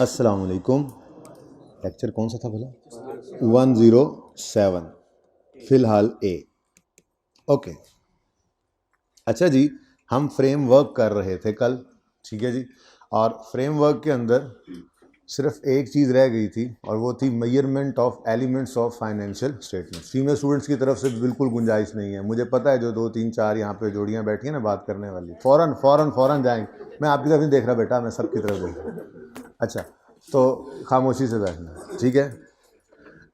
अस्सलाम वालेकुम। लेक्चर कौन सा था भला? 107 फ़िलहाल ए। ओके, अच्छा जी, हम फ्रेमवर्क कर रहे थे कल, ठीक है जी। और फ्रेमवर्क के अंदर सिर्फ एक चीज़ रह गई थी और वो थी measurement of elements of financial statements. Female students की तरफ से बिल्कुल गुंजाइश नहीं है, मुझे पता है। जो 2 3 4 यहाँ पे जोड़ियाँ बैठी हैं ना बात करने वाली, फ़ौरन फ़ौरन फ़ौरन जाएंगे। मैं आपकी तरफ नहीं देख रहा बेटा, मैं सबकी तरफ देख रहा हूँ। अच्छा, तो खामोशी से बैठना, ठीक है।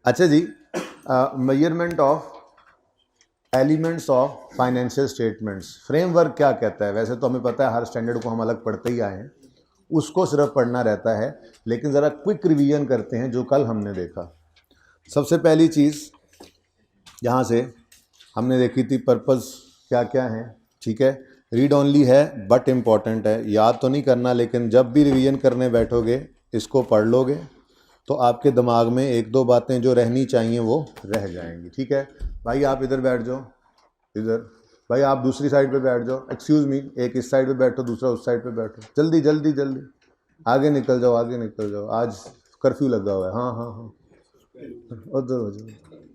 अच्छा जी, measurement of elements of financial statements, framework क्या कहता है? वैसे तो हमें पता है, हर स्टैंडर्ड को हम अलग पढ़ते ही आए हैं, उसको सिर्फ पढ़ना रहता है। लेकिन ज़रा क्विक रिवीजन करते हैं जो कल हमने देखा। सबसे पहली चीज़ यहाँ से हमने देखी थी, पर्पस क्या क्या है, ठीक है। रीड ओनली है बट इम्पॉर्टेंट है, याद तो नहीं करना, लेकिन जब भी रिवीजन करने बैठोगे इसको पढ़ लोगे तो आपके दिमाग में एक दो बातें जो रहनी चाहिए वो रह जाएंगी, ठीक है। भाई आप इधर बैठ जाओ, इधर। भाई आप दूसरी साइड पे बैठ जाओ, एक्सक्यूज़ मी, एक इस साइड पे बैठो, दूसरा उस साइड पे बैठो, जल्दी जल्दी जल्दी आगे निकल जाओ, आगे निकल जाओ, आज कर्फ्यू लगा हुआ है। हाँ हाँ हाँ, उधर हो जाओ,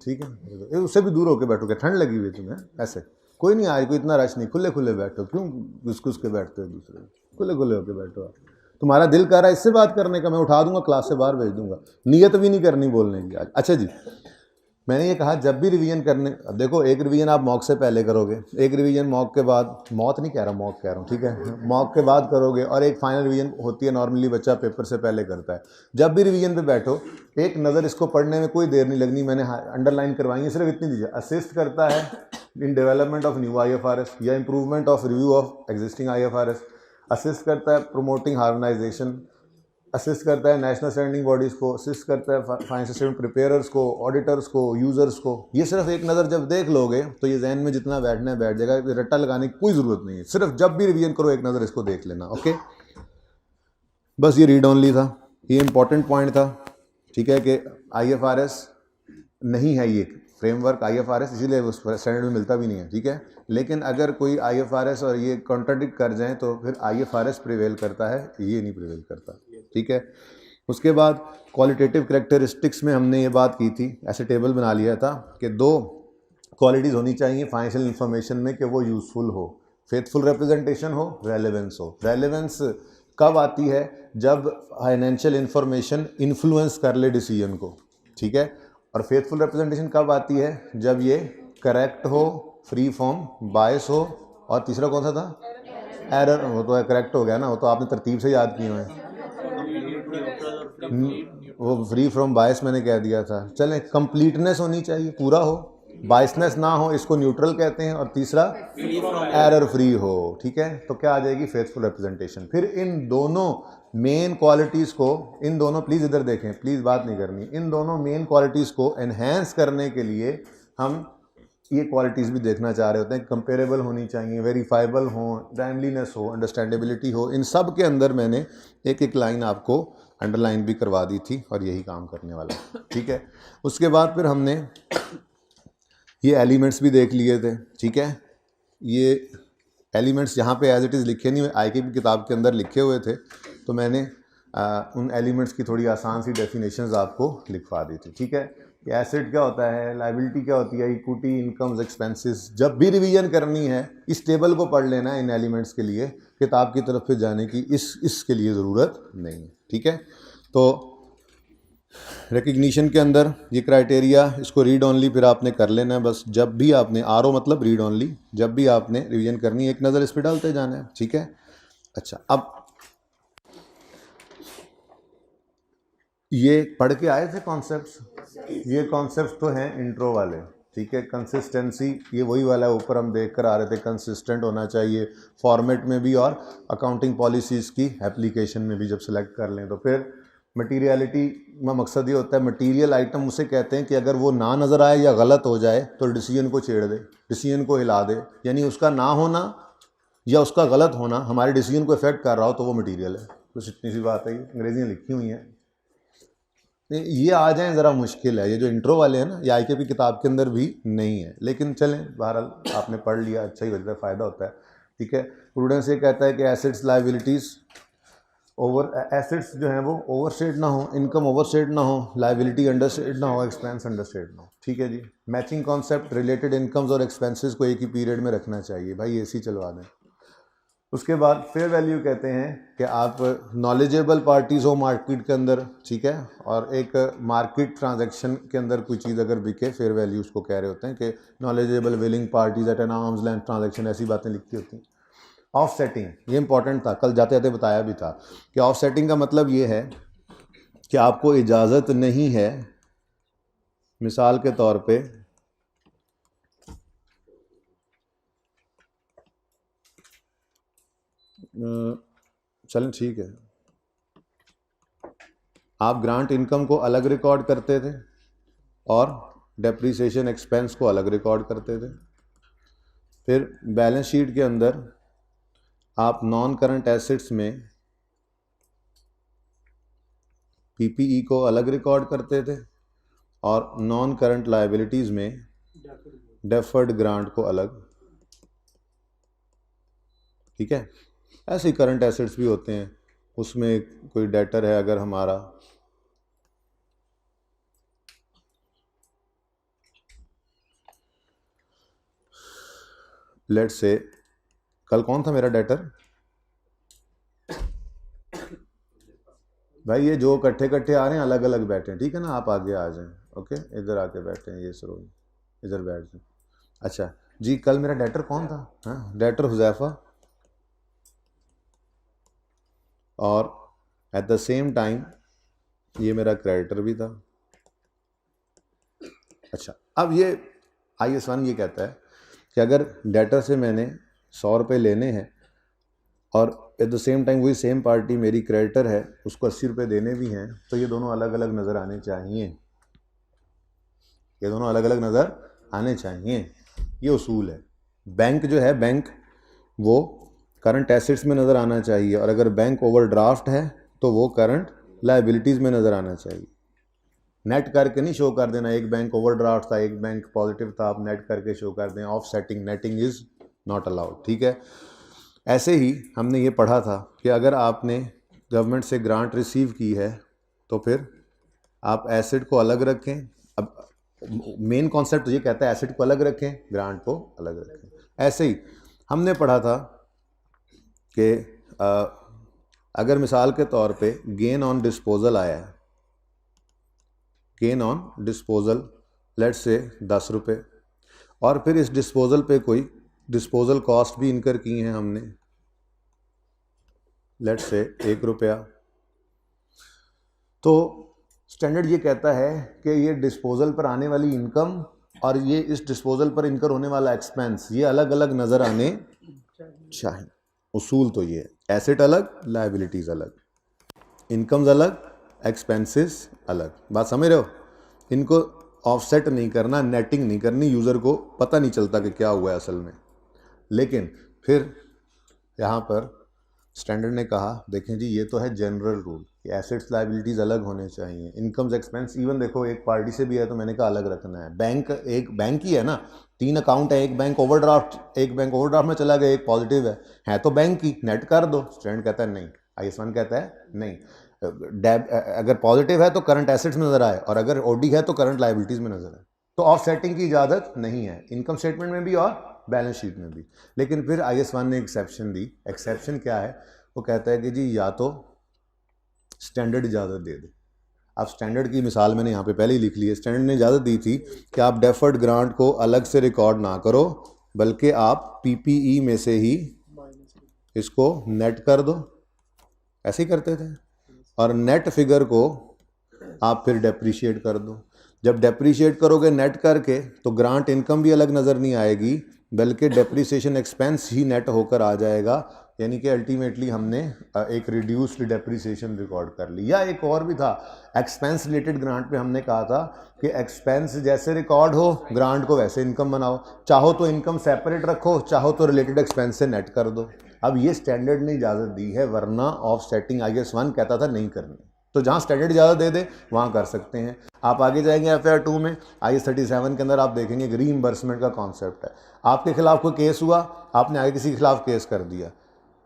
ठीक है। उससे भी दूर होके बैठो, क्या ठंड लगी हुई है तुम्हें? ऐसे कोई नहीं, आज कोई इतना रश नहीं, खुले खुले बैठो, क्यों घुस के बैठते हो दूसरे? खुले खुले होके बैठो। आप तुम्हारा दिल कर रहा है इससे बात करने का, मैं उठा दूंगा, क्लास से बाहर भेज दूंगा, नियत भी नहीं करनी बोलने की आज। अच्छा जी, मैंने ये कहा जब भी रिवीजन करने, अब देखो, एक रिवीजन आप मॉक से पहले करोगे, एक रिवीजन मॉक के बाद, मौत नहीं कह रहा, मॉक कह रहा हूँ, ठीक है, मॉक के बाद करोगे, और एक फाइनल रिवीजन होती है, नॉर्मली बच्चा पेपर से पहले करता है। जब भी रिवीजन पे बैठो, एक नज़र इसको पढ़ने में कोई देर नहीं लगनी, मैंने अंडरलाइन करवाई है, सिर्फ इतनी दीजिए। असिस्ट करता है in development of new IFRS या improvement of review of existing IFRS, assist करता है प्रोमोटिंग हार्मोनाइजेशन, असिस्ट करता है नेशनल स्टैंडिंग बॉडीज़ को, असिस्ट करता है फाइनेंशियल स्टेटमेंट प्रिपेयर्स को, ऑडिटर्स को, यूज़र्स को। ये सिर्फ एक नज़र जब देख लोगे तो ये जहन में जितना बैठना है बैठ जाएगा, रट्टा लगाने की कोई ज़रूरत नहीं है, सिर्फ जब भी रिवीजन करो एक नज़र इसको देख लेना। ओके, बस ये रीड ओनली था, ये इंपॉर्टेंट पॉइंट था, ठीक है, कि IFRS नहीं है ये फ्रेमवर्क IFRS, इसीलिए उस स्टैंडर्ड में मिलता भी नहीं है, ठीक है। लेकिन अगर कोई IFRS और ये कॉन्ट्राडिक्ट कर जाए तो फिर IFRS प्रिवेल करता है, ये नहीं प्रिवेल करता, ठीक है। उसके बाद क्वालिटेटिव कैरेक्टरिस्टिक्स में हमने ये बात की थी, ऐसे टेबल बना लिया था कि 2 क्वालिटीज़ होनी चाहिए फाइनेंशियल इन्फॉर्मेशन में कि वो यूज़फुल हो, फेथफुल रिप्रेजेंटेशन हो, रेलेवेंस हो। रेलेवेंस कब आती है? जब फाइनेंशियल इन्फॉर्मेशन इन्फ्लुएंस कर ले डिसीजन को, ठीक है। और फेथफुल रिप्रेजेंटेशन कब आती है? जब ये करेक्ट हो, फ्री फ्रॉम बायस हो, और तीसरा कौन सा था? एरर। वो तो करेक्ट हो गया ना, वो तो आपने तरतीब से याद किए हुए हैं। वो फ्री फ्रॉम बायस मैंने कह दिया था। चलें, कंप्लीटनेस होनी चाहिए, पूरा हो, बायसनेस ना हो, इसको न्यूट्रल कहते हैं, और तीसरा एरर फ्री हो, ठीक है। तो क्या आ जाएगी? Faithful representation. फिर इन दोनों मेन क्वालिटीज़ को, इन दोनों, प्लीज़ इधर देखें, प्लीज़ बात नहीं करनी, इन दोनों मेन क्वालिटीज़ को एनहेंस करने के लिए हम ये क्वालिटीज़ भी देखना चाह रहे होते हैं। कंपेरेबल होनी चाहिए, वेरीफाइबल हो, टाइमलीनेस हो, अंडरस्टैंडेबिलिटी हो। इन सब के अंदर मैंने एक एक लाइन आपको अंडरलाइन भी करवा दी थी और यही काम करने वाला, ठीक है। उसके बाद फिर हमने ये एलिमेंट्स भी देख लिए थे, ठीक है। ये एलिमेंट्स यहाँ पे एज इट इज़ लिखे नहीं, IK की किताब के अंदर लिखे हुए थे, तो मैंने उन एलिमेंट्स की थोड़ी आसान सी डेफिनेशंस आपको लिखवा दी थी, ठीक है। कि एसेट क्या होता है, लायबिलिटी क्या होती है, इक्विटी, इनकम्स, एक्सपेंसेस। जब भी रिवीजन करनी है इस टेबल को पढ़ लेना है इन एलिमेंट्स के लिए, किताब की तरफ फिर जाने की इसके लिए ज़रूरत नहीं है, ठीक है। तो रिकग्निशन के अंदर ये क्राइटेरिया, इसको रीड ओनली फिर आपने कर लेना है बस। जब भी आपने RO मतलब रीड ओनली, जब भी आपने रिवीजन करनी है एक नज़र इस पर डालते जाना है, ठीक है। अच्छा, अब ये पढ़ के आए थे कॉन्सेप्ट्स, ये कॉन्सेप्ट्स तो हैं इंट्रो वाले, ठीक है। कंसिस्टेंसी ये वही वाला है, ऊपर हम देख कर आ रहे थे, कंसिस्टेंट होना चाहिए फॉर्मेट में भी और अकाउंटिंग पॉलिसीज़ की एप्लीकेशन में भी। जब सेलेक्ट कर लें तो फिर मटीरियलिटी में मकसद ये होता है, मटीरियल आइटम उसे कहते हैं कि अगर वो ना नज़र आए या गलत हो जाए तो डिसीजन को छेड़ दे, डिसीजन को हिला दे, यानी उसका ना होना या उसका गलत होना हमारे डिसीजन को इफेक्ट कर रहा हो तो वो मटीरियल है। बस इतनी सी बात है, ये अंग्रेजियाँ लिखी हुई हैं, ये आ जाएँ ज़रा मुश्किल है। ये जो इंट्रो वाले हैं ना, ये IK की किताब के अंदर भी नहीं है, लेकिन चलें, बहरहाल आपने पढ़ लिया, अच्छा ही वजह फ़ायदा होता है, ठीक है। प्रूडेंस ये कहता है कि एसेट्स लायबिलिटीज़ ओवर एसेट्स जो हैं वो ओवरस्टेट ना हो, इनकम ओवरस्टेट ना हो, लाइबिलिटी अंडरस्टेट ना हो, एक्सपेंस अंडरस्टेट ना हो। ठीक है जी। मैचिंग कॉन्सेप्ट, रिलेटेड इनकम्स और एक्सपेंसेस को एक ही पीरियड में रखना चाहिए भाई, एसी चलवा दें। उसके बाद फेयर वैल्यू कहते हैं कि आप नॉलेजेबल पार्टीज हो मार्केट के अंदर, ठीक है, और एक मार्केट ट्रांजैक्शन के अंदर कोई चीज़ अगर बिके, फेयर वैल्यू उसको कह रहे होते हैं कि knowledgeable willing parties at an arm's length transaction, ऐसी बातें लिखी होती हैं। ऑफसेटिंग, ये इंपॉर्टेंट था, कल जाते जाते बताया भी था कि ऑफसेटिंग का मतलब ये है कि आपको इजाज़त नहीं है, मिसाल के तौर पे चलें ठीक है, आप ग्रांट इनकम को अलग रिकॉर्ड करते थे और डेप्रीसिएशन एक्सपेंस को अलग रिकॉर्ड करते थे। फिर बैलेंस शीट के अंदर आप नॉन करंट एसेट्स में पीपीई को अलग रिकॉर्ड करते थे और नॉन करंट लायबिलिटीज़ में डेफर्ड ग्रांट को अलग। ठीक है, ऐसे ही करंट एसेट्स भी होते हैं, उसमें कोई डेटर है अगर हमारा, लेट्स से कल कौन था मेरा डेटर भाई, ये जो इकट्ठे इकट्ठे आ रहे हैं अलग अलग बैठे हैं, ठीक है ना, आप आगे आ जाएं, ओके, इधर आके बैठे हैं, ये सरो इधर बैठ जाए। अच्छा जी, कल मेरा डेटर कौन था? हाँ, डेटर हुज़ैफा, और एट द सेम टाइम ये मेरा क्रेडिटर भी था। अच्छा, अब ये IAS 1 ये कहता है कि अगर डेटर से मैंने 100 रुपये लेने हैं और एट द सेम टाइम वही सेम पार्टी मेरी क्रेडिटर है, उसको 80 रुपये देने भी हैं, तो ये दोनों अलग अलग नज़र आने चाहिए, ये दोनों अलग अलग नज़र आने चाहिए, ये उसूल है। बैंक जो है, बैंक वो करंट एसेट्स में नज़र आना चाहिए, और अगर बैंक ओवरड्राफ्ट है तो वो करंट लायबिलिटीज़ में नज़र आना चाहिए। नेट करके नहीं शो कर देना, एक बैंक ओवरड्राफ्ट था एक बैंक पॉजिटिव था, आप नेट करके शो कर दें, of setting, netting is not allowed. ठीक है, ऐसे ही हमने ये पढ़ा था कि अगर आपने गवर्नमेंट से ग्रांट रिसीव की है तो फिर आप एसेट को अलग रखें। अब मेन कॉन्सेप्ट तो ये कहता है एसेट को अलग रखें, ग्रांट को अलग रखें। ऐसे ही हमने पढ़ा था कि अगर मिसाल के तौर पे गेन ऑन डिस्पोजल आया है, gain on disposal let's say 10 रुपये, और फिर इस डिस्पोजल पे कोई डिस्पोजल कॉस्ट भी इनकर की हैं हमने, लेट्स से 1 रुपया, तो स्टैंडर्ड ये कहता है कि ये डिस्पोजल पर आने वाली इनकम और ये इस डिस्पोजल पर इनकर होने वाला एक्सपेंस, ये अलग अलग नज़र आने चाहिए। उसूल तो ये है, एसेट अलग, लायबिलिटीज़ अलग, इनकम्स अलग, एक्सपेंसेस अलग। बात समझ रहे हो? इनको ऑफसेट नहीं करना, नेटिंग नहीं करनी, यूज़र को पता नहीं चलता कि क्या हुआ है असल में। लेकिन फिर यहाँ पर स्टैंडर्ड ने कहा देखें जी, ये तो है जनरल रूल कि एसेट्स लायबिलिटीज़ अलग होने चाहिए, इनकम्स एक्सपेंस इवन देखो एक पार्टी से भी है तो मैंने कहा अलग रखना है। बैंक एक बैंक ही है ना, 3 अकाउंट है, एक बैंक ओवरड्राफ्ट में चला गया, एक पॉजिटिव है तो बैंक की नेट कर दो। स्टैंडर्ड कहता है नहीं, IAS 1 कहता है नहीं, अगर पॉजिटिव है तो करंट एसेट्स में नज़र आए और अगर ओडी है तो करंट लायबिलिटीज़ में नज़र आए, तो ऑफसेटिंग की इजाज़त नहीं है इनकम स्टेटमेंट में भी और बैलेंस शीट में भी। लेकिन फिर IAS 1 ने एक्सेप्शन दी। एक्सेप्शन क्या है? वो कहता है कि जी या तो स्टैंडर्ड इजाज़त दे दे। अब स्टैंडर्ड की मिसाल मैंने यहाँ पे पहले ही लिख ली है। स्टैंडर्ड ने इजाज़त दी थी कि आप डेफर्ड ग्रांट को अलग से रिकॉर्ड ना करो, बल्कि आप PPE में से ही इसको नेट कर दो, ऐसे ही करते थे, और नेट फिगर को आप फिर डेप्रीशिएट कर दो। जब डेप्रीशिएट करोगे नेट करके तो ग्रांट इनकम भी अलग नज़र नहीं आएगी, बल्कि डेप्रीसिएशन एक्सपेंस ही नेट होकर आ जाएगा, यानी कि अल्टीमेटली हमने एक रिड्यूस्ड डेप्रीसिएशन रिकॉर्ड कर ली। या एक और भी था, एक्सपेंस रिलेटेड ग्रांट पे हमने कहा था कि एक्सपेंस जैसे रिकॉर्ड हो ग्रांट को वैसे इनकम बनाओ, चाहो तो इनकम सेपरेट रखो, चाहो तो रिलेटेड एक्सपेंस से नेट कर दो। अब ये स्टैंडर्ड ने इजाज़त दी है, वरना ऑफसेटिंग IAS 1 कहता था नहीं करनी, तो जहाँ स्टैंडर्ड इजाज़त दे दे वहाँ कर सकते हैं। आप आगे जाएंगे FAR 2 में, IAS 37 के अंदर आप देखेंगे कि रीइंबर्समेंट का कॉन्सेप्ट है। आपके खिलाफ कोई केस हुआ, आपने आगे किसी के खिलाफ केस कर दिया,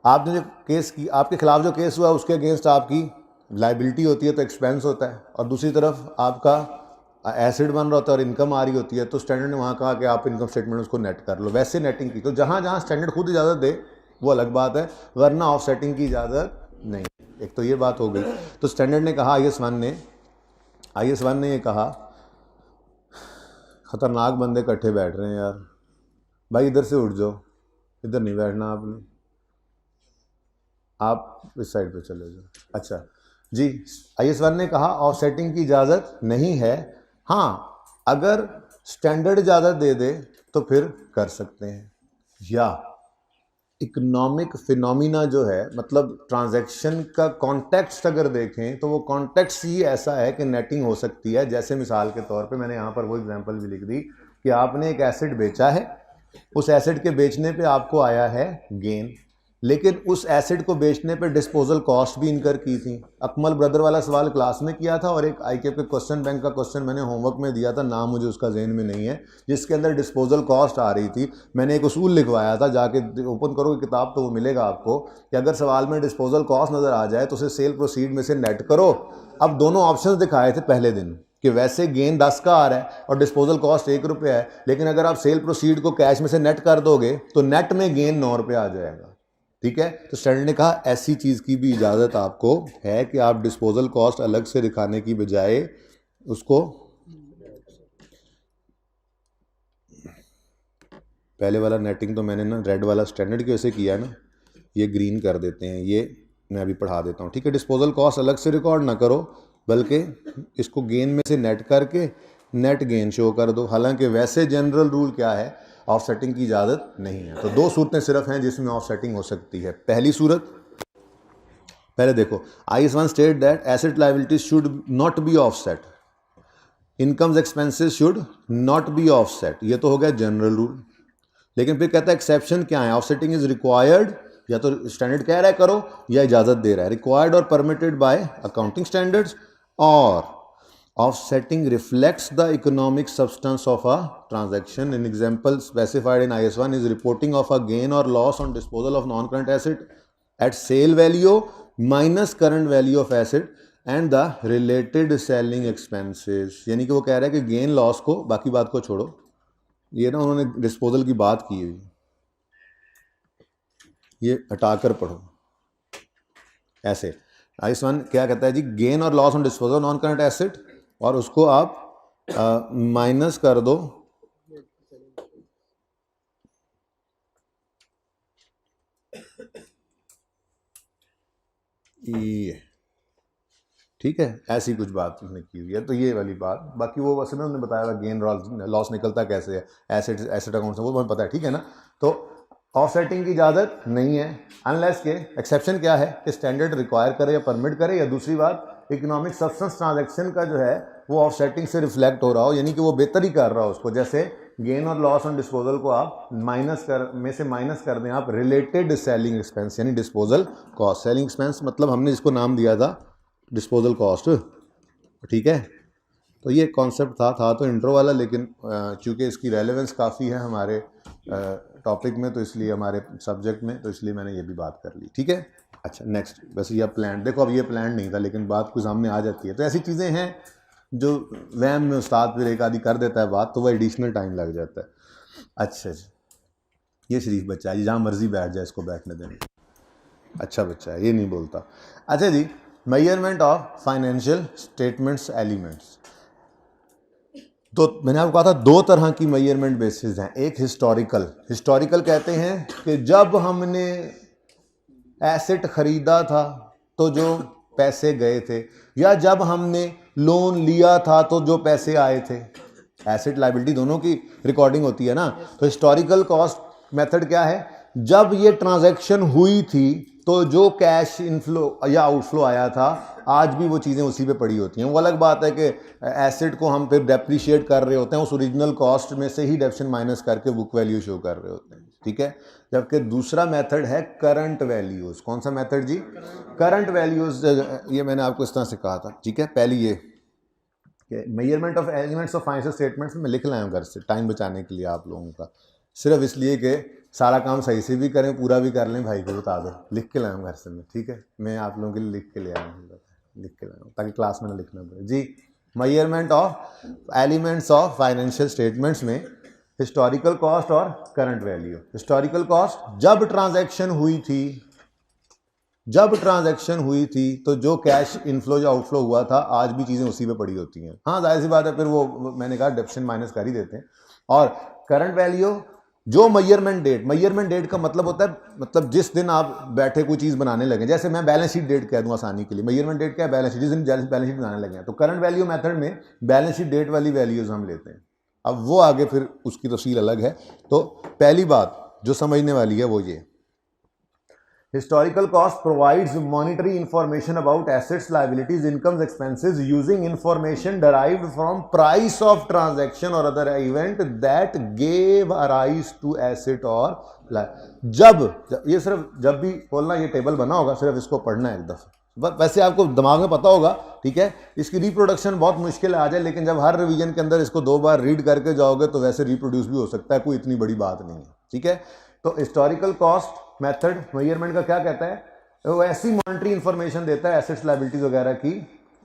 आपने जो केस की, आपके खिलाफ जो केस हुआ उसके अगेंस्ट आपकी लाइबिलिटी होती है तो एक्सपेंस होता है, और दूसरी तरफ आपका एसिड बन रहा होता है और इनकम आ रही होती है, तो स्टैंडर्ड ने वहाँ कहा कि आप इनकम स्टेटमेंट उसको नेट कर लो, वैसे नेटिंग की। तो जहाँ जहाँ स्टैंडर्ड खुद इजाज़त दे वो अलग बात है, वरना ऑफसेटिंग की इजाज़त नहीं। एक तो ये बात हो गई। तो स्टैंडर्ड ने कहा, IS1 ने ये कहा, ख़तरनाक बंदे इकट्ठे बैठ रहे हैं यार, भाई इधर से उठ जाओ, इधर नहीं बैठना आपने, आप इस साइड पे चले जाओ। अच्छा जी, IS1 ने कहा ऑफसेटिंग की इजाज़त नहीं है, हाँ अगर स्टैंडर्ड इजाज़त दे दे तो फिर कर सकते हैं। या इकोनॉमिक फिनोमिना जो है, मतलब ट्रांजैक्शन का कॉन्टेक्स्ट अगर देखें तो वो कॉन्टेक्स्ट ही ऐसा है कि नेटिंग हो सकती है। जैसे मिसाल के तौर पे मैंने यहाँ पर वो एग्जांपल भी लिख दी कि आपने एक एसेट बेचा है, उस एसेट के बेचने पे आपको आया है गेन, लेकिन उस एसेट को बेचने पे डिस्पोजल कॉस्ट भी इनकर की थी। अकमल ब्रदर वाला सवाल क्लास में किया था और एक IK के क्वेश्चन बैंक का क्वेश्चन मैंने होमवर्क में दिया था, नाम मुझे उसका ज़हन में नहीं है, जिसके अंदर डिस्पोजल कॉस्ट आ रही थी। मैंने एक उसूल लिखवाया था, जाके ओपन करोगे किताब तो वो मिलेगा आपको, कि अगर सवाल में डिस्पोजल कॉस्ट नज़र आ जाए तो उसे सेल प्रोसीड में से नेट करो। अब दोनों ऑप्शन दिखाए थे पहले दिन कि वैसे गेन 10 का आ रहा है और डिस्पोजल कॉस्ट 1 रुपया है, लेकिन अगर आप सेल प्रोसीड को कैश में से नेट कर दोगे तो नेट में गेन 9 रुपये आ जाएगा। ठीक है, तो स्टैंडर्ड ने कहा ऐसी चीज़ की भी इजाज़त आपको है कि आप डिस्पोजल कॉस्ट अलग से दिखाने की बजाय उसको, पहले वाला नेटिंग तो मैंने ना रेड वाला स्टैंडर्ड की वजह से किया ना, ये ग्रीन कर देते हैं, ये मैं अभी पढ़ा देता हूँ। ठीक है, डिस्पोजल कॉस्ट अलग से रिकॉर्ड ना करो, बल्कि इसको गेन में से नेट करके नेट गेन शो कर दो। हालांकि वैसे जनरल रूल क्या है, ऑफसेटिंग की इजाज़त नहीं है। तो 2 सूरतें सिर्फ हैं जिसमें ऑफसेटिंग हो सकती है। पहली सूरत, पहले देखो, IS1 state that asset liabilities should not be offset, incomes expenses should not be offset, ये तो हो गया जनरल रूल। लेकिन फिर कहता है एक्सेप्शन क्या है, ऑफसेटिंग इज रिक्वायर्ड, या तो स्टैंडर्ड कह रहा है करो या इजाज़त दे रहा है, रिक्वायर्ड और परमिटेड बाय अकाउंटिंग स्टैंडर्ड्स, और offsetting reflects the economic substance of a transaction. An example specified in IS1 is reporting of a gain or loss on disposal of non-current asset at sale value minus current value of asset and the related selling expenses. यानी कि वो कह रहा है कि gain loss को, बाकी बात को छोड़ो, ये ना उन्होंने डिस्पोजल की बात की हुई, ये हटाकर पढ़ो ऐसे। IS1 क्या कहता है जी, गेन और loss on disposal non current asset, और उसको आप माइनस कर दो ये। ठीक है, ऐसी कुछ बात उसने की हुई है। तो ये वाली बात, बाकी वो वैसे में उन्होंने बताया गेन लॉस निकलता कैसे है एसेट अकाउंट से, वो मुझे पता है। ठीक है ना, तो ऑफसेटिंग की इजाज़त नहीं है अनलेस के, एक्सेप्शन क्या है कि स्टैंडर्ड रिक्वायर करे या परमिट करे, या दूसरी बात इकोनॉमिक सब्सटेंस ट्रांजैक्शन का जो है वो ऑफसेटिंग से रिफ्लेक्ट हो रहा हो, यानी कि वो बेहतर ही कर रहा हो उसको। जैसे गेन और लॉस ऑन डिस्पोजल को आप माइनस कर दें आप रिलेटेड सेलिंग एक्सपेंस, यानी डिस्पोजल कॉस्ट। सेलिंग एक्सपेंस मतलब हमने जिसको नाम दिया था डिस्पोजल कॉस्ट। ठीक है, तो ये कॉन्सेप्ट था तो इंट्रो वाला, लेकिन चूँकि इसकी रेलेवेंस काफ़ी है हमारे टॉपिक में, तो इसलिए हमारे सब्जेक्ट में, तो इसलिए मैंने ये भी बात कर ली। ठीक है, अच्छा नेक्स्ट, वैसे ये प्लान देखो, अब ये प्लान नहीं था लेकिन बात कुछ सामने आ जाती है। तो ऐसी चीज़ें हैं जो वहम में उस्ताद फिर एक आदि कर देता है बात, तो वह एडिशनल टाइम लग जाता है। अच्छा जी, ये शरीफ बच्चा है, जहाँ मर्जी बैठ जाए इसको बैठने देंगे, अच्छा बच्चा है, ये नहीं बोलता। अच्छा जी, measurement of financial statements elements. तो मैंने आपको कहा था 2 तरह की मेजरमेंट बेसिस हैं। एक हिस्टोरिकल कहते हैं कि जब हमने एसेट खरीदा था तो जो पैसे गए थे, या जब हमने लोन लिया था तो जो पैसे आए थे। एसेट लायबिलिटी दोनों की रिकॉर्डिंग होती है ना। तो हिस्टोरिकल कॉस्ट मेथड क्या है, जब ये ट्रांजैक्शन हुई थी तो जो कैश इनफ्लो या आउटफ्लो आया था, आज भी वो चीज़ें उसी पे पड़ी होती हैं। वो अलग बात है कि एसेट को हम फिर डेप्रीशिएट कर रहे होते हैं, उस ओरिजिनल कॉस्ट में से ही डेप्शन माइनस करके बुक वैल्यू शो कर रहे होते हैं। ठीक है, जबकि दूसरा मेथड है करंट वैल्यूज़। कौन सा मेथड जी, करंट वैल्यूज़। ये मैंने आपको इस तरह से कहा था। ठीक है, पहली ये measurement of elements of financial statements में लिख लाएं घर से, टाइम बचाने के लिए आप लोगों का। सिर्फ इसलिए कि सारा काम सही से भी करें, पूरा भी कर लें, भाई को बता दो, लिख के लाया हूँ घर से मैं, ठीक है, मैं आप लोगों के लिए लिख के ले आया हूँ, लिख के लाया हूँ ताकि क्लास में ना लिखना पड़े जी। Measurement of elements of financial statements में हिस्टोरिकल कॉस्ट और करंट वैल्यू। हिस्टोरिकल कॉस्ट जब ट्रांजैक्शन हुई थी तो जो कैश इनफ्लो या आउटफ्लो हुआ था, आज भी चीज़ें उसी पे पड़ी होती हैं। हाँ जाहिर सी बात है, फिर वो मैंने कहा डेप्शन माइनस कर ही देते हैं। और करंट वैल्यू जो मेजरमेंट डेट का मतलब होता है, मतलब जिस दिन आप बैठे कोई चीज़ बनाने लगे, जैसे मैं बैलेंस शीट डेट कह दूँ आसानी के लिए, मेजरमेंट डेट क्या है, बैलेंस शीट, जिस दिन बैलेंस शीट बनाने लगे हैं। तो करंट वैल्यू मेथड में बैलेंस शीट डेट वाली वैल्यूज़ हम लेते हैं। अब वो आगे फिर उसकी तफसील अलग है। तो पहली बात जो समझने वाली है वो ये, historical cost provides monetary information about assets, liabilities, incomes, expenses using information derived from price of transaction और other event that gave arise to asset और जब ये सिर्फ जब भी बोलना, ये टेबल बना होगा, सिर्फ इसको पढ़ना है एक दफा, वैसे आपको दिमाग में पता होगा, ठीक है। इसकी रिप्रोडक्शन बहुत मुश्किल आ जाए, लेकिन जब हर रिवीजन के अंदर इसको 2 बार रीड करके जाओगे तो वैसे रिप्रोड्यूस भी हो सकता है, कोई इतनी बड़ी बात नहीं है, ठीक है। तो हिस्टोरिकल कॉस्ट मेथड मेजरमेंट का क्या कहता है, वो ऐसी मॉनिटरी इंफॉर्मेशन देता है एसेट्स, लायबिलिटीज वगैरह की,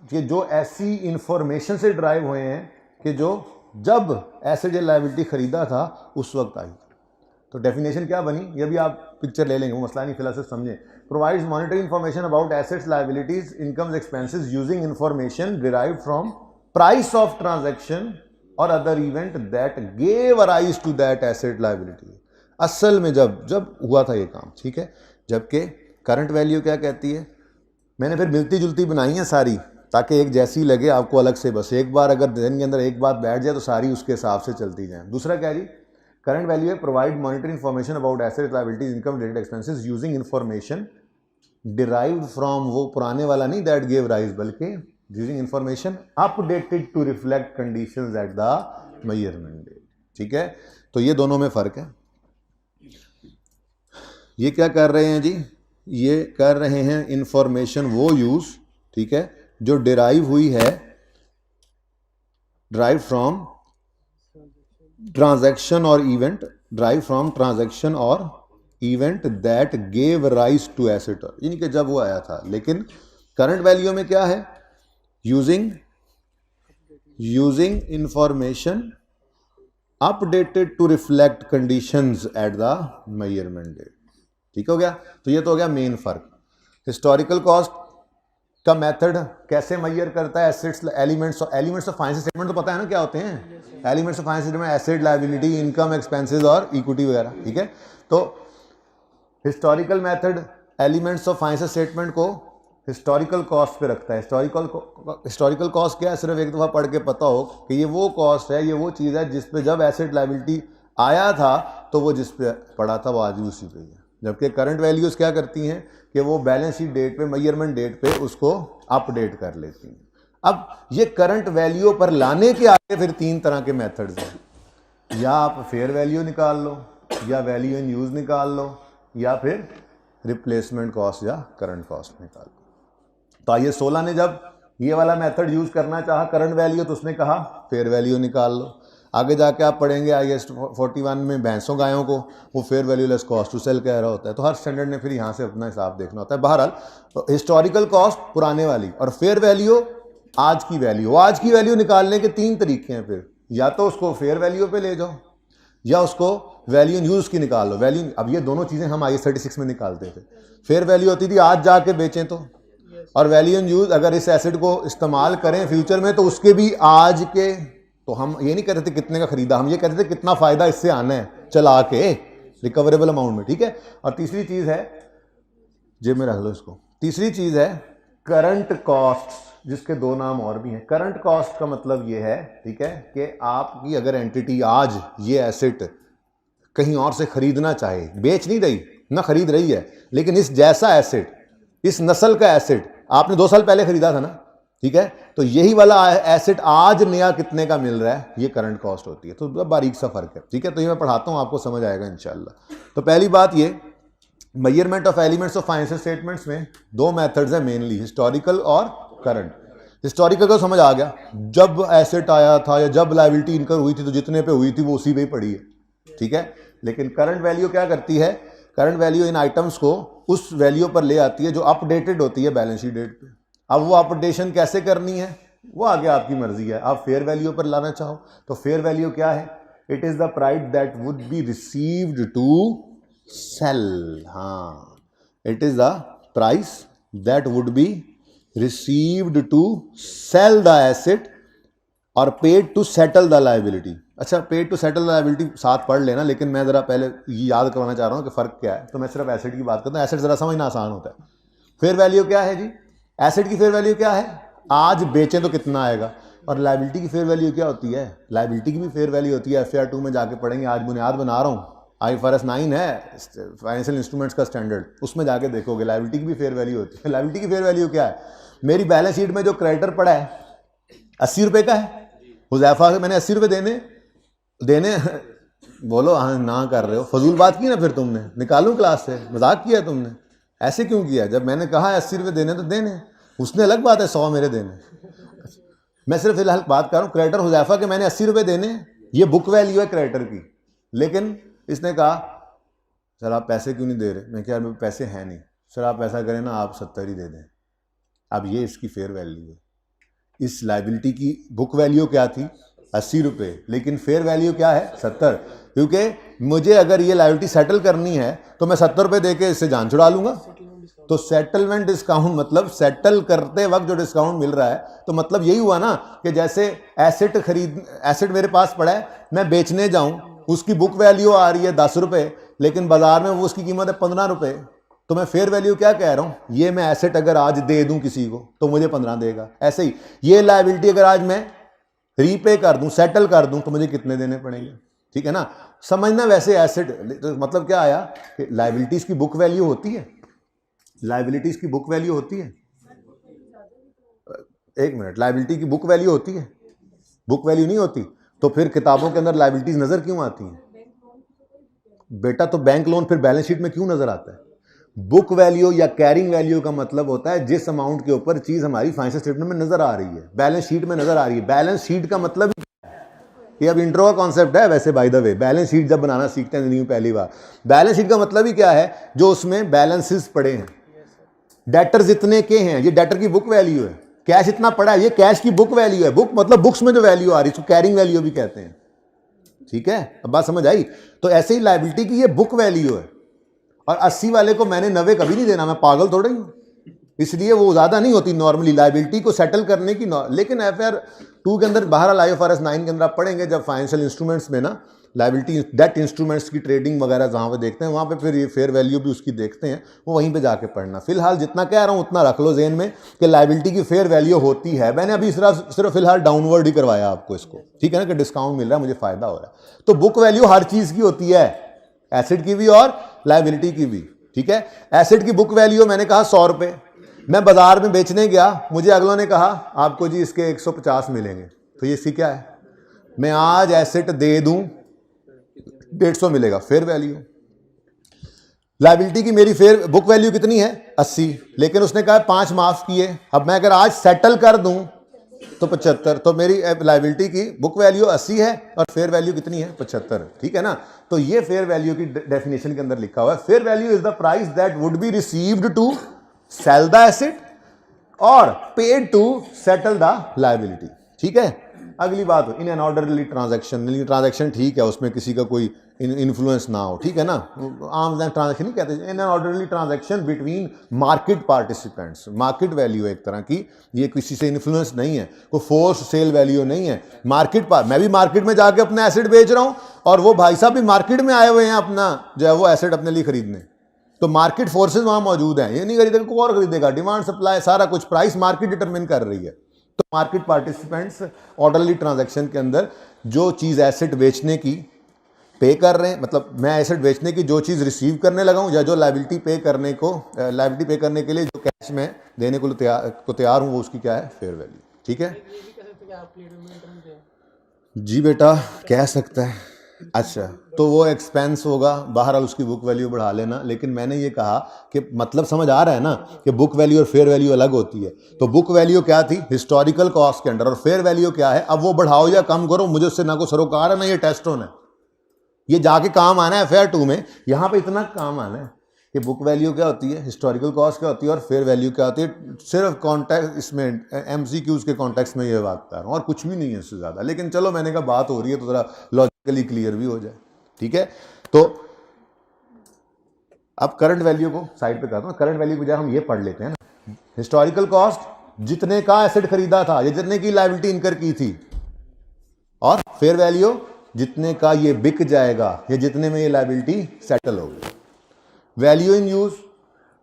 कि जो ऐसी इंफॉर्मेशन से ड्राइव हुए हैं कि जो जब एसेट या लायबिलिटी खरीदा था उस वक्त आई। तो डेफिनेशन क्या बनी, ये भी आप पिक्चर ले लेंगे, वो मसला नहीं, फिलहाल से समझें। Provides monetary information about assets, liabilities, incomes, expenses using information derived from price of transaction और other event that gave arise to that asset, liability. असल में जब हुआ था ये काम, ठीक है। जबकि करंट वैल्यू क्या कहती है, मैंने फिर मिलती जुलती बनाई है सारी, ताकि एक जैसी लगे आपको अलग से, बस एक बार अगर दिन के अंदर एक बात बैठ जाए तो सारी उसके हिसाब से चलती जाए। दूसरा क्या जी, करंट वैल्यू है provide monetary information about asset, liabilities, income, related expenses using information derived from, वो पुराने वाला नहीं दैट गेव राइज, बल्कि using information updated to reflect conditions at the measurement date, ठीक है। तो ये दोनों में फ़र्क है। ये क्या कर रहे हैं जी, ये कर रहे हैं इंफॉर्मेशन वो यूज, ठीक है, जो डिराइव हुई है, ड्राइव फ्रॉम ट्रांजैक्शन और इवेंट, ड्राइव फ्रॉम ट्रांजैक्शन और event that gave rise to asset, यानी कि जब वो आया था। लेकिन करंट वैल्यू में क्या है, using information updated to reflect conditions at the measurement date, ठीक हो गया। तो ये तो हो गया मेन फर्क। हिस्टोरिकल कॉस्ट का मेथड कैसे मेजर करता है assets, elements of financial statement तो पता है ना क्या होते हैं, elements of financial statement, asset, liability, income, expenses और इक्विटी वगैरह, ठीक है। तो historical method elements of financial statement को हिस्टोरिकल कॉस्ट पे रखता है। हिस्टोरिकल कॉस्ट क्या है, सिर्फ एक दफ़ा पढ़ के पता हो कि ये वो कॉस्ट है, ये वो चीज़ है जिस पे जब एसेट लायबिलिटी आया था तो वो जिस पे पड़ा था वो आज भी उसी पे ही है। जबकि करंट वैल्यूज़ क्या करती हैं कि वो बैलेंस शीट डेट पे, मेजरमेंट डेट पे उसको अपडेट कर लेती हैं। अब ये करंट वैल्यू पर लाने के आगे फिर 3 तरह के मेथड्स हैं, या आप फेयर वैल्यू निकाल लो, या वैल्यू इन यूज़ निकाल लो, या फिर रिप्लेसमेंट कॉस्ट या करंट कॉस्ट निकाल लो। तो आइए 16 ने जब ये वाला मेथड यूज़ करना चाहा करंट वैल्यू, तो उसने कहा फेयर वैल्यू निकाल लो। आगे जाके आप पढ़ेंगे IAS 41 में भैंसों गायों को वो fair value less cost to sell कह रहा होता है। तो हर स्टैंडर्ड ने फिर यहाँ से अपना हिसाब देखना होता है। बहरहाल तो हिस्टोरिकल कॉस्ट पुराने वाली और फेयर वैल्यू आज की वैल्यू। आज की वैल्यू निकालने के 3 तरीके हैं फिर, या तो उसको फेयर वैल्यू पे ले जाओ या उसको वैल्यू इन यूज़ की निकाल लो। वैल्यू, अब ये दोनों चीज़ें हम IAS 36 में निकालते थे। फेयर वैल्यू होती थी आज जाके बेचें तो, और वैल्यू इन यूज़ अगर इस एसेट को इस्तेमाल करें फ्यूचर में तो उसके भी आज के, तो हम ये नहीं कहते थे कितने का खरीदा, हम ये कहते थे कितना फायदा इससे आना है चला के रिकवरेबल अमाउंट में, ठीक है। और तीसरी चीज़ है, जेब में रख लो इसको, तीसरी चीज़ है करंट कॉस्ट, जिसके 2 नाम और भी हैं। करंट कॉस्ट का मतलब ये है, ठीक है, कि आपकी अगर एंटिटी आज ये एसेट कहीं और से खरीदना चाहे, बेच नहीं रही ना खरीद रही है, लेकिन इस जैसा एसेट, इस नस्ल का एसेट आपने 2 साल पहले खरीदा था ना, ठीक है, तो यही वाला एसेट आज नया कितने का मिल रहा है, ये करंट कॉस्ट होती है। तो बारीक सा फर्क है, ठीक है। तो ये मैं पढ़ाता हूँ, आपको समझ आएगा इंशाल्लाह। तो पहली बात ये, measurement of elements of financial statements में 2 मेथड्स हैं मेनली, हिस्टोरिकल और करंट। हिस्टोरिकल का समझ आ गया, जब एसेट आया था या जब लायबिलिटी इनकर हुई थी तो जितने पे हुई थी वो उसी पे ही पड़ी है, ठीक है। लेकिन करंट वैल्यू क्या करती है, करंट वैल्यू इन आइटम्स को उस वैल्यू पर ले आती है जो अपडेटेड होती है बैलेंस शीट डेट पे। अब वो अपडेशन कैसे करनी है वो आगे आपकी मर्जी है, आप फेयर वैल्यू पर लाना चाहो तो फेयर वैल्यू क्या है, it is the price that would be received to sell. हाँ, it is the price that would be received to sell the asset और paid to settle the liability. अच्छा, paid to settle the liability साथ पढ़ लेना, लेकिन मैं जरा पहले ये याद करवाना चाह रहा हूँ कि फ़र्क क्या है। तो मैं सिर्फ एसेट की बात करता हूँ, एसेट ज़रा समझना आसान होता है। फेयर वैल्यू क्या है जी, एसेट की फेयर वैल्यू क्या है, आज बेचें तो कितना आएगा, और लायबिलिटी की फेयर वैल्यू क्या होती है, लायबिलिटी की भी फेयर वैल्यू होती है। FAR 2 में जाके पढ़ेंगे, आज बुनियाद बना रहा हूँ, IFRS 9 है फाइनेंशियल इंस्ट्रूमेंट्स का स्टैंडर्ड, उसमें जाके देखोगे लायबिलिटी की भी फेयर वैल्यू होती है। लायबिलिटी की फेयर वैल्यू क्या है, मेरी बैलेंस शीट में जो क्रेडिटर पड़ा है 80 रुपये का है, हुज़ैफा से मैंने 80 रुपये देने बोलो हाँ ना कर रहे हो, फजूल बात की ना, फिर तुमने निकालूं क्लास से, मजाक किया तुमने, ऐसे क्यों किया, जब मैंने कहा 80 रुपये देने तो देने, उसने अलग बात है 100 मेरे देने। मैं सिर्फ फिलहाल बात कर रहा हूँ क्रेडिटर हुज़ैफा के मैंने 80 रुपये देने, ये बुक वैल्यू है क्रेडिटर की, लेकिन इसने कहा सर आप पैसे क्यों नहीं दे रहे, मैं क्या पैसे हैं नहीं, सर आप ऐसा करें ना आप 70 ही दे दें। अब ये इसकी फेयर वैल्यू है। इस लाइबिलिटी की बुक वैल्यू क्या थी 80 रुपये, लेकिन फेयर वैल्यू क्या है 70, क्योंकि मुझे अगर ये लाइबिलिटी सेटल करनी है तो मैं 70 रुपये दे के इससे जान छुड़ा लूंगा। तो सेटलमेंट डिस्काउंट मतलब सेटल करते वक्त जो डिस्काउंट मिल रहा है, तो मतलब यही हुआ ना कि जैसे एसेट मेरे पास पड़ा है, मैं बेचने जाऊं, उसकी बुक वैल्यू आ रही है 10 रुपये, लेकिन बाजार में वो उसकी कीमत है 15 रुपये, तो मैं फेयर वैल्यू क्या कह रहा हूं, ये मैं एसेट अगर आज दे दूं किसी को तो मुझे 15 देगा। ऐसे ही ये लायबिलिटी अगर आज मैं रीपे कर दूं, सेटल कर दूं, तो मुझे कितने देने पड़ेंगे, ठीक है ना, समझना। वैसे एसेट तो मतलब क्या आया कि लायबिलिटीज की बुक वैल्यू होती है, लायबिलिटीज की बुक वैल्यू होती है, एक मिनट, लायबिलिटी की बुक वैल्यू होती है, बुक वैल्यू नहीं होती तो फिर किताबों के अंदर लायबिलिटीज नजर क्यों आती हैं बेटा, तो बैंक लोन फिर बैलेंस शीट में क्यों नजर आता है। बुक वैल्यू या कैरिंग वैल्यू का मतलब होता है जिस अमाउंट के ऊपर चीज हमारी फाइनेंशियल स्टेटमेंट में नजर आ रही है, बैलेंस शीट में नजर आ रही है। बैलेंस शीट का मतलब ये अब इंट्रो का कॉन्सेप्ट है वैसे, by the way, balance sheet जब बनाना सीखते हैं जिंदगी में पहली बार, बैलेंस शीट का मतलब ही क्या है, जो उसमें बैलेंसेस पड़े हैं, डेटर्स इतने के हैं, ये डेटर की बुक वैल्यू है, कैश इतना पड़ा है, ये कैश की बुक वैल्यू है, बुक मतलब बुक्स में जो वैल्यू आ रही है उसको कैरिंग वैल्यू भी कहते हैं, ठीक है, अब बात समझ आई। तो ऐसे ही लायबिलिटी की ये बुक वैल्यू है, और 80 वाले को मैंने 90 कभी नहीं देना, मैं पागल थोड़ा ही हूँ, इसलिए वो ज़्यादा नहीं होती नॉर्मली लायबिलिटी को सेटल करने की। लेकिन FAR 2 के अंदर, बहरहाल IFRS 9 के अंदर आप पढ़ेंगे जब फाइनेंशियल इंस्ट्रूमेंट्स में ना लायबिलिटी डेट इंस्ट्रूमेंट्स की ट्रेडिंग वगैरह जहाँ पे देखते हैं, वहाँ पे फिर ये फेयर वैल्यू भी उसकी देखते हैं, वो वहीं पे जाके पढ़ना। फिलहाल जितना कह रहा हूँ उतना रख लो ज़हन में कि लायबिलिटी की फेयर वैल्यू होती है। मैंने अभी सिर्फ फिलहाल डाउनवर्ड ही करवाया आपको इसको, ठीक है ना, कि डिस्काउंट मिल रहा है, मुझे फ़ायदा हो रहा है। तो बुक वैल्यू हर चीज़ की होती है, एसेट की भी और लायबिलिटी की भी, ठीक है। एसेट की बुक वैल्यू मैंने कहा 100 रुपये, मैं बाजार में बेचने गया, मुझे अगलों ने कहा आपको जी इसके 150 मिलेंगे, तो ये इसकी क्या है, मैं आज एसेट दे दूं 150 मिलेगा, फेयर वैल्यू। लायबिलिटी की मेरी फेयर बुक वैल्यू कितनी है 80, लेकिन उसने कहा 5 माफ किए, अब मैं अगर आज सेटल कर दूं तो 75, तो मेरी लायबिलिटी की बुक वैल्यू 80 है और फेयर वैल्यू कितनी है 75, ठीक है ना। तो ये फेयर वैल्यू की डेफिनेशन के अंदर लिखा हुआ है, fair value is the price that would be received to sell the asset और paid to settle the liability, ठीक है। अगली बात, in an orderly transaction, transaction ठीक है, उसमें किसी का कोई इन्फ्लुएंस ना हो, ठीक है ना, आम ट्रांजैक्शन नहीं कहते, इन an orderly transaction between market participants, market value है एक तरह की, ये किसी से इन्फ्लुएंस नहीं है, कोई फोर्स सेल वैल्यू नहीं है, मैं भी मार्केट में जाके अपना एसेट बेच रहा हूँ और वो भाई साहब भी मार्केट में आए हुए हैं अपना जो है वो एसेट अपने लिए खरीदने, तो मार्केट फोर्सेस वहां मौजूद हैं, ये नहीं खरीदेगा कोई और खरीदेगा, डिमांड सप्लाई सारा कुछ, प्राइस मार्केट डिटरमिन कर रही है। तो मार्केट पार्टिसिपेंट्स ऑर्डरली ट्रांजैक्शन के अंदर जो चीज़ एसेट बेचने की पे कर रहे हैं, मतलब मैं एसेट बेचने की जो चीज़ रिसीव करने लगा हूं या जो लायबिलिटी पे करने के लिए जो कैश में देने को तैयार हूं, वो उसकी क्या है फेयर वैल्यू, ठीक है जी बेटा, कह सकता है। अच्छा, तो वो एक्सपेंस होगा, बहरहाल उसकी बुक वैल्यू बढ़ा लेना, लेकिन मैंने ये कहा कि मतलब समझ आ रहा है ना कि बुक वैल्यू और फेयर वैल्यू अलग होती है। तो बुक वैल्यू क्या थी हिस्टोरिकल कॉस्ट के अंडर, और फेयर वैल्यू क्या है, अब वो बढ़ाओ या कम करो, मुझे उससे ना कोई सरोकार है ना ये टेस्ट होना है, ये जाके काम आना है FAR 2 में, यहाँ पे इतना काम आना है कि बुक वैल्यू क्या होती है, हिस्टोरिकल कॉस्ट क्या होती है और फेयर वैल्यू क्या होती है। सिर्फ कॉन्टेक्स्ट इसमें MCQs के कॉन्टेक्स्ट में ये बात कर रहा हूँ और कुछ भी नहीं है इससे ज़्यादा। लेकिन चलो मैंने कहा बात हो रही है तो ज़रा लॉजिकली क्लियर भी हो जाए, ठीक है। तो अब करंट वैल्यू को साइड पे करता हूँ, करंट वैल्यू की बजाय हम ये पढ़ लेते हैं ना, हिस्टोरिकल कॉस्ट जितने का एसेट खरीदा था, ये जितने की लायबिलिटी इनकर की थी, और फेयर वैल्यू जितने का ये बिक जाएगा या जितने में ये लायबिलिटी सेटल होगी। Value in use,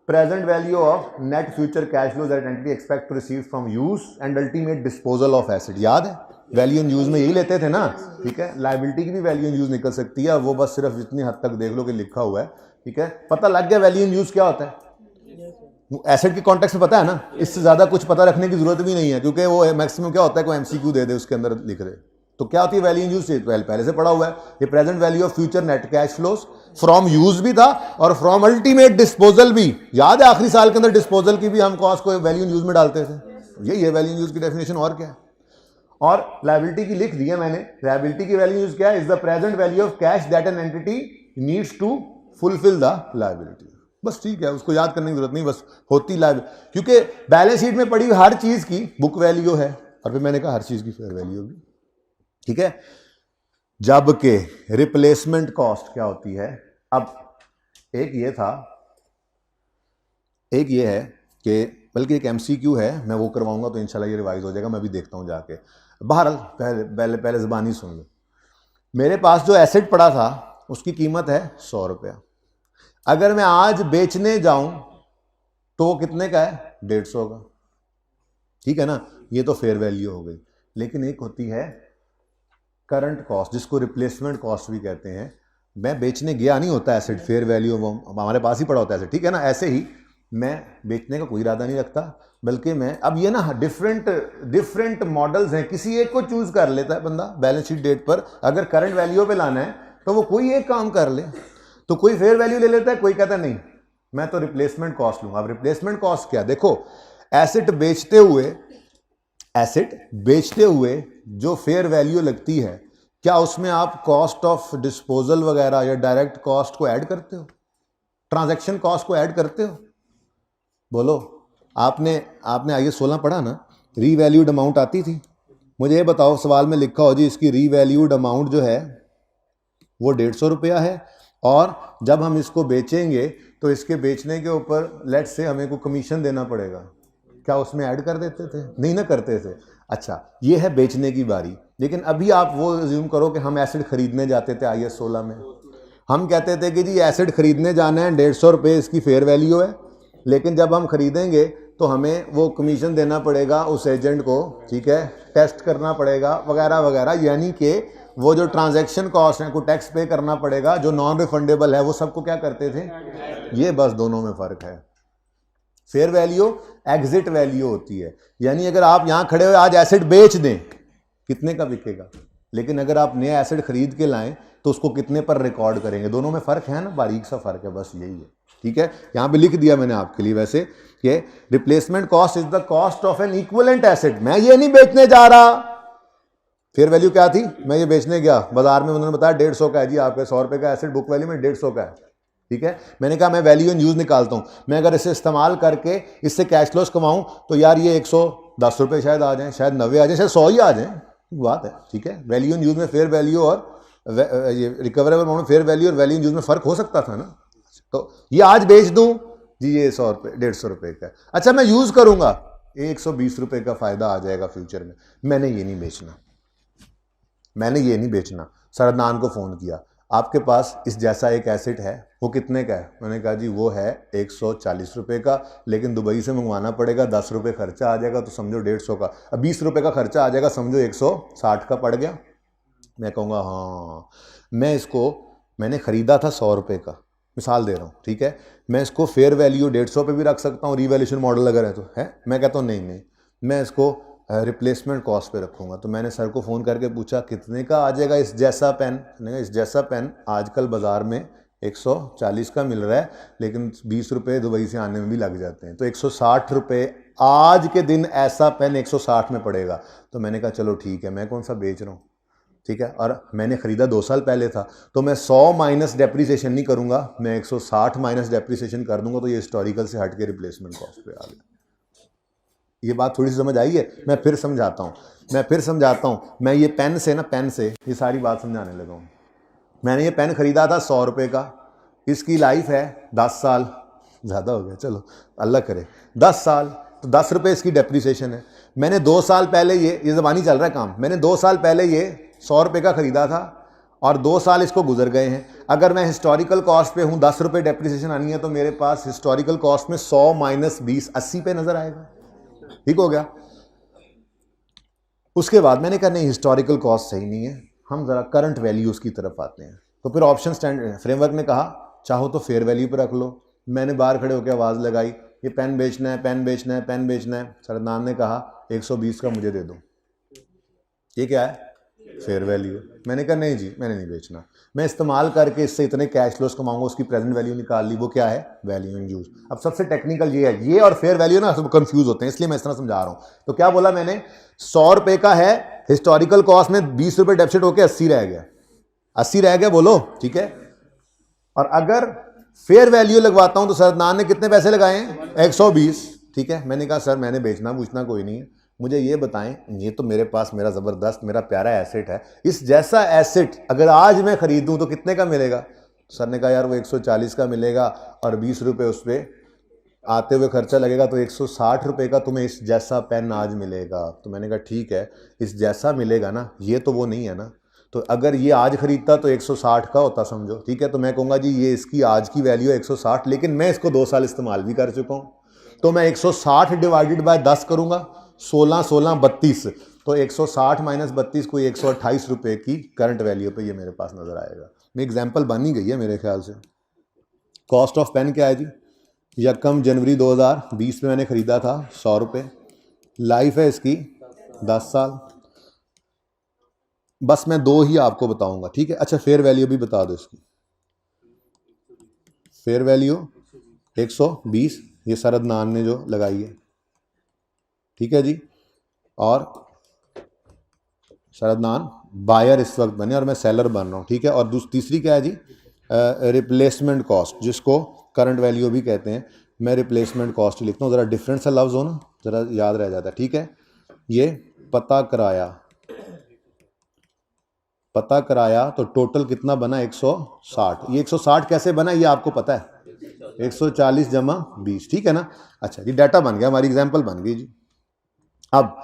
present value of net future cash flow that entity expect to receive from use and ultimate disposal of asset. याद है वैल्यू इन यूज में यही लेते थे ना, ठीक है। लायबिलिटी की भी वैल्यू इन यूज निकल सकती है, वो बस सिर्फ इतनी हद तक देख लो कि लिखा हुआ है, ठीक है। पता लग गया वैल्यू इन यूज क्या होता है, एसेट की कॉन्टेक्स्ट में पता है ना, इससे ज्यादा कुछ पता रखने की जरूरत भी नहीं है, क्योंकि वो मैक्सिमम क्या होता है, कोई MCQ दे दे उसके अंदर लिख दे। तो क्या होती है वैल्यू इन यूज, पहले से पढ़ा हुआ है, ये present value of future net cash flows from use भी था और फ्रॉम अल्टीमेट डिस्पोजल भी। याद है आखिरी साल के अंदर डिस्पोजल की भी हम कॉस्ट को वैल्यू इन यूज में डालते थे, यही है वैल्यू इन यूज की डेफिनेशन, और क्या है। और लायबिलिटी की लिख दी है मैंने, लायबिलिटी की वैल्यू यूज क्या है, is the present value of cash that an entity needs to fulfil the liability. बस ठीक है, उसको याद करने की जरूरत नहीं, बस होती लायबिलिटी, क्योंकि बैलेंस शीट में पड़ी हर चीज की बुक वैल्यू है और फिर मैंने कहा हर चीज की फेयर वैल्यू भी, ठीक है। जबकि रिप्लेसमेंट कॉस्ट क्या होती है, अब एक ये था, एक ये है कि बल्कि एक MCQ है, मैं वो करवाऊंगा तो इंशाल्लाह ये रिवाइज हो जाएगा, मैं भी देखता हूं जाके। बहरहाल पहले ज़बानी सुन लो। मेरे पास जो एसेट पड़ा था उसकी कीमत है 100 रुपया, अगर मैं आज बेचने जाऊं तो वो कितने का है, 150 का, ठीक है ना। ये तो फेयर वैल्यू हो गई। लेकिन एक होती है करंट कॉस्ट, जिसको रिप्लेसमेंट कॉस्ट भी कहते हैं। मैं बेचने गया नहीं होता एसेट, फेयर वैल्यू हमारे पास ही पड़ा होता है एसेट, ठीक है ना। ऐसे ही मैं बेचने का कोई इरादा नहीं रखता, बल्कि मैं अब ये ना डिफरेंट मॉडल्स हैं, किसी एक को चूज कर लेता है बंदा बैलेंस शीट डेट पर। अगर करंट वैल्यू पे लाना है तो वो कोई एक काम कर ले, तो कोई फेयर वैल्यू ले लेता है, कोई कहता है नहीं मैं तो रिप्लेसमेंट कॉस्ट लूंगा। अब रिप्लेसमेंट कॉस्ट क्या, देखो एसेट बेचते हुए जो फेयर वैल्यू लगती है, क्या उसमें आप कॉस्ट ऑफ डिस्पोजल वगैरह या डायरेक्ट कॉस्ट को ऐड करते हो, ट्रांजैक्शन कॉस्ट को ऐड करते हो? बोलो, आपने IAS 16 पढ़ा ना, रीवैल्यूड अमाउंट आती थी। मुझे ये बताओ, सवाल में लिखा हो जी इसकी रीवैल्यूड अमाउंट जो है वो 150 रुपया है, और जब हम इसको बेचेंगे तो इसके बेचने के ऊपर लेट्स से हमें को कमीशन देना पड़ेगा, क्या उसमें ऐड कर देते थे? नहीं ना करते थे। अच्छा, ये है बेचने की बारी। लेकिन अभी आप वो अज्यूम करो कि हम एसेट खरीदने जाते थे IAS 16 में, हम कहते थे कि जी एसेट खरीदने जाना है, 150 रुपये इसकी फेयर वैल्यू है, लेकिन जब हम खरीदेंगे तो हमें वो कमीशन देना पड़ेगा उस एजेंट को, ठीक है, टेस्ट करना पड़ेगा वगैरह वगैरह, यानी कि वो जो ट्रांजैक्शन कॉस्ट है को टैक्स पे करना पड़ेगा, जो नॉन रिफंडेबल है वो सबको क्या करते थे। ये बस दोनों में फर्क है। फेयर वैल्यू एग्जिट वैल्यू होती है, यानी अगर आप यहां खड़े हुए आज एसेट बेच दें कितने का बिकेगा, लेकिन अगर आप नया एसेट खरीद के लाएं तो उसको कितने पर रिकॉर्ड करेंगे। दोनों में फर्क है ना, बारीक सा फर्क है, बस यही है, ठीक है। यहां पे लिख दिया मैंने आपके लिए वैसे कि replacement cost is the cost of an equivalent asset. मैं ये नहीं बेचने जा रहा, फेयर वैल्यू क्या थी, मैं ये बेचने गया बाजार में, उन्होंने बताया 150 का है जी, आपके 100 रुपये का एसेट बुक वैल्यू में 150 का है, ठीक है। मैंने कहा मैं वैल्यू इन यूज निकालता हूं, मैं अगर इसे इस्तेमाल करके इससे कैश फ्लोस कमाऊं तो यार ये 110 रुपये शायद आ जाए, शायद 90 आ जाए, शायद 100 ही आ जाए, बात है, ठीक है। वैल्यू इन यूज में फेयर वैल्यू और ये रिकवरेबल अमाउंट में फेयर वैल्यू और वैल्यू इन यूज में फर्क हो सकता था ना। तो ये आज बेच दूं जी, ये 100 रुपये 150 रुपये का, अच्छा मैं यूज करूंगा 120 रुपये का फायदा आ जाएगा फ्यूचर में, मैंने ये नहीं बेचना। सरदान को फोन किया, आपके पास इस जैसा एक एसेट है, वो कितने का है? मैंने कहा जी वो है 140 रुपये का, लेकिन दुबई से मंगवाना पड़ेगा, 10 रुपये खर्चा आ जाएगा, तो समझो 150 का, अब 20 रुपये का खर्चा आ जाएगा, समझो 160 का पड़ गया। मैं कहूँगा हाँ, मैंने ख़रीदा था 100 रुपये का, मिसाल दे रहा हूँ, ठीक है, मैं इसको फेयर वैल्यू 150 पे भी रख सकता हूँ, रिवैल्यूएशन मॉडल अगर है तो, है। मैं कहता हूँ नहीं, मैं इसको रिप्लेसमेंट कॉस्ट पे रखूँगा। तो मैंने सर को फ़ोन करके पूछा कितने का आ जाएगा इस जैसा पेन? इस जैसा पेन आजकल बाज़ार में 140 का मिल रहा है, लेकिन 20 रुपये दुबई से आने में भी लग जाते हैं, तो 160 रुपये आज के दिन ऐसा पेन 160 में पड़ेगा। तो मैंने कहा चलो ठीक है, मैं कौन सा बेच रहा हूँ, ठीक है, और मैंने ख़रीदा 2 साल पहले था, तो मैं 100 माइनस डेप्रीसिएशन नहीं करूँगा, मैं 160 माइनस डेप्रीसिएशन कर दूंगा, तो ये हिस्टोरिकल से हट के रिप्लेसमेंट कॉस्ट पे आ गया। ये बात थोड़ी सी समझ आई है? मैं फिर समझाता हूँ, मैं ये पेन से ये सारी बात समझाने लगा हूँ। मैंने ये पेन ख़रीदा था 100 रुपये का, इसकी लाइफ है 10 साल, ज़्यादा हो गया, चलो अल्लाह करे 10 साल, तो 10 रुपये इसकी डेप्रीसिएशन है। मैंने 2 साल पहले ये ज़बानी चल रहा है काम, मैंने 2 साल पहले ये 100 रुपये का ख़रीदा था और 2 साल इसको गुजर गए हैं। अगर मैं हिस्टोरिकल कॉस्ट पे हूँ, 10 रुपये डेप्रीसिएशन आनी है, तो मेरे पास हिस्टोरिकल कॉस्ट में 100 माइनस 20 80 पे नज़र आएगा। ठीक हो गया? उसके बाद मैंने कहा नहीं, हिस्टोरिकल कॉस्ट सही नहीं है, हम ज़रा करंट वैल्यूज़ की तरफ आते हैं। तो फिर ऑप्शन स्टैंडर्ड फ्रेमवर्क ने कहा चाहो तो फेयर वैल्यू पर रख लो। मैंने बाहर खड़े होकर आवाज़ लगाई, ये पेन बेचना है, पेन बेचना है, पेन बेचना है। सरदार ने कहा 120 का मुझे दे दो। ये क्या है? Fair value. मैंने कहा नहीं जी, मैंने नहीं बेचना, मैं इस्तेमाल करके इससे इतने कैश फ्लोस कमाऊंगा, उसकी प्रेजेंट वैल्यू निकाल ली, वो क्या है? Value in use. अब सबसे टेक्निकल ये है, ये और फेयर वैल्यू ना सब कंफ्यूज होते हैं, इसलिए मैं इस तरह समझा रहा हूं। तो क्या बोला मैंने? 100 रुपए का है, हिस्टोरिकल कॉस्ट में 20 रुपए डेबिट होकर 80 रह गया, 80 रह गया, बोलो ठीक है। और अगर फेयर वैल्यू लगवाता हूं तो सरदार ने कितने पैसे लगाए हैं? 120। ठीक है, मैंने कहा सर मैंने बेचना पूछना कोई नहीं है, मुझे ये बताएं, ये तो मेरे पास मेरा ज़बरदस्त मेरा प्यारा एसेट है, इस जैसा एसेट अगर आज मैं ख़रीदूं तो कितने का मिलेगा? सर ने कहा यार वो 140 का मिलेगा और 20 रुपये उस पर आते हुए खर्चा लगेगा, तो 160 रुपये का तुम्हें इस जैसा पेन आज मिलेगा। तो मैंने कहा ठीक है, इस जैसा मिलेगा ना, ये तो वो नहीं है ना, तो अगर ये आज ख़रीदता तो 160 का होता समझो। ठीक है, तो मैं कहूँगा जी ये इसकी आज की वैल्यू है 160, लेकिन मैं इसको 2 साल इस्तेमाल भी कर चुका हूँ, तो मैं 160 डिवाइडेड बाय 10 करूँगा, 16 16 32, तो 160 माइनस 32 कोई 128 रुपये की करंट वैल्यू पे ये मेरे पास नज़र आएगा। मेरी एग्जांपल बन ही गई है मेरे ख्याल से। कॉस्ट ऑफ पेन क्या है जी? 1 जनवरी 2020 में मैंने ख़रीदा था 100 रुपये, लाइफ है इसकी 10 साल। बस मैं 2 ही आपको बताऊंगा, ठीक है। अच्छा फेयर वैल्यू भी बता दो इसकी। फेयर वैल्यू 120, ये सरदनान ने जो लगाई है, ठीक है जी। और सरदनान बायर इस वक्त बने और मैं सेलर बन रहा हूँ, ठीक है। और तीसरी क्या है जी? रिप्लेसमेंट कॉस्ट, जिसको करंट वैल्यू भी कहते हैं। मैं रिप्लेसमेंट कॉस्ट लिखता हूँ, ज़रा डिफरेंट सा लफ्ज़ हो ना, ज़रा याद रह जाता है, ठीक है। ये पता कराया तो टोटल कितना बना? 160। ये 160 कैसे बना ये आपको पता है? 140 जमा 20, ठीक है ना। अच्छा जी, डाटा बन गया, हमारी एग्जांपल बन गई जी। अब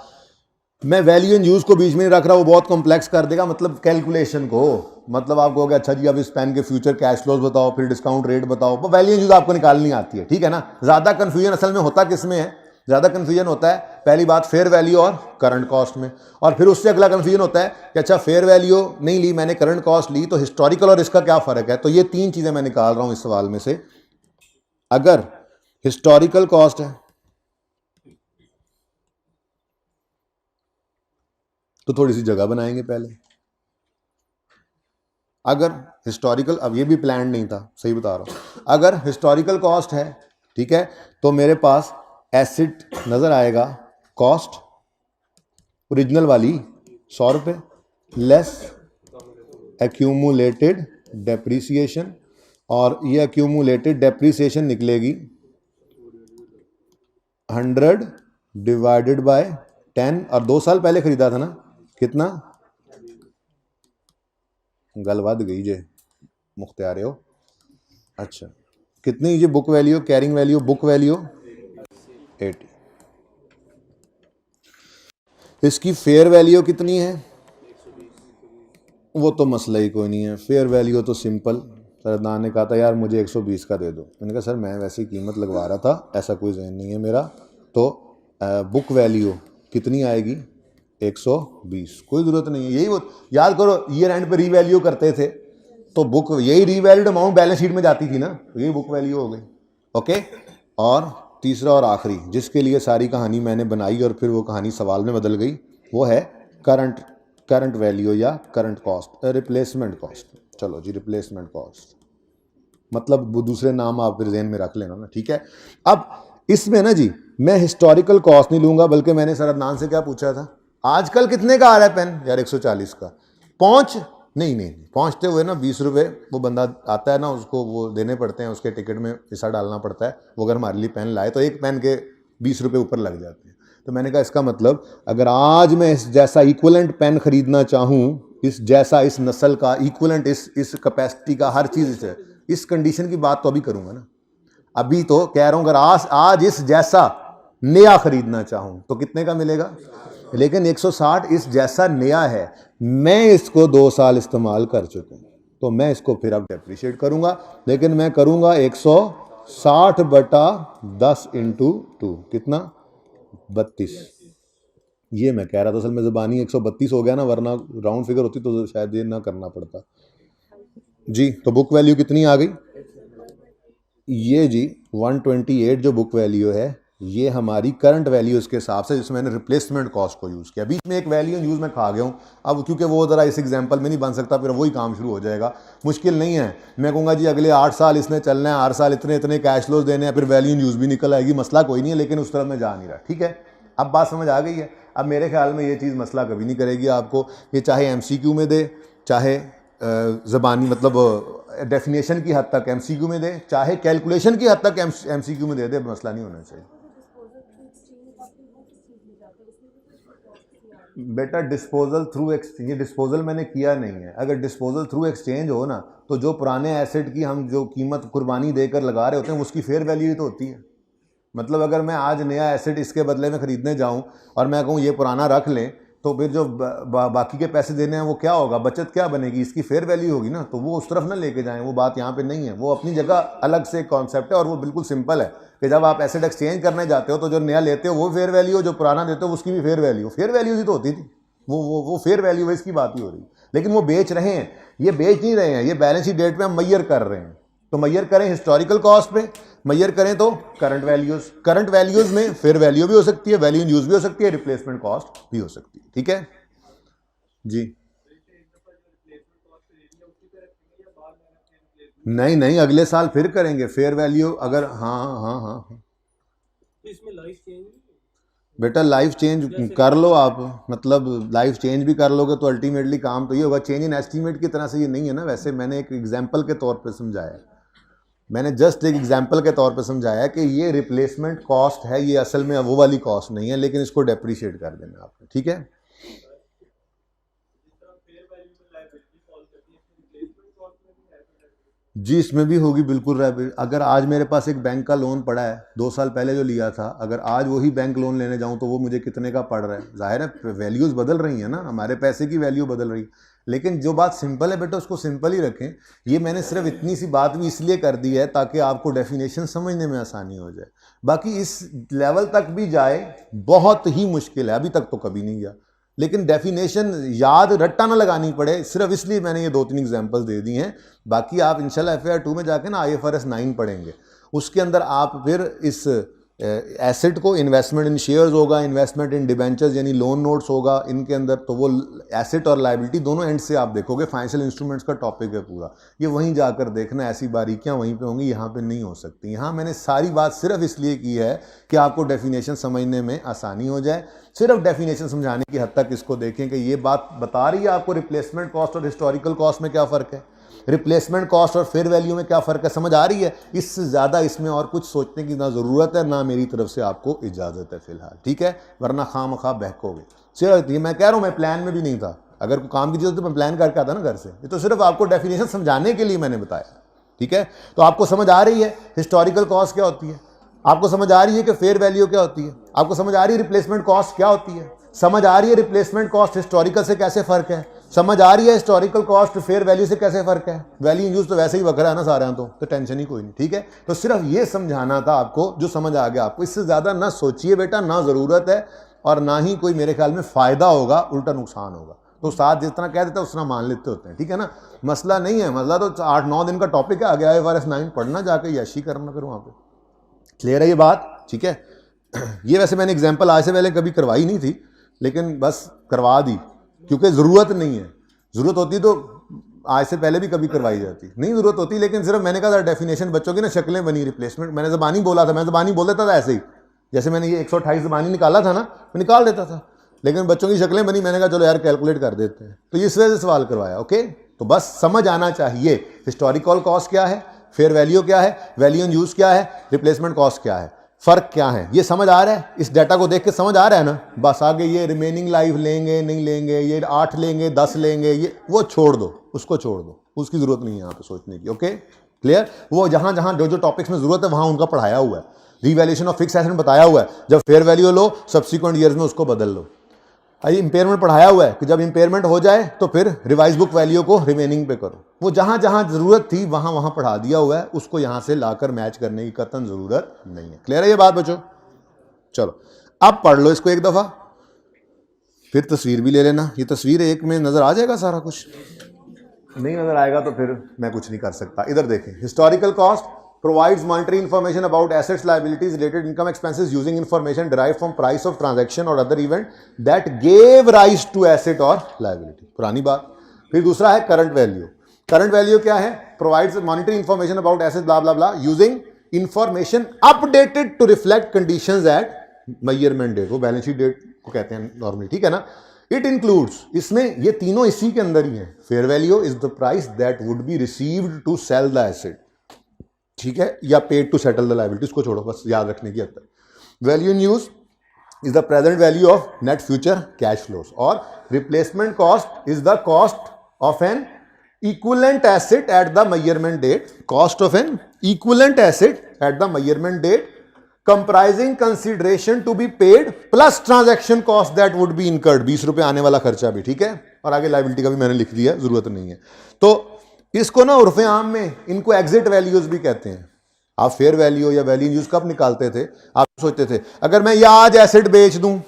मैं वैल्यू एंड यूज को बीच में नहीं रख रहा, वो बहुत कॉम्प्लेक्स कर देगा, मतलब कैलकुलेशन को। मतलब आप कहोगे अच्छा जी अब इस पेन के फ्यूचर कैश फ्लोज बताओ, फिर डिस्काउंट रेट बताओ, वो वैल्यू एंड यूज आपको निकालनी आती है, ठीक है ना। ज़्यादा कन्फ्यूजन असल में होता किस में है? ज़्यादा कन्फ्यूजन होता है पहली बात फेयर वैल्यू और करंट कॉस्ट में, और फिर उससे अगला कन्फ्यूजन होता है कि अच्छा फेयर वैल्यू नहीं ली मैंने, करंट कॉस्ट ली, तो हिस्टोरिकल और इसका क्या फ़र्क है। तो ये 3 चीज़ें मैं निकाल रहा हूँ इस सवाल में से। अगर हिस्टोरिकल कॉस्ट है तो थोड़ी सी जगह बनाएंगे पहले। अगर हिस्टोरिकल, अब ये भी प्लान नहीं था, सही बता रहा हूँ, अगर हिस्टोरिकल कॉस्ट है, ठीक है, तो मेरे पास एसिड नज़र आएगा, कॉस्ट ओरिजिनल वाली 100 रुपये लेस एक्यूमुलेटेड डेप्रीसिएशन, और ये एक्यूमुलेटेड डेप्रीसिएशन निकलेगी 100 डिवाइडेड बाय 10, और 2 साल पहले ख़रीदा था ना, कितना? गल वध गई जे मुख्तियार हो। अच्छा कितनी ये book value, carrying value, book value 80। इसकी फेयर वैल्यू कितनी है? वो तो मसला ही कोई नहीं है, फेयर वैल्यू तो सिंपल। सरदार ने कहा था यार मुझे 120 का दे दो, मैंने कहा सर मैं वैसी कीमत लगवा रहा था, ऐसा कोई ज़हन नहीं है मेरा, तो बुक वैल्यू कितनी आएगी? 120। कोई ज़रूरत नहीं है, यही वो याद करो, ईयर एंड पे रीवैल्यू करते थे, तो बुक यही रीवैल्यूड अमाउंट बैलेंस शीट में जाती थी ना, तो यही बुक वैल्यू हो गई। ओके, और तीसरा और आखिरी जिसके लिए सारी कहानी मैंने बनाई और फिर वो कहानी सवाल में बदल गई, वो है करंट वैल्यू या करंट कॉस्ट, रिप्लेसमेंट कॉस्ट। चलो जी, रिप्लेसमेंट कॉस्ट मतलब वो दूसरे नाम आप फिर ज़हन में रख लेना ना, ठीक है। अब इसमें ना जी मैं हिस्टोरिकल कॉस्ट नहीं लूँगा, बल्कि मैंने सरदनान से क्या पूछा था, आजकल कितने का आ रहा है पेन? यार 140 का। पहुंच नहीं नहीं पहुंचते हुए ना 20 रुपये वो बंदा आता है ना, उसको वो देने पड़ते हैं, उसके टिकट में पैसा डालना पड़ता है। वो अगर हमारे लिए पेन लाए तो एक पेन के 20 रुपये ऊपर लग जाते हैं। तो मैंने कहा इसका मतलब अगर आज मैं इस जैसा इक्वलेंट पेन खरीदना चाहूँ, इस जैसा, इस नस्ल का इक्वलेंट, इस कैपेसिटी का, हर चीज़, इस कंडीशन की बात तो अभी करूँगा ना। अभी तो कह रहा हूँ अगर आज इस जैसा नया खरीदना चाहूँ तो कितने का मिलेगा, लेकिन 160 इस जैसा नया है, मैं इसको 2 साल इस्तेमाल कर चुका हूँ, तो मैं इसको फिर अब डेप्रिशिएट करूँगा, लेकिन मैं करूँगा 160/10 × 2, कितना, 32। ये मैं कह रहा था, असल में ज़बानी 132 हो गया ना, वरना राउंड फिगर होती तो शायद ये ना करना पड़ता जी। तो बुक वैल्यू कितनी आ गई, ये जी 128 जो बुक वैल्यू है, ये हमारी करंट वैल्यूज़ के हिसाब से, जिसमें मैंने रिप्लेसमेंट कॉस्ट को यूज़ किया। बीच में एक वैल्यू यूज़ में खा गया हूँ अब, क्योंकि वो ज़रा इस एग्जांपल में नहीं बन सकता, फिर वही काम शुरू हो जाएगा। मुश्किल नहीं है, मैं कहूँगा जी अगले 8 साल इसने चलना है, हर साल इतने इतने कैश फ्लोज देने हैं, फिर वैल्यू यूज़ भी निकल आएगी, मसला कोई नहीं है, लेकिन उस तरफ मैं जा नहीं रहा। ठीक है, अब बात समझ आ गई है। अब मेरे ख्याल में ये चीज़ मसला कभी नहीं करेगी आपको, ये चाहे MCQ में दे, चाहे ज़बानी मतलब डेफिनेशन की हद तक MCQ में दे, चाहे कैलकुलेशन की हद तक MCQ में दे, मसला नहीं होना चाहिए। बेटा डिस्पोजल थ्रू एक्सचेंज, ये डिस्पोजल मैंने किया नहीं है। अगर डिस्पोजल थ्रू एक्सचेंज हो ना, तो जो पुराने एसेट की हम जो कीमत कुर्बानी देकर लगा रहे होते हैं, उसकी फेयर वैल्यू ही तो होती है। मतलब अगर मैं आज नया एसेट इसके बदले में ख़रीदने जाऊं और मैं कहूं ये पुराना रख लें, तो फिर जो बाकी के पैसे देने हैं वो क्या होगा, बचत क्या बनेगी, इसकी फेयर वैल्यू होगी ना। तो वो उस तरफ ना लेके जाएं, वो बात यहाँ पे नहीं है। वो अपनी जगह अलग से कॉन्सेप्ट है, और वो बिल्कुल सिंपल है कि जब आप एसेट एक्सचेंज करने जाते हो तो जो नया लेते हो वो फेयर वैल्यू हो, जो पुराना देते हो उसकी भी फेयर वैल्यू। फेयर वैल्यू ही तो होती थी, वो फेयर वैल्यू है, इसकी बात ही हो रही। लेकिन वो बेच रहे हैं, ये बेच नहीं रहे हैं, ये बैलेंस शीट डेट पे हम मैयर कर रहे हैं। तो मैयर करें हिस्टोरिकल कॉस्ट पे, मैयर करें तो करंट वैल्यूज में फेयर वैल्यू भी हो सकती है, वैल्यू इन यूज भी हो सकती है, रिप्लेसमेंट कॉस्ट भी हो सकती है। ठीक है जी, नहीं अगले साल फिर करेंगे फेयर वैल्यू। अगर हाँ इसमें लाइफ चेंज, बेटा लाइफ चेंज कर लो आप, मतलब लाइफ चेंज भी कर लोगे तो अल्टीमेटली काम तो ये होगा। चेंज इन एस्टीमेट की तरह से ये नहीं है ना। वैसे मैंने एक एग्जांपल के तौर पे समझाया, मैंने जस्ट एक एग्जांपल के तौर पे समझाया कि ये रिप्लेसमेंट कॉस्ट है, ये असल में वो वाली कॉस्ट नहीं है, लेकिन इसको डेप्रिशिएट कर देना आपने। ठीक है जी, इसमें भी होगी बिल्कुल। अगर आज मेरे पास एक बैंक का लोन पड़ा है 2 साल पहले जो लिया था, अगर आज वही बैंक लोन लेने जाऊं तो वो मुझे कितने का पड़ रहा है। जाहिर है वैल्यूज़ बदल रही हैं ना, हमारे पैसे की वैल्यू बदल रही है। लेकिन जो बात सिंपल है बेटा उसको सिंपल ही रखें। ये मैंने सिर्फ इतनी सी बात भी इसलिए कर दी है ताकि आपको डेफिनेशन समझने में आसानी हो जाए। बाकी इस लेवल तक भी जाए बहुत ही मुश्किल है, अभी तक तो कभी नहीं गया। लेकिन डेफिनेशन याद रट्टा ना लगानी पड़े, सिर्फ इसलिए मैंने ये 2-3 एग्जांपल्स दे दी हैं। बाकी आप इंशाल्लाह FAR 2 में जाके ना IFRS 9 पढ़ेंगे, उसके अंदर आप फिर इस एसेट को इन्वेस्टमेंट इन शेयर्स होगा, इन्वेस्टमेंट इन डिबेंचर्स यानी लोन नोट्स होगा इनके अंदर, तो वो एसेट और लायबिलिटी दोनों एंड से आप देखोगे। फाइनेंशियल इंस्ट्रूमेंट्स का टॉपिक है पूरा, ये वहीं जाकर देखना, ऐसी बारीकियां वहीं पे होंगी, यहाँ पे नहीं हो सकती। यहाँ मैंने सारी बात सिर्फ इसलिए की है कि आपको डेफिनेशन समझने में आसानी हो जाए। सिर्फ डेफिनेशन समझाने की हद तक इसको देखें कि ये बात बता रही है आपको रिप्लेसमेंट कॉस्ट और हिस्टोरिकल कॉस्ट में क्या फ़र्क है, रिप्लेसमेंट कॉस्ट और फेयर वैल्यू में क्या फ़र्क है, समझ आ रही है। इससे ज़्यादा इसमें और कुछ सोचने की ना ज़रूरत है, ना मेरी तरफ से आपको इजाज़त है फ़िलहाल। ठीक है, वरना खामखा बहकोगे। सिर्फ ये मैं कह रहा हूँ, मैं प्लान में भी नहीं था। अगर कोई काम की चीज़ तो मैं प्लान करके आता ना घर से। ये तो सिर्फ आपको डेफिनेशन समझाने के लिए मैंने बताया। ठीक है, तो आपको समझ आ रही है हिस्टोरिकल कॉस्ट क्या होती है, आपको समझ आ रही है कि फेयर वैल्यू क्या होती है, आपको समझ आ रही है रिप्लेसमेंट कॉस्ट क्या होती है, समझ आ रही है रिप्लेसमेंट कॉस्ट हिस्टोरिकल से कैसे फ़र्क है, समझ आ रही है हिस्टोरिकल कॉस्ट फेयर वैल्यू से कैसे फ़र्क है। वैल्यू यूज तो वैसे ही वकरा है ना सारे, तो टेंशन ही कोई नहीं। ठीक है, तो सिर्फ ये समझाना था आपको, जो समझ आ गया आपको। इससे ज़्यादा ना सोचिए बेटा, ना ज़रूरत है, और ना ही कोई मेरे ख्याल में फ़ायदा होगा, उल्टा नुकसान होगा। तो साथ जितना कह देते हैं उतना मान लेते होते हैं। ठीक है ना, मसला नहीं है, मसला तो 8-9 दिन का टॉपिक है, आगे IFRS 9 पढ़ना, जाके यशी करना करो वहाँ पे। क्लियर है ये बात? ठीक है, ये वैसे मैंने एग्जांपल आज से पहले कभी करवाई नहीं थी, लेकिन बस करवा दी क्योंकि ज़रूरत नहीं है। ज़रूरत होती तो आज से पहले भी कभी करवाई जाती, नहीं ज़रूरत होती। लेकिन सिर्फ मैंने कहा था डेफिनेशन बच्चों की ना शक्लें बनी, रिप्लेसमेंट मैंने ज़बानी बोला था, मैं ज़बानी बोल देता था ऐसे ही, जैसे मैंने ये 128 ज़बानी निकाला था ना, मैं निकाल देता था। लेकिन बच्चों की शक्लें बनी, मैंने कहा चलो यार कैलकुलेट कर देते हैं, तो इस वजह से सवाल करवाया। ओके, तो बस समझ आना चाहिए हिस्टोरिकल कॉस्ट क्या है, फेयर वैल्यू क्या है, वैल्यू इन यूज क्या है, रिप्लेसमेंट कॉस्ट क्या है, फर्क क्या है, ये समझ आ रहा है? इस डाटा को देख के समझ आ रहा है ना? बस आगे ये रिमेनिंग लाइफ लेंगे नहीं लेंगे, ये 8 लेंगे 10 लेंगे, ये वो छोड़ दो, उसको छोड़ दो, उसकी जरूरत नहीं है यहाँ पे सोचने की। Okay clear? वो जहां जहां जो जो टॉपिक्स में जरूरत है वहां उनका पढ़ाया हुआ है, रिवैल्यूएशन ऑफ फिक्स एसेट बताया हुआ है, जब फेयर वैल्यू लो सब्सिक्वेंट ईयर्स में उसको बदल लो। इंपेयरमेंट पढ़ाया हुआ है कि जब इंपेयरमेंट हो जाए तो फिर रिवाइज बुक वैल्यू को रिमेनिंग पे करो। वो जहां जहां जरूरत थी वहां वहां पढ़ा दिया हुआ है, उसको यहां से लाकर मैच करने की कतई जरूरत नहीं है। क्लियर है ये बात बच्चों? चलो अब पढ़ लो इसको एक दफा, फिर तस्वीर भी ले लेना। ये तस्वीर एक में नजर आ जाएगा सारा कुछ, नहीं नजर आएगा तो फिर मैं कुछ नहीं कर सकता। इधर देखें, historical cost provides monetary information about assets, liabilities, related income, expenses using information derived from price of transaction or other event that gave rise to asset or liability। पुरानी बात। फिर दूसरा है करंट वैल्यू। करंट वैल्यू क्या है? provides monetary information about assets blah blah blah using information updated to reflect conditions at measurement date। वो balance sheet date को कहते हैं नॉर्मली, ठीक है ना? इट इंक्लूड्स, इसमें ये तीनों इसी के अंदर ही है। Fair value is the price that would be received to sell the asset, ठीक है, या paid to settle the liability, उसको छोड़ो बस याद रखने की हद तक। Value in use is the present value of net future cash flows, और replacement cost is the cost of an equivalent asset at the measurement date, cost of an equivalent asset at the measurement date comprising consideration to be paid plus transaction cost that would be incurred, 20 रुपए आने वाला खर्चा भी, ठीक है, और आगे liability का भी मैंने लिख दिया, जरूरत नहीं है। तो इसको ना उर्फ आम में इनको एग्जिट वैल्यूज भी कहते हैं। आप फेयर वैल्यू या वैल्यू यूज कब निकालते थे? आप सोचते थे अगर मैं ये आज एसेट बेच दूं,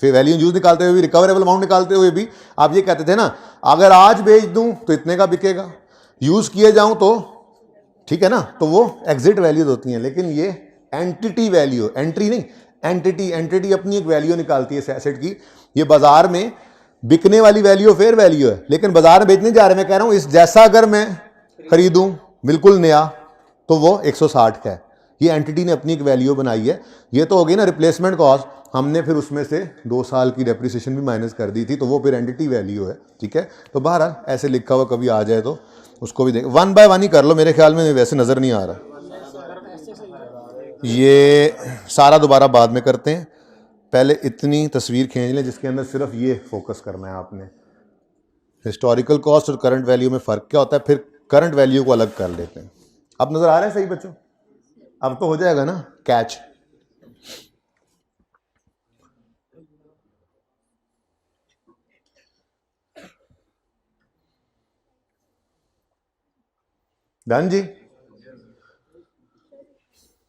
वैल्यू यूज निकालते हुए भी, रिकवरेबल अमाउंट निकालते हुए भी आप ये कहते थे ना, अगर आज बेच दूं तो इतने का बिकेगा, यूज किए जाऊं तो, ठीक है ना, तो वो एग्जिट वैल्यूज होती हैं। लेकिन ये एंटिटी वैल्यू, एंट्री नहीं, एंटिटी अपनी एक वैल्यू निकालती है एसेट की। ये बाजार में बिकने वाली वैल्यू फेयर वैल्यू है, लेकिन बाजार में बेचने जा रहे, मैं कह रहा हूं इस जैसा अगर मैं खरीदूं बिल्कुल नया तो वो 160 का है। ये एंटिटी ने अपनी एक वैल्यू बनाई है। ये तो हो गई ना रिप्लेसमेंट कॉस्ट, हमने फिर उसमें से 2 साल की डेप्रिसिएशन भी माइनस कर दी थी, तो वो फिर एंटिटी वैल्यू है, ठीक है। तो बहरहाल ऐसे लिखा हुआ कभी आ जाए तो उसको भी देख, 1 बाय 1 ही कर लो, मेरे ख्याल में वैसे नजर नहीं आ रहा। ये सारा दोबारा बाद में करते हैं, पहले इतनी तस्वीर खींच लें जिसके अंदर सिर्फ ये फोकस करना है आपने, हिस्टोरिकल कॉस्ट और करंट वैल्यू में फ़र्क क्या होता है, फिर करंट वैल्यू को अलग कर लेते हैं। अब नज़र आ रहा है सही बच्चों? अब तो हो जाएगा ना कैच। डन जी,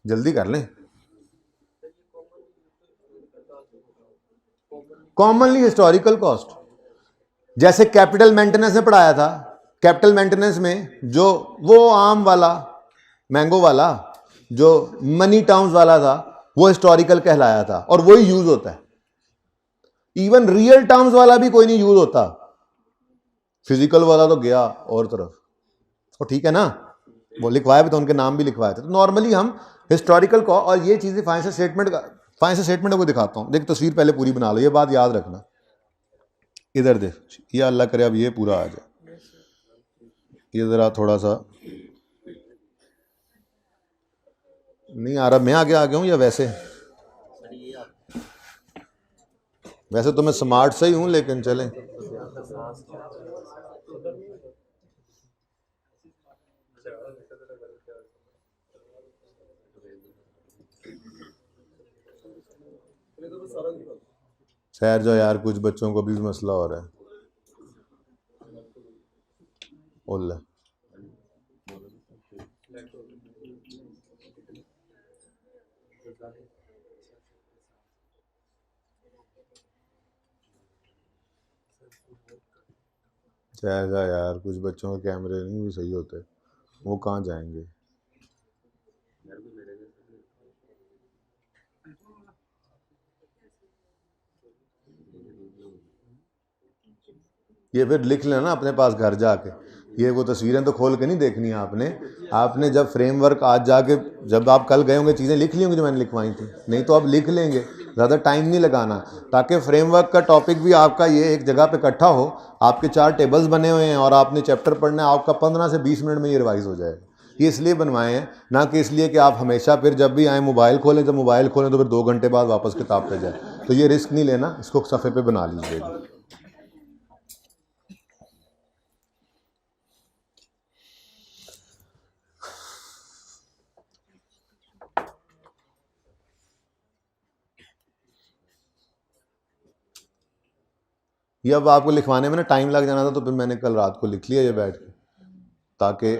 जल्दी कर लें। कॉमनली हिस्टोरिकल कॉस्ट, जैसे कैपिटल मेंटेनेंस में पढ़ाया था, कैपिटल मेंटेनेंस में जो वो आम वाला मैंगो वाला जो मनी टर्म्स वाला था वो हिस्टोरिकल कहलाया था, और वही यूज होता है। इवन रियल टर्म्स वाला भी कोई नहीं यूज होता, फिजिकल वाला तो गया और तरफ, तो ठीक है ना, वो लिखवाया भी तो उनके नाम भी लिखवाए थे। तो नॉर्मली हम हिस्टोरिकल को, और ये चीजें फाइनेंशियल स्टेटमेंट को दिखाता हूं, देख तस्वीर पहले पूरी बना लो, ये बात याद रखना। इधर देख, ये अल्लाह करे अब ये पूरा आ जाए, ये जरा थोड़ा सा नहीं आ रहा, मैं आगे आ गया हूं या वैसे? वैसे तो मैं स्मार्ट से ही हूं, लेकिन चलें। ठहर जाओ यार, कुछ बच्चों को भी मसला हो रहा है। ओला ठहर यार, कुछ बच्चों के कैमरे नहीं भी सही होते, वो कहाँ जाएंगे? ये फिर लिख लेना अपने पास घर जाके, ये वो तस्वीरें तो खोल के नहीं देखनी है आपने जब फ्रेमवर्क आज जाके, जब आप कल गए होंगे चीज़ें लिख ली होंगी जो मैंने लिखवाई थी, नहीं तो आप लिख लेंगे ज़्यादा टाइम नहीं लगाना, ताकि फ्रेमवर्क का टॉपिक भी आपका ये एक जगह पे इकट्ठा हो। आपके 4 टेबल्स बने हुए हैं और आपने चैप्टर पढ़ना है, आपका 15 से 20 मिनट में ये रिवाइज हो जाएगा। ये इसलिए बनवाए हैं, ना कि इसलिए कि आप हमेशा फिर जब भी आए मोबाइल खोलें तो मोबाइल खोलें तो फिर 2 घंटे बाद वापस किताब पे जाए। तो ये रिस्क नहीं लेना, इसको सफ़े पे बना लीजिएगा। ये अब आपको लिखवाने में ना टाइम लग जाना था, तो फिर मैंने कल रात को लिख लिया ये बैठ के, ताकि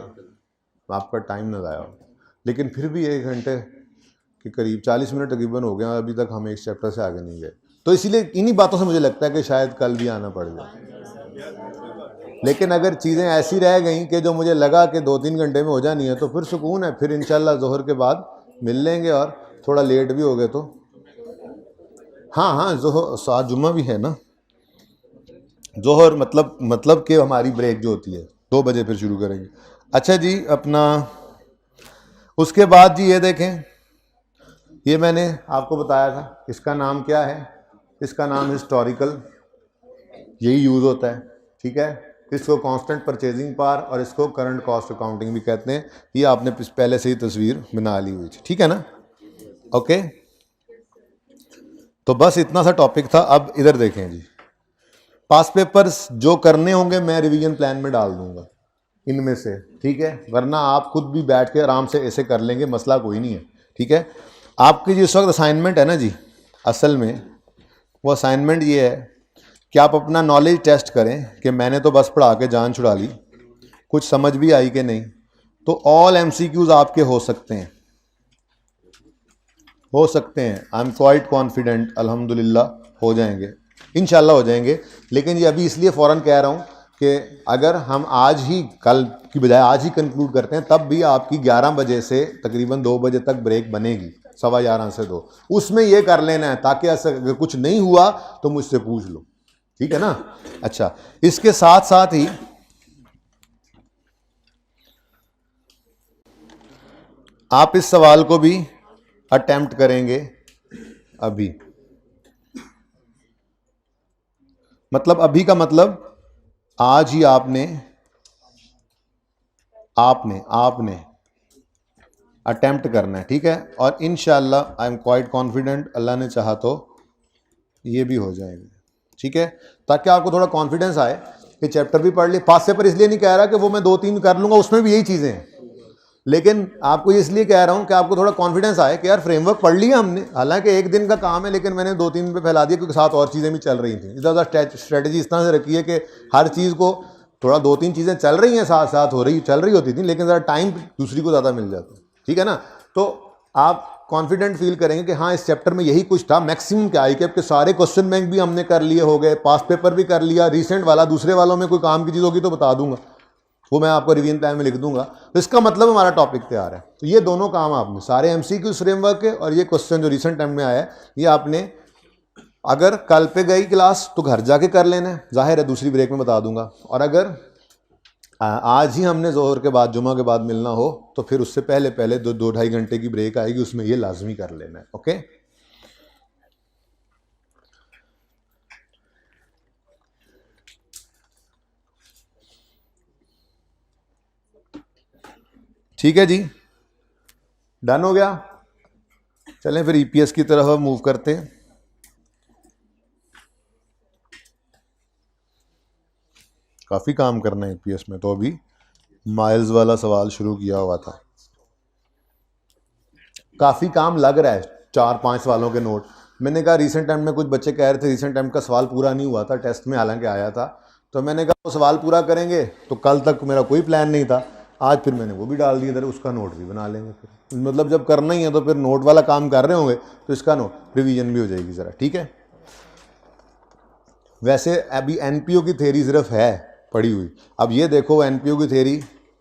आपका टाइम ना ज़ाया हो। लेकिन फिर भी 1 घंटे के करीब 40 मिनट तकरीबन हो गया, अभी तक हम एक चैप्टर से आगे नहीं गए। तो इसीलिए इन्हीं बातों से मुझे लगता है कि शायद कल भी आना पड़ जाए। लेकिन अगर चीज़ें ऐसी रह गई कि जो मुझे लगा कि 2-3 घंटे में हो जानी है, तो फिर सुकून है, फिर इंशाल्लाह जोहर के बाद मिल लेंगे। और थोड़ा लेट भी हो गए तो हाँ जोहर साथ जुम्मा भी है ना, जोहर मतलब कि हमारी ब्रेक जो होती है 2 बजे फिर शुरू करेंगे। अच्छा जी, अपना उसके बाद जी ये देखें, ये मैंने आपको बताया था, इसका नाम क्या है? इसका नाम हिस्टोरिकल, यही यूज़ होता है, ठीक है। इसको कांस्टेंट परचेजिंग पावर और इसको करंट कॉस्ट अकाउंटिंग भी कहते हैं। ये आपने पहले से ही तस्वीर बना ली हुई थी, ठीक है ना। ओके, तो बस इतना सा टॉपिक था। अब इधर देखें जी, पास पेपर्स जो करने होंगे मैं रिवीजन प्लान में डाल दूंगा इनमें से, ठीक है। वरना आप खुद भी बैठ के आराम से ऐसे कर लेंगे, मसला कोई नहीं है, ठीक है। आपकी जिस वक्त असाइनमेंट है ना जी, असल में वो असाइनमेंट ये है कि आप अपना नॉलेज टेस्ट करें कि मैंने तो बस पढ़ा के जान छुड़ा ली, कुछ समझ भी आई कि नहीं। तो ऑल MCQs आपके हो सकते हैं, आई एम क्वाइट कॉन्फिडेंट, अल्हम्दुलिल्लाह हो जाएंगे, इंशाल्लाह हो जाएंगे। लेकिन ये अभी इसलिए फ़ौरन कह रहा हूँ कि अगर हम आज ही, कल की बजाय आज ही कंक्लूड करते हैं, तब भी आपकी 11 बजे से तकरीबन 2 बजे तक ब्रेक बनेगी, 11:15 से 2, उसमें ये कर लेना है, ताकि अगर कुछ नहीं हुआ तो मुझसे पूछ लो, ठीक है ना। अच्छा, इसके साथ साथ ही आप इस सवाल को भी अटेम्प्ट करेंगे अभी, मतलब अभी का मतलब आज ही आपने अटेम्प्ट करना है, ठीक है। और इंशाल्लाह आई एम क्वाइट कॉन्फिडेंट, अल्लाह ने चाहा तो ये भी हो जाएगा, ठीक है। ताकि आपको थोड़ा कॉन्फिडेंस आए कि चैप्टर भी पढ़ लिए। पास पेपर इसलिए नहीं कह रहा कि वो मैं 2-3 कर लूँगा, उसमें भी यही चीज़ें हैं, लेकिन आपको इसलिए कह रहा हूँ कि आपको थोड़ा कॉन्फिडेंस आए कि यार फ्रेमवर्क पढ़ लिया हमने, हालांकि 1 दिन का काम है, लेकिन मैंने 2-3 पे फैला दिया क्योंकि साथ और चीज़ें भी चल रही थी। ज़्यादा स्ट्रेटजी इस तरह से रखी है कि हर चीज़ को थोड़ा 2-3 चीज़ें चल रही हैं, साथ साथ चल रही होती थी, लेकिन ज़रा टाइम दूसरी को ज़्यादा मिल जाता, ठीक है ना। तो आप कॉन्फिडेंट फील करेंगे कि हाँ इस चैप्टर में यही कुछ था। मैक्सिमम क्या आई के सारे क्वेश्चन बैंक भी हमने कर लिए हो गए, पास पेपर भी कर लिया, रिसेंट वाला, दूसरे वालों में कोई काम की चीज़ होगी तो बता दूंगा, वो मैं आपको रिवीजन प्लान में लिख दूंगा। तो इसका मतलब हमारा टॉपिक तैयार है। तो ये दोनों काम आपने, सारे MCQ फ्रेमवर्क के और ये क्वेश्चन जो रिसेंट टाइम में आया है, ये आपने अगर कल पे गई क्लास तो घर जाके कर लेना है, जाहिर है दूसरी ब्रेक में बता दूंगा। और अगर आज ही हमने जोहर के बाद, जुमा के बाद मिलना हो, तो फिर उससे पहले 2-2.5 घंटे की ब्रेक आएगी, उसमें ये लाजमी कर लेना है, ओके। ठीक है जी, डन हो गया। चलें फिर EPS की तरफ मूव करते हैं। काफ़ी काम करना है EPS में, तो अभी माइल्स वाला सवाल शुरू किया हुआ था, काफ़ी काम लग रहा है, 4-5 सवालों के नोट। मैंने कहा रिसेंट टाइम में कुछ बच्चे कह रहे थे रिसेंट टाइम का सवाल पूरा नहीं हुआ था टेस्ट में, हालांकि आया था, तो मैंने कहा वो सवाल पूरा करेंगे। तो कल तक मेरा कोई प्लान नहीं था, आज फिर मैंने वो भी डाल दिया इधर, उसका नोट भी बना लेंगे फिर। मतलब जब करना ही है तो फिर नोट वाला काम कर रहे होंगे तो इसका नोट रिवीजन भी हो जाएगी ज़रा, ठीक है। वैसे अभी NPO की थ्योरी सिर्फ है पड़ी हुई। अब ये देखो NPO की थ्योरी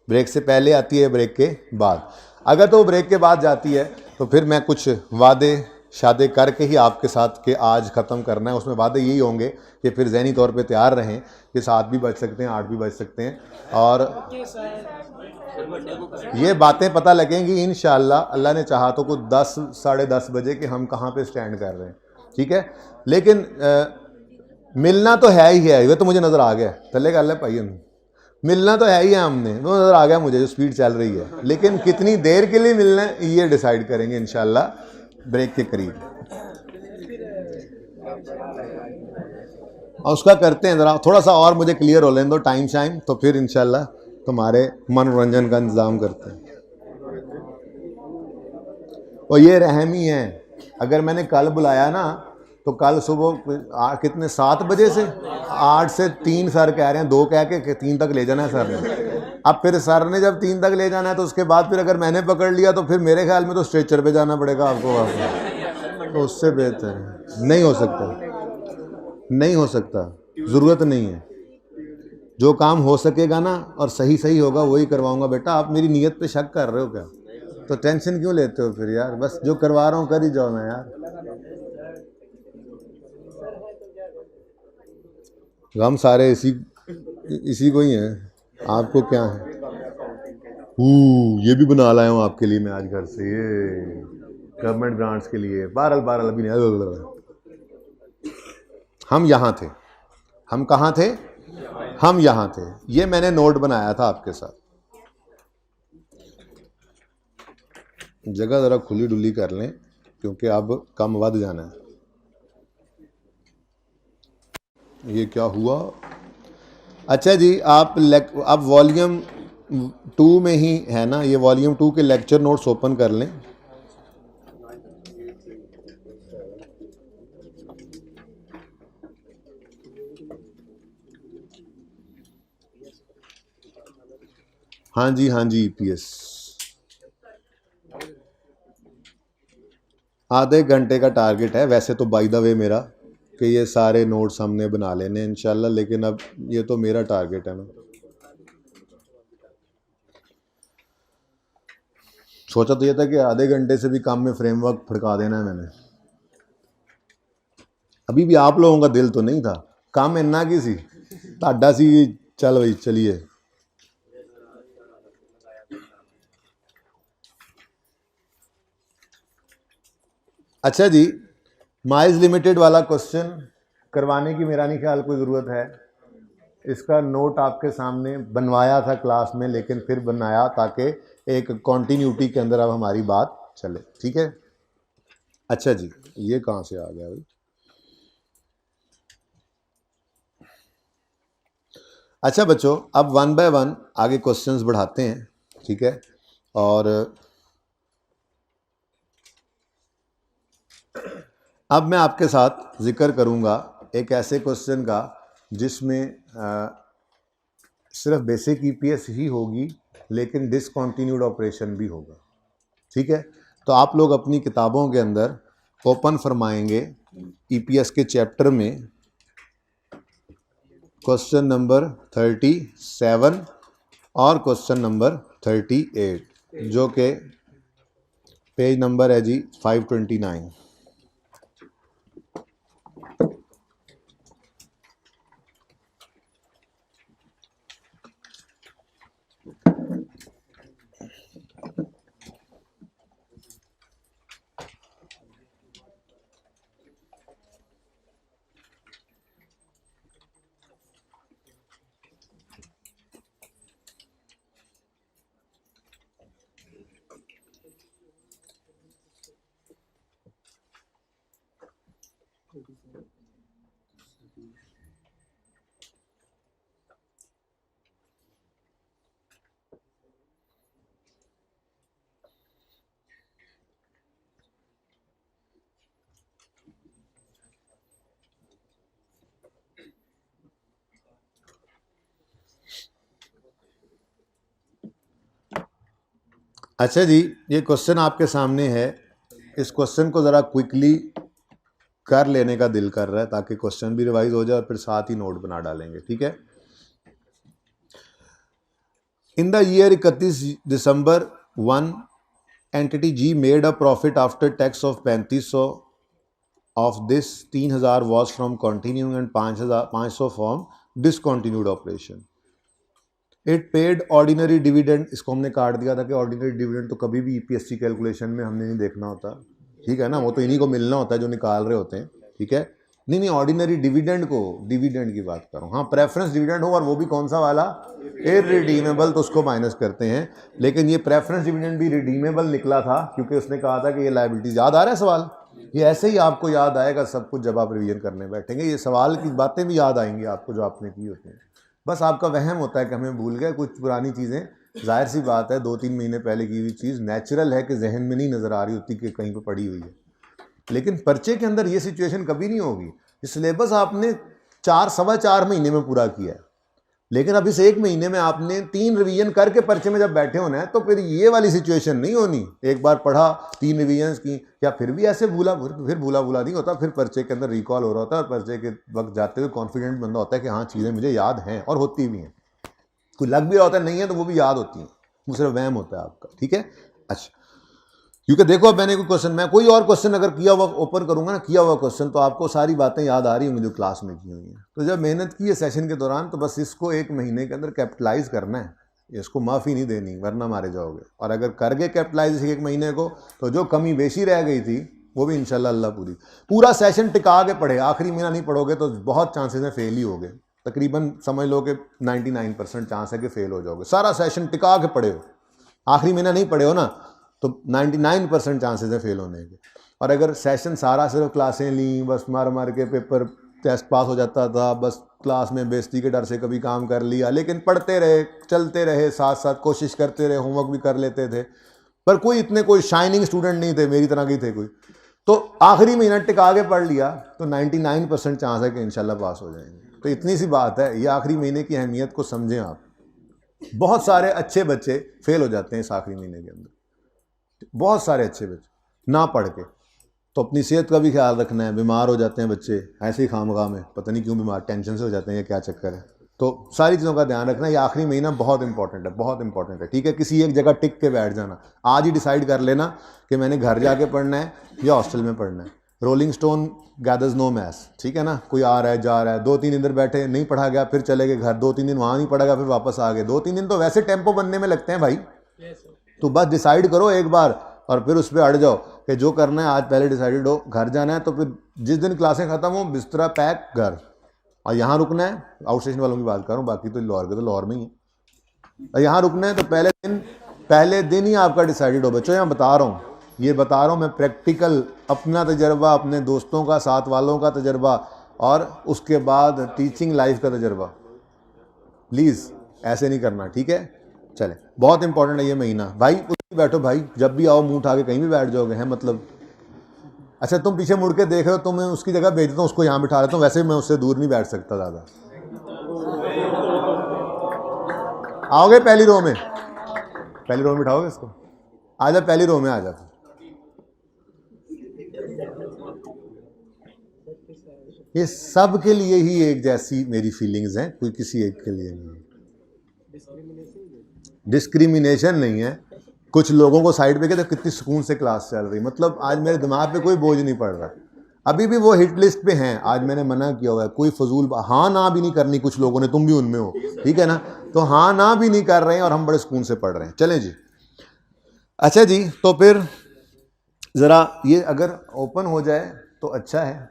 ब्रेक से पहले आती है, ब्रेक के बाद। अगर तो ब्रेक के बाद जाती है तो फिर मैं कुछ वादे शादे करके ही आपके साथ के आज ख़त्म करना है। उसमें वादे यही होंगे कि फिर ज़हनी तौर पे तैयार रहें कि 7 भी बज सकते हैं, 8 भी बज सकते हैं, और ये बातें पता लगेंगी इंशाअल्लाह। अल्लाह ने चाहा तो कुछ 10 साढ़े 10 बजे कि हम कहाँ पे स्टैंड कर रहे हैं, ठीक है, लेकिन मिलना तो है ही है, ये तो मुझे नज़र आ गया। थले गल है भाई, मिलना तो है ही है, हमने वो नज़र आ गया मुझे जो स्पीड चल रही है, लेकिन कितनी देर के लिए मिलना है ये डिसाइड करेंगे इंशाल्लाह ब्रेक के करीब। और उसका करते हैं ज़रा थोड़ा सा और मुझे क्लियर हो लेने दो टाइम शाइम, तो फिर इंशाल्लाह तुम्हारे मनोरंजन का इंतज़ाम करते हैं। और ये रहम ही है, अगर मैंने कल बुलाया ना तो कल सुबह कितने 7 बजे से 8 से 3 सर कह रहे हैं, 2 कह के 3 तक ले जाना है सर ने। अब फिर सर ने जब 3 तक ले जाना है तो उसके बाद फिर अगर मैंने पकड़ लिया तो फिर मेरे ख्याल में तो स्ट्रेचर पे जाना पड़ेगा आपको वापस, तो उससे बेहतर है नहीं हो सकता, नहीं हो सकता, ज़रूरत नहीं है। जो काम हो सकेगा ना और सही सही होगा वही करवाऊंगा। बेटा आप मेरी नीयत पे शक कर रहे हो क्या? तो टेंशन क्यों लेते हो फिर यार, बस जो करवा रहा हूँ कर ही जाओ ना यार। हम सारे इसी को ही हैं, आपको क्या है? ये भी बना लाया हूँ आपके लिए मैं आज घर से, ये गवर्नमेंट ग्रांट्स के लिए। बहरहाल अभी नहीं, हम यहाँ थे, हम कहाँ थे? हम यहाँ थे। ये मैंने नोट बनाया था आपके साथ। जगह ज़रा खुली डुली कर लें क्योंकि अब कम वध जाना है। ये क्या हुआ? अच्छा जी, आप वॉल्यूम 2 में ही है ना, ये वॉल्यूम 2 के लेक्चर नोट्स ओपन कर लें। हाँ जी ईपीएस आधे घंटे का टारगेट है वैसे तो, बाय द वे मेरा, कि ये सारे नोट्स हमने बना लेने इंशाल्लाह, लेकिन अब ये तो मेरा टारगेट है ना। सोचा तो ये था कि आधे घंटे से भी कम में फ्रेमवर्क फड़का देना है मैंने। अभी भी आप लोगों का दिल तो नहीं था, काम इन्ना की सी ताड़ा सी, चल भाई चलिए। अच्छा जी, माइल्स लिमिटेड वाला क्वेश्चन करवाने की मेरा नहीं ख्याल कोई ज़रूरत है। इसका नोट आपके सामने बनवाया था क्लास में, लेकिन फिर बनाया ताकि एक कॉन्टीन्यूटी के अंदर अब हमारी बात चले, ठीक है। अच्छा जी, ये कहाँ से आ गया भाई? अच्छा बच्चों, अब 1 बाय 1 आगे क्वेश्चंस बढ़ाते हैं, ठीक है। और अब मैं आपके साथ जिक्र करूंगा एक ऐसे क्वेश्चन का जिसमें सिर्फ बेसिक ईपीएस ही होगी लेकिन डिसकंटिन्यूड ऑपरेशन भी होगा, ठीक है। तो आप लोग अपनी किताबों के अंदर ओपन फरमाएंगे ईपीएस के चैप्टर में क्वेश्चन नंबर 37 और क्वेश्चन नंबर 38, जो कि पेज नंबर है जी 529। अच्छा जी, ये क्वेश्चन आपके सामने है। इस क्वेश्चन को ज़रा क्विकली कर लेने का दिल कर रहा है ताकि क्वेश्चन भी रिवाइज हो जाए और फिर साथ ही नोट बना डालेंगे, ठीक है। In the year 31 December 1 entity G made a profit after tax of 3500 of this 3000 was from continuing and 500 from discontinued operation. It paid ordinary dividend, इसको हमने काट दिया था कि ऑर्डिनरी डिविडेंड तो कभी भी ईपीएस की कैलकुलेशन में हमने नहीं देखना होता, ठीक है ना, वो तो इन्हीं को मिलना होता है जो निकाल रहे होते हैं। ठीक है। नहीं ऑर्डिनरी डिविडेंड की बात कर रहा हूँ। हाँ, प्रेफरेंस डिविडेंड हो और वो भी कौन सा वाला, इररिडीमेबल, तो उसको माइनस करते हैं। लेकिन ये प्रेफरेंस डिविडेंड भी रिडीमेबल निकला था क्योंकि उसने कहा था कि ये लायबिलिटीज, याद आ रहा है सवाल, ये ऐसे ही आपको याद आएगा सब कुछ जब आप रिवीजन करने बैठेंगे, ये सवाल की बातें भी याद आएंगी आपको जो आपने की होती हैं। बस आपका वहम होता है कि हमें भूल गए कुछ पुरानी चीज़ें। जाहिर सी बात है 2-3 महीने पहले की हुई चीज़ नेचुरल है कि जहन में नहीं नज़र आ रही होती कि कहीं पर पड़ी हुई है। लेकिन पर्चे के अंदर ये सिचुएशन कभी नहीं होगी। ये सिलेबस आपने 4-4.25 महीने में पूरा किया है, लेकिन अब इस 1 महीने में आपने 3 रिवीजन करके पर्चे में जब बैठे होना है तो फिर ये वाली सिचुएशन नहीं होनी। एक बार पढ़ा, 3 रिवीजन की, या फिर भी ऐसे फिर भूला नहीं होता, फिर पर्चे के अंदर रिकॉल हो रहा होता है और पर्चे के वक्त जाते हुए कॉन्फिडेंट बंदा होता है कि हाँ चीज़ें मुझे याद हैं और होती भी हैं। कोई लग भी रहा होता है नहीं है तो वो भी याद होती है, वो सिर्फ वहम होता है आपका, ठीक है। अच्छा, क्योंकि देखो अब मैंने कोई क्वेश्चन, मैं कोई और क्वेश्चन अगर किया हुआ ओपन करूंगा ना, किया हुआ क्वेश्चन, तो आपको सारी बातें याद आ रही होंगी जो क्लास में की हुई हैं। तो जब मेहनत की है सेशन के दौरान तो बस इसको 1 महीने के अंदर कैपिटलाइज करना है, इसको माफ़ी नहीं देनी वरना मारे जाओगे। और अगर कर गए कैपिटलाइज 1 महीने को तो जो कमी बेशी रह गई थी वो भी इंशाल्लाह अल्लाह पूरा सेशन टिका के पढ़े। आखिरी महीना नहीं पढ़ोगे तो बहुत चांसेस हैं फेल ही होगे, तकरीबन समझ लो कि 99% चांस है कि फेल हो जाओगे। सारा सेशन टिका के पढ़े हो, आखिरी महीना नहीं पढ़े हो ना तो 99% चांसेस है फेल होने के। और अगर सेशन सारा सिर्फ क्लासें ली, बस मार के पेपर टेस्ट पास हो जाता था, बस क्लास में बेइज्जती के डर से कभी काम कर लिया, लेकिन पढ़ते रहे, चलते रहे, साथ साथ कोशिश करते रहे, होमवर्क भी कर लेते थे, पर कोई शाइनिंग स्टूडेंट नहीं थे, मेरी तरह की थे कोई, तो आखिरी महीना टिका के पढ़ लिया तो 99% चांस है कि इंशाल्लाह पास हो जाएंगे। तो इतनी सी बात है, ये आखिरी महीने की अहमियत को समझें आप। बहुत सारे अच्छे बच्चे फेल हो जाते हैं इस आखिरी महीने के अंदर, बहुत सारे अच्छे बच्चे ना पढ़ के। तो अपनी सेहत का भी ख्याल रखना है, बीमार हो जाते हैं बच्चे ऐसे ही खामखा में, पता नहीं क्यों बीमार, टेंशन से हो जाते हैं या क्या चक्कर है। तो सारी चीज़ों का ध्यान रखना, ये आखिरी महीना बहुत इंपॉर्टेंट है, बहुत इंपॉर्टेंट है, ठीक है। किसी एक जगह टिक के बैठ जाना, आज ही डिसाइड कर लेना कि मैंने घर जाके पढ़ना है या हॉस्टल में पढ़ना है। Rolling stone gathers no moss, ठीक है ना। कोई आ रहा है जा रहा है, 2-3 दिन बैठे, नहीं पढ़ा गया, फिर चले गए घर, 2-3 दिन वहाँ नहीं पढ़ा गया, फिर वापस आ गए। 2-3 दिन तो वैसे टेम्पो बनने में लगते हैं भाई। तो बस डिसाइड करो एक बार और फिर उस पर अड़ जाओ कि जो करना है आज पहले डिसाइडेड हो। घर जाना है तो फिर जिस दिन क्लासें खत्म हो बिस्तरा पैक घर, और यहाँ रुकना है, आउट स्टेशन वालों की बात कर रहा हूँ, बाकी तो लाहौर के तो लाहौर में ही है, और यहाँ रुकना है तो पहले दिन ही आपका डिसाइडेड हो। बच्चों यहाँ बता रहा हूँ, ये बता रहा हूँ मैं प्रैक्टिकल, अपना तजर्बा, अपने दोस्तों का, साथ वालों का तजर्बा, और उसके बाद टीचिंग लाइफ का तजर्बा। प्लीज़ ऐसे नहीं करना, ठीक है। चले, बहुत इंपॉर्टेंट है ये महीना भाई। उठ बैठो भाई, जब भी आओ मुंह उठा के कहीं भी बैठ जाओगे, हैं मतलब। अच्छा तुम पीछे मुड़ के देख रहे हो तो मैं उसकी जगह भेज देता हूँ, उसको यहाँ बिठा लेता हूँ, वैसे मैं उससे दूर नहीं बैठ सकता ज़्यादा। आओगे पहली रो में, पहली रो में बिठाओगे इसको, आ जा पहली रो में आ जा। ये सब के लिए ही एक जैसी मेरी फीलिंग्स हैं, कोई किसी एक के लिए नहीं। डिस्क्रिमिनेशन नहीं है। कुछ लोगों को साइड पे कहते कितनी सुकून से क्लास चल रही, मतलब आज मेरे दिमाग पे कोई बोझ नहीं पड़ रहा। अभी भी वो हिट लिस्ट पे हैं, आज मैंने मना किया हुआ है, कोई फजूल हाँ ना भी नहीं करनी। कुछ लोगों ने, तुम भी उनमें हो, ठीक है ना, तो हाँ ना भी नहीं कर रहे हैं और हम बड़े सुकून से पढ़ रहे हैं। चलें जी, अच्छा जी, तो फिर ज़रा ये अगर ओपन हो जाए तो अच्छा है,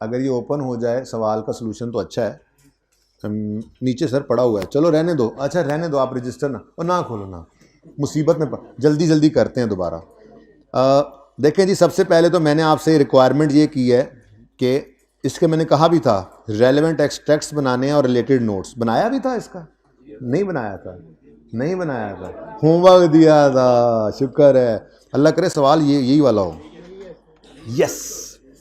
अगर ये ओपन हो जाए सवाल का सलूशन तो अच्छा है। नीचे सर पड़ा हुआ है, चलो रहने दो, अच्छा रहने दो आप रजिस्टर ना, और ना खोलो ना, मुसीबत में जल्दी करते हैं दोबारा। देखें जी, सबसे पहले तो मैंने आपसे रिक्वायरमेंट ये की है कि इसके मैंने कहा भी था रेलेवेंट एक्सट्रैक्ट्स बनाने हैं और रिलेटेड नोट्स। बनाया भी था इसका? नहीं बनाया था, नहीं बनाया था, होमवर्क दिया था। शुक्र है, अल्लाह करे सवाल यही वाला हो। Yes,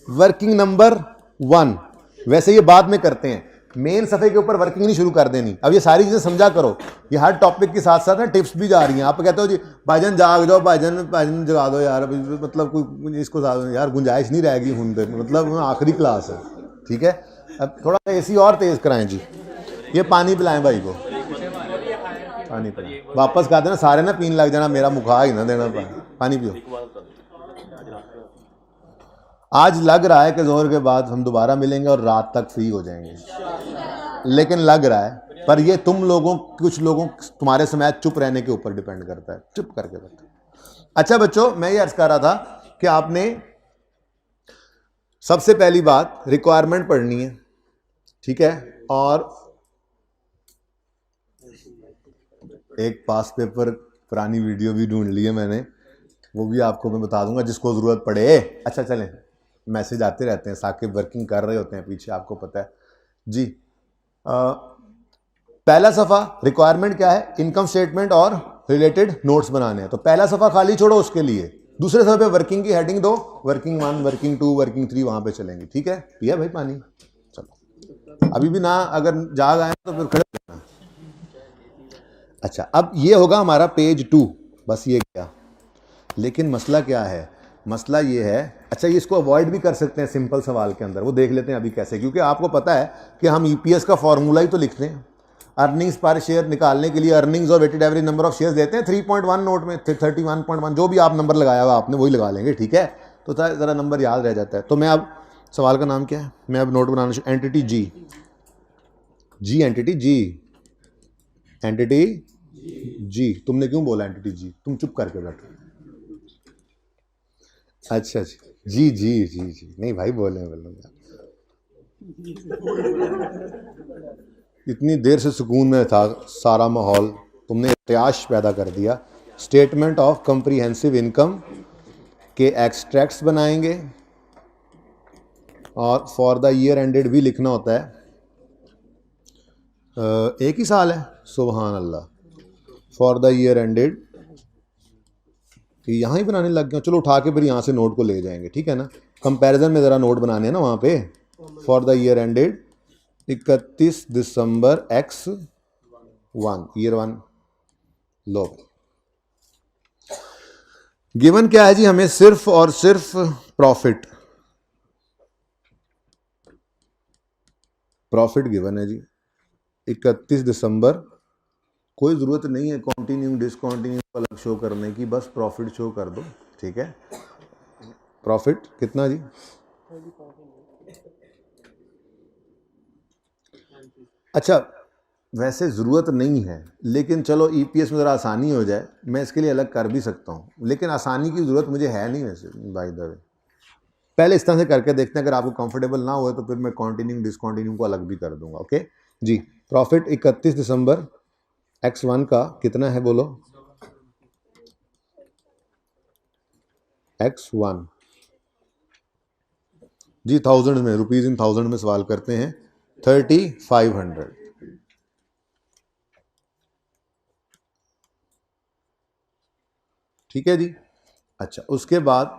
working number 1। वैसे ये बाद में करते हैं, मेन सफ़े के ऊपर वर्किंग नहीं शुरू कर देनी। अब ये सारी चीज़ें समझा करो, ये हर टॉपिक के साथ साथ ना टिप्स भी जा रही हैं। आप कहते हो जी भाईजान जाग जाओ, भाईजान जगा दो यार, मतलब कोई इसको यार गुंजाइश नहीं रहेगी हूं पे, मतलब आखिरी क्लास है, ठीक है। अब थोड़ा एसी और तेज़ कराएं जी। ये पानी पिलाएं भाई को, पानी पिलाएं, वापस खा देना सारे ना, पीने लग जाना, मेरा मुखा ही ना देना, पानी पियो। आज लग रहा है कि जोहर के बाद हम दोबारा मिलेंगे और रात तक फ्री हो जाएंगे, लेकिन लग रहा है, पर ये तुम लोगों, कुछ लोगों, तुम्हारे समय चुप रहने के ऊपर डिपेंड करता है, चुप करके बैठो। अच्छा बच्चों, मैं ये अर्ज कर रहा था कि आपने सबसे पहली बात रिक्वायरमेंट पढ़नी है, ठीक है, और एक पास पेपर पुरानी वीडियो भी ढूंढ ली है मैंने, वो भी आपको मैं बता दूंगा जिसको ज़रूरत पड़े। अच्छा चलें, मैसेज आते रहते हैं, साकिब वर्किंग कर रहे होते हैं पीछे, आपको पता है जी। पहला सफ़ा रिक्वायरमेंट क्या है, इनकम स्टेटमेंट और रिलेटेड नोट्स बनाने हैं, तो पहला सफ़ा खाली छोड़ो, उसके लिए दूसरे सफ़े पे वर्किंग की हेडिंग दो, वर्किंग 1, वर्किंग 2, वर्किंग 3, वहाँ पे चलेंगे, ठीक है। पिया भाई पानी, चलो अभी भी ना, अगर जाग आए तो फिर खड़े रहना। अच्छा, अब ये होगा हमारा पेज 2, बस ये क्या, लेकिन मसला क्या है, मसला ये है, अच्छा ये इसको अवॉइड भी कर सकते हैं सिंपल सवाल के अंदर, वो देख लेते हैं अभी कैसे, क्योंकि आपको पता है कि हम ईपीएस का फॉर्मूला ही तो लिखते हैं, अर्निंग्स पर शेयर निकालने के लिए अर्निंग्स और weighted average number of shares देते हैं 3.1 नोट में, 31.1, जो भी आप नंबर लगाया हुआ आपने वही लगा लेंगे, ठीक है, तो ज़रा नंबर याद रह जाता है। तो मैं अब, सवाल का नाम क्या है, मैं अब नोट बनाना, एंटिटी जी, एंटिटी जी, एंटिटी जी, तुमने क्यों बोला एंटिटी जी, तुम चुप करके बैठो। अच्छा जी जी जी जी, नहीं भाई बोले इतनी देर से सुकून में था सारा माहौल, तुमने इत्याश पैदा कर दिया। स्टेटमेंट ऑफ कंप्रीहेंसिव इनकम के एक्सट्रैक्ट्स बनाएंगे और फॉर द ईयर एंडेड भी लिखना होता है। एक ही साल है, सुभान अल्लाह, फॉर द ईयर एंडेड, यहाँ ही बनाने लग गया, चलो उठा के फिर यहाँ से नोट को ले जाएंगे, ठीक है ना, कंपैरिजन में ज़रा नोट बनाने हैं ना वहाँ पे, for the year ended 31 December X1, year 1, low given क्या है जी, हमें सिर्फ और सिर्फ प्रॉफिट गिवन है जी 31 दिसंबर, कोई ज़रूरत नहीं है कॉन्टिन्यूइंग डिसकॉन्टिन्यूइंग अलग शो करने की, बस प्रॉफिट शो कर दो, ठीक है। प्रॉफिट कितना जी, अच्छा वैसे ज़रूरत नहीं है, लेकिन चलो ईपीएस में ज़रा आसानी हो जाए, मैं इसके लिए अलग कर भी सकता हूँ, लेकिन आसानी की ज़रूरत मुझे है नहीं वैसे बाय द वे। पहले इस तरह से करके देखते हैं, अगर आपको कंफर्टेबल ना हुए तो फिर मैं कॉन्टिन्यूइंग डिसकॉन्टिन्यूइंग को अलग भी कर दूंगा, ओके जी। प्रॉफिट 31 दिसंबर X1 का कितना है बोलो, X1 जी 1000 में, रुपीज़ इन 1000 में सवाल करते हैं, 3500, ठीक है जी। अच्छा उसके बाद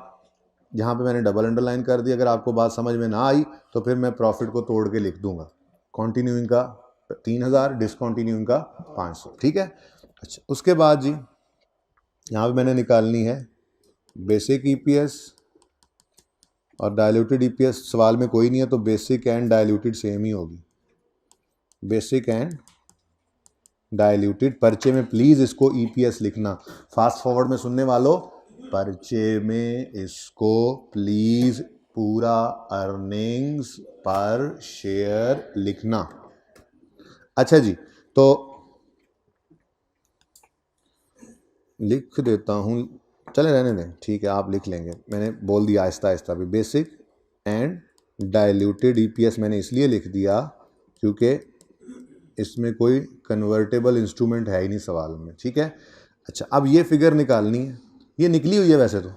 यहाँ पे मैंने डबल अंडरलाइन कर दी, अगर आपको बात समझ में ना आई तो फिर मैं प्रॉफिट को तोड़ के लिख दूंगा, कॉन्टिन्यूइंग का 3000, डिसकॉन्टिन्यूइंग का 500, ठीक है। अच्छा उसके बाद जी यहाँ पे मैंने निकालनी है बेसिक ईपीएस और डायल्यूटेड ईपीएस, सवाल में कोई नहीं है तो बेसिक एंड डायल्यूटेड सेम ही होगी, बेसिक एंड डायल्यूटेड, पर्चे में प्लीज़ इसको ईपीएस लिखना, फास्ट फॉरवर्ड में सुनने वालों पर्चे में इसको प्लीज़ पूरा अर्निंग्स पर शेयर लिखना। अच्छा जी, तो लिख देता हूँ, चले रहने दें, ठीक है आप लिख लेंगे, मैंने बोल दिया आहिस्ता आहिस्ता भी, बेसिक एंड डायल्यूटेड ईपीएस मैंने इसलिए लिख दिया क्योंकि इसमें कोई कन्वर्टेबल इंस्ट्रूमेंट है ही नहीं सवाल में, ठीक है। अच्छा अब ये फिगर निकालनी है, ये निकली हुई है वैसे तो,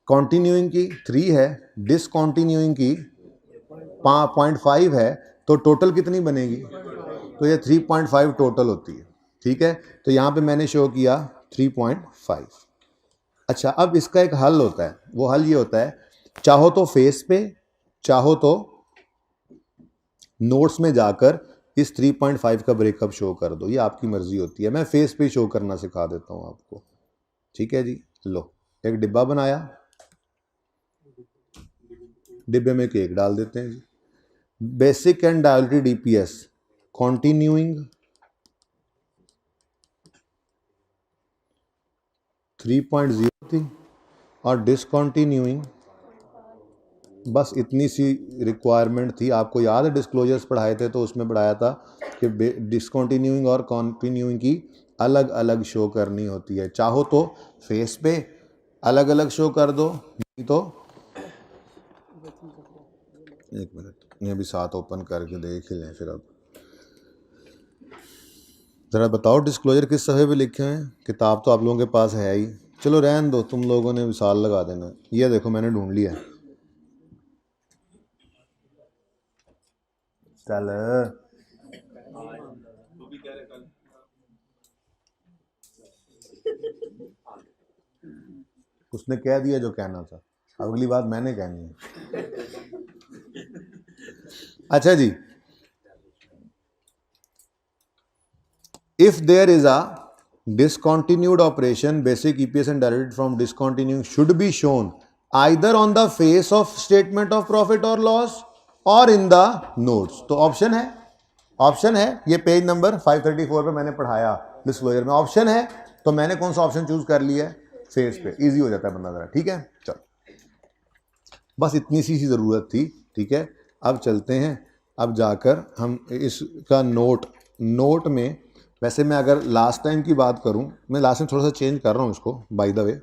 कॉन्टिन्यूइंग की 3 है, डिसकॉन्टिन्यूइंग की 0.5 है, तो टोटल कितनी बनेगी, तो ये 3.5 टोटल होती है, ठीक है। तो यहाँ पे मैंने शो किया 3.5। अच्छा अब इसका एक हल होता है, वो हल ये होता है, चाहो तो फेस पे, चाहो तो नोट्स में जाकर इस 3.5 का ब्रेकअप शो कर दो, ये आपकी मर्जी होती है, मैं फेस पे शो करना सिखा देता हूँ आपको, ठीक है जी। लो एक डिब्बा बनाया, डिब्बे में केक डाल देते हैं जी, basic and diluted EPS continuing 3.0 थी और डिसकॉन्टिन्यूइंग बस इतनी सी रिक्वायरमेंट थी, आपको याद है डिस्क्लोजर्स पढ़ाए थे तो उसमें पढ़ाया था कि डिसकॉन्टिन्यूइंग और कॉन्टिन्यूइंग की अलग अलग शो करनी होती है, चाहो तो फेस पे अलग अलग शो कर दो, नहीं तो एक मिनट, ये भी साथ ओपन करके देख ही लें फिर। अब ज़रा बताओ डिस्क्लोजर किस सफ़े पे लिखे हैं। किताब तो आप लोगों के पास है ही, चलो रहन दो, तुम लोगों ने विशाल लगा देना। ये देखो मैंने ढूंढ लिया है। चल उसने कह दिया जो कहना था, अब अगली बात मैंने कहनी है। अच्छा जी, if there is a discontinued operation, basic EPS and derived from discontinuing should be shown either on the face of statement of profit or loss or in the notes। तो ऑप्शन है ये पेज नंबर 534 पे मैंने पढ़ाया disclosure में, option है। तो मैंने कौन सा ऑप्शन चूज कर लिया है? फेस पे। इजी हो जाता है बंदा जरा, ठीक है। चलो बस इतनी सी ज़रूरत थी, ठीक है। अब चलते हैं, अब जाकर हम इसका नोट में, वैसे मैं अगर लास्ट टाइम की बात करूं, मैं लास्ट टाइम थोड़ा सा चेंज कर रहा हूं इसको बाय द वे।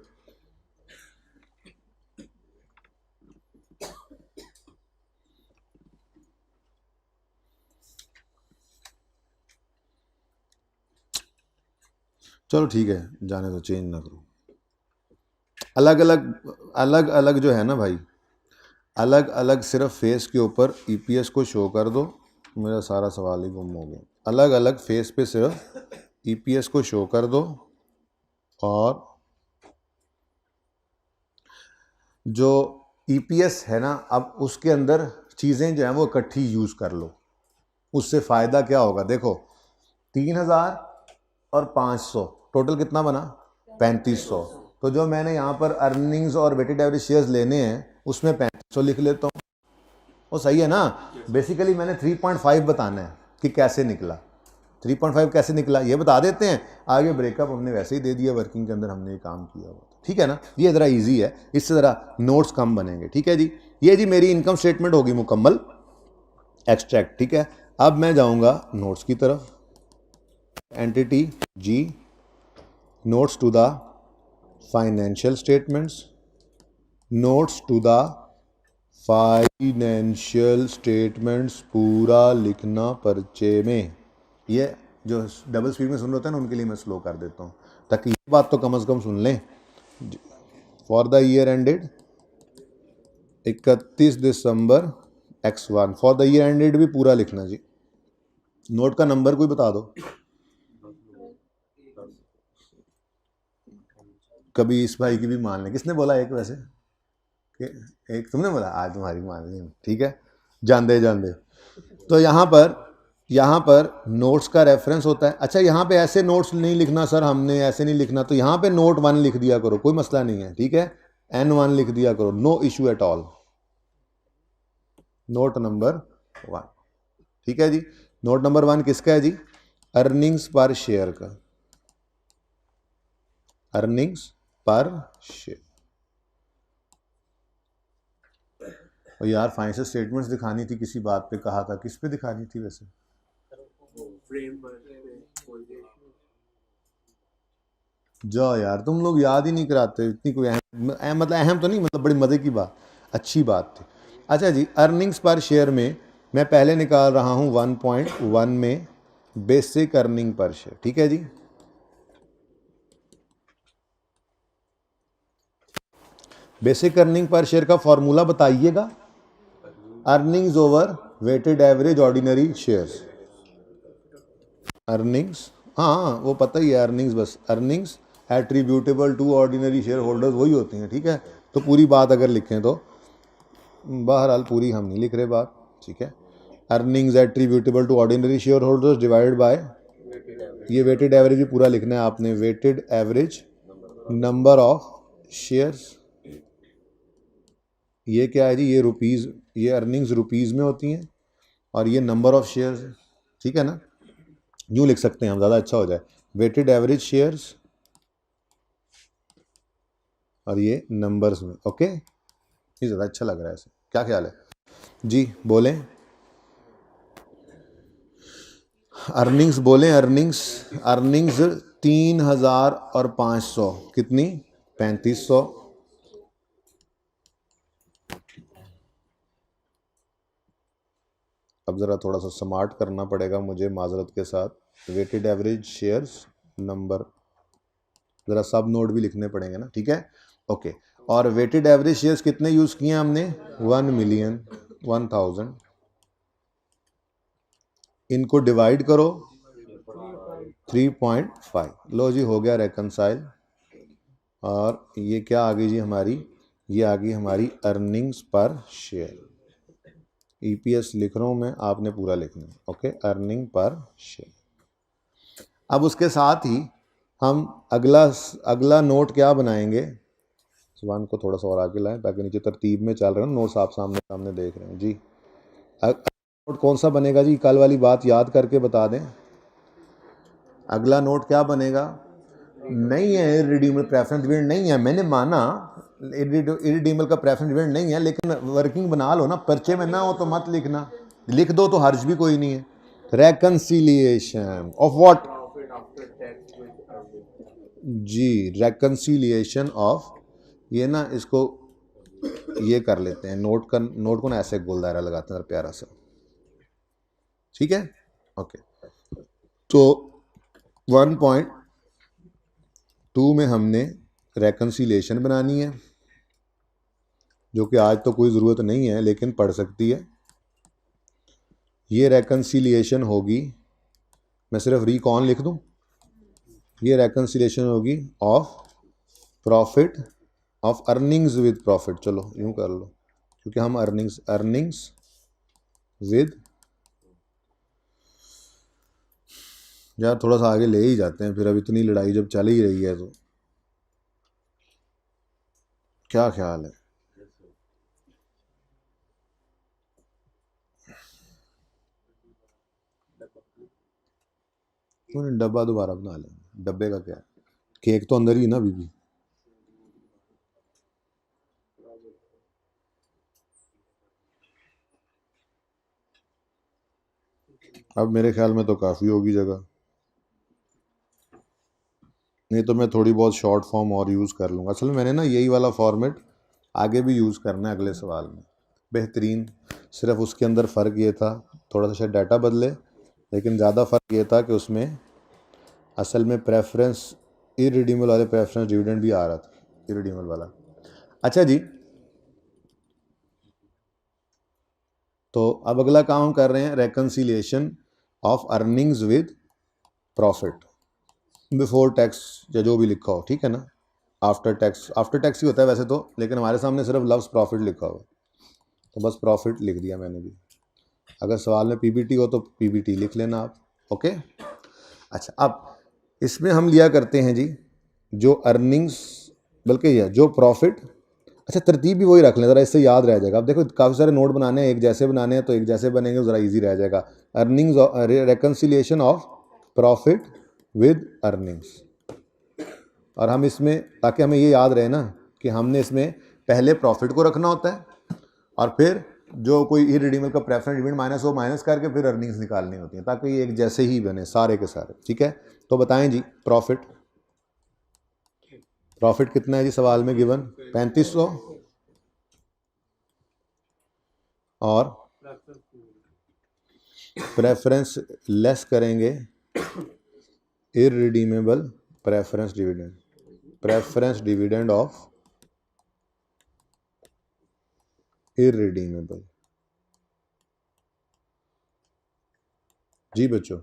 चलो ठीक है, जाने दो, चेंज ना करो। अलग अलग जो है ना भाई, अलग अलग सिर्फ फेस के ऊपर ईपीएस को शो कर दो। मेरा सारा सवाल ही गुम हो गया। अलग अलग फेस पे सिर्फ ईपीएस को शो कर दो, और जो ईपीएस है ना, अब उसके अंदर चीज़ें जो हैं वो इकट्ठी यूज़ कर लो। उससे फ़ायदा क्या होगा? देखो 3000 और 500 टोटल कितना बना? 3500। तो जो मैंने यहाँ पर अर्निंग्स और वेटेड एवरेज शेयर्स लेने हैं उसमें 3500 लिख लेता हूँ। वो सही है ना? बेसिकली मैंने 3.5 बताना है कि कैसे निकला। 3.5 कैसे निकला ये बता देते हैं, आगे ब्रेकअप हमने वैसे ही दे दिया, वर्किंग के अंदर हमने ये काम किया हुआ, ठीक है ना। ये ज़रा इजी है, इससे ज़रा नोट्स कम बनेंगे, ठीक है जी। ये जी मेरी इनकम स्टेटमेंट होगी मुकम्मल, एक्सट्रैक्ट, ठीक है। अब मैं जाऊंगा नोट्स की तरफ, entity G, notes to the financial statements, notes to the financial statements पूरा लिखना पर्चे में। ये जो डबल स्पीड में सुन रहे होते हैं ना, उनके लिए मैं स्लो कर देता हूँ ताकि ये बात तो कम से कम सुन लें। For the year ended 31 December x1, for the year ended भी पूरा लिखना जी। नोट का नंबर कोई बता दो, कभी इस भाई की भी मान लें। किसने बोला एक? वैसे एक तुमने बोला, आज तुम्हारी मान ली, ठीक है। जान दे। तो यहाँ पर नोट्स का रेफरेंस होता है। अच्छा यहाँ पे ऐसे नोट्स नहीं लिखना सर, हमने ऐसे नहीं लिखना, तो यहाँ पे नोट 1 लिख दिया करो, कोई मसला नहीं है, ठीक है। N1 लिख दिया करो, no issue at all. Note number 1, ठीक है जी। नोट नंबर 1 किसका है जी? अर्निंग्स पर शेयर का, अर्निंग्स पर शेयर। और यार फाइनेंशियल स्टेटमेंट्स दिखानी थी, किसी बात पे कहा था, किस पे दिखानी थी वैसे? जाओ यार, तुम लोग याद ही नहीं कराते। इतनी कोई मतलब अहम तो नहीं, मतलब बड़ी मज़े की बात, अच्छी बात थी। अच्छा जी, अर्निंग्स पर शेयर में मैं पहले निकाल रहा हूँ 1.1 में बेसिक अर्निंग पर शेयर, ठीक है जी। बेसिक अर्निंग पर शेयर का फॉर्मूला बताइएगा, earnings over weighted average ordinary shares. Earnings, हाँ वो पता ही है, अर्निंग्स, बस earnings attributable to ordinary share holders वही होती हैं, ठीक है। तो पूरी बात अगर लिखें तो, बहरहाल पूरी हम नहीं लिख रहे बात, ठीक है। Earnings attributable to ordinary share holders divided by, ये वेटेड एवरेज भी पूरा लिखना है आपने, weighted average number of shares. ये क्या है जी? ये रुपीज़, ये अर्निंग्स रुपीज़ में होती हैं और ये नंबर ऑफ शेयर्स है, ठीक है ना। यूँ लिख सकते हैं हम, ज़्यादा अच्छा हो जाए, वेटेड एवरेज शेयर्स और ये नंबर्स में, ओके। ये ज़्यादा अच्छा लग रहा है ऐसे, क्या ख्याल है जी? बोलें अर्निंग्स, बोलें अर्निंग्स। अर्निंग्स 3000 और 500 कितनी? 3500। अब ज़रा थोड़ा सा स्मार्ट करना पड़ेगा मुझे माजरत के साथ। वेटेड एवरेज शेयर्स नंबर, ज़रा सब नोड भी लिखने पड़ेंगे ना, ठीक है, ओके। और वेटेड एवरेज शेयर्स कितने यूज़ किए हमने? 1 मिलियन 1000। इनको डिवाइड करो 3.5। लो जी, हो गया रेकनसाइल। और ये क्या आ गई जी हमारी? ये आ गई हमारी अर्निंग्स पर शेयर। ईपीएस लिख रहा हूँ मैं, आपने पूरा लिखना है, ओके, अर्निंग पर शेयर। अब उसके साथ ही हम अगला नोट क्या बनाएंगे? सुभान को थोड़ा सा और आगे लाएं ताकि नीचे तरतीब में चल रहे हैं नोट्स, आप सामने सामने देख रहे हैं जी। नोट कौन सा बनेगा जी? कल वाली बात याद करके बता दें। अगला नोट क्या बनेगा? नहीं है इररिडीमेबल प्रेफरेंस डिविडेंड नहीं है, मैंने माना इररिडीमेबल का प्रेफरेंस डिविडेंड नहीं है, लेकिन वर्किंग बना लो ना, पर्चे में ना हो तो मत लिखना, लिख दो तो हर्ज भी कोई नहीं है। रेकन्सिलिएशन ऑफ व्हाट जी? रेकन्सिलिएशन ऑफ, ये ना इसको ये कर लेते हैं, नोट को ना ऐसे गोल दायरा लगाते हैं प्यारा सा, ठीक है, ओके। तो 1.2 में हमने रेकन्सिलिएशन बनानी है, जो कि आज तो कोई ज़रूरत नहीं है लेकिन पढ़ सकती है। ये रेकन्सिलिएशन होगी, मैं सिर्फ रिकॉन लिख दूं, ये रेकन्सिलिएशन होगी of profit, of earnings with profit, चलो यूं कर लो, क्योंकि हम अर्निंग्स विद, यार थोड़ा सा आगे ले ही जाते हैं फिर, अब इतनी लड़ाई जब चल ही रही है तो क्या ख्याल है? तो डब्बा दोबारा बना लेंगे, डब्बे का क्या है, केक तो अंदर ही ना अभी भी। अब मेरे ख्याल में तो काफ़ी होगी जगह, नहीं तो मैं थोड़ी बहुत शॉर्ट फॉर्म और यूज़ कर लूँगा। असल में मैंने ना यही वाला फॉर्मेट आगे भी यूज़ करना है अगले सवाल में, बेहतरीन। सिर्फ उसके अंदर फ़र्क ये था, थोड़ा सा शायद डाटा बदले, लेकिन ज़्यादा फ़र्क ये था कि उसमें असल में प्रेफरेंस इररिडीमेबल वाले प्रेफरेंस डिविडेंड भी आ रहा था, इररिडीमेबल वाला। अच्छा जी, तो अब अगला काम हम कर रहे हैं, reconciliation of earnings with profit before tax, या जो भी लिखा हो, ठीक है ना, आफ्टर टैक्स ही होता है वैसे तो, लेकिन हमारे सामने सिर्फ लफ्ज़ प्रॉफिट लिखा हुआ, तो बस प्रॉफिट लिख दिया मैंने भी। अगर सवाल में पीबीटी हो तो पीबीटी लिख लेना आप, ओके। अच्छा, अब इसमें हम लिया करते हैं जी जो अर्निंग्स, बल्कि यह जो प्रॉफिट, अच्छा तरतीब भी वही रख लें ज़रा, इससे याद रह जाएगा। अब देखो काफ़ी सारे नोट बनाने हैं, एक जैसे बनाने हैं तो एक जैसे बनेंगे, ज़रा इजी रह जाएगा। Earnings, reconciliation of profit with earnings, और हम इसमें, ताकि हमें ये याद रहे ना कि हमने इसमें पहले प्रॉफिट को रखना होता है और फिर जो कोई इररिडीमेबल का प्रेफरेंस डिविडेंड माइनस हो, माइनस करके फिर अर्निंग्स निकालनी होती हैं, ताकि ये एक जैसे ही बने सारे के सारे, ठीक है। तो बताएं जी, प्रॉफिट कितना है जी सवाल में गिवन? 3500, और प्रेफरेंस लेस करेंगे irredeemable preference dividend of irredeemable. जी बच्चों,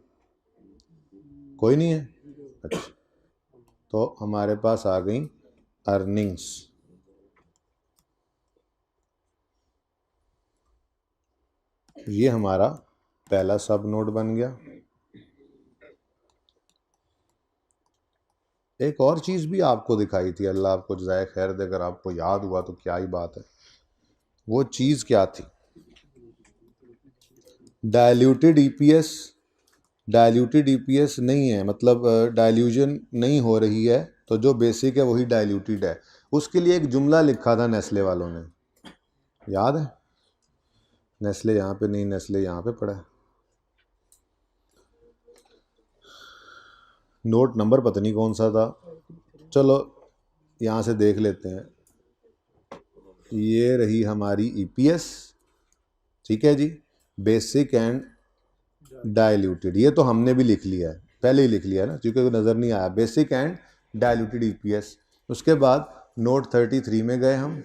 कोई नहीं है? अच्छा, तो हमारे पास आ गई अर्निंग्स, ये हमारा पहला सब नोड बन गया। एक और चीज़ भी आपको दिखाई थी, अल्लाह आपको जज़ाए खैर दे, अगर आपको याद हुआ तो क्या ही बात है। वो चीज़ क्या थी? डायल्यूटेड ईपीएस, डायल्यूटेड ईपीएस नहीं है, मतलब डायल्यूजन नहीं हो रही है, तो जो बेसिक है वही डायल्यूटेड है। उसके लिए एक जुमला लिखा था नेस्ले वालों ने, याद है? नेस्ले यहाँ पे नहीं, नेस्ले यहाँ पे पड़ा है, नोट नंबर पता नहीं कौन सा था, चलो यहाँ से देख लेते हैं। ये रही हमारी ईपीएस, ठीक है जी, बेसिक एंड डाइल्यूटेड, ये तो हमने भी लिख लिया है, पहले ही लिख लिया है ना, क्योंकि नज़र नहीं आया, बेसिक एंड डाइल्यूटेड ईपीएस। उसके बाद नोट 33 में गए हम,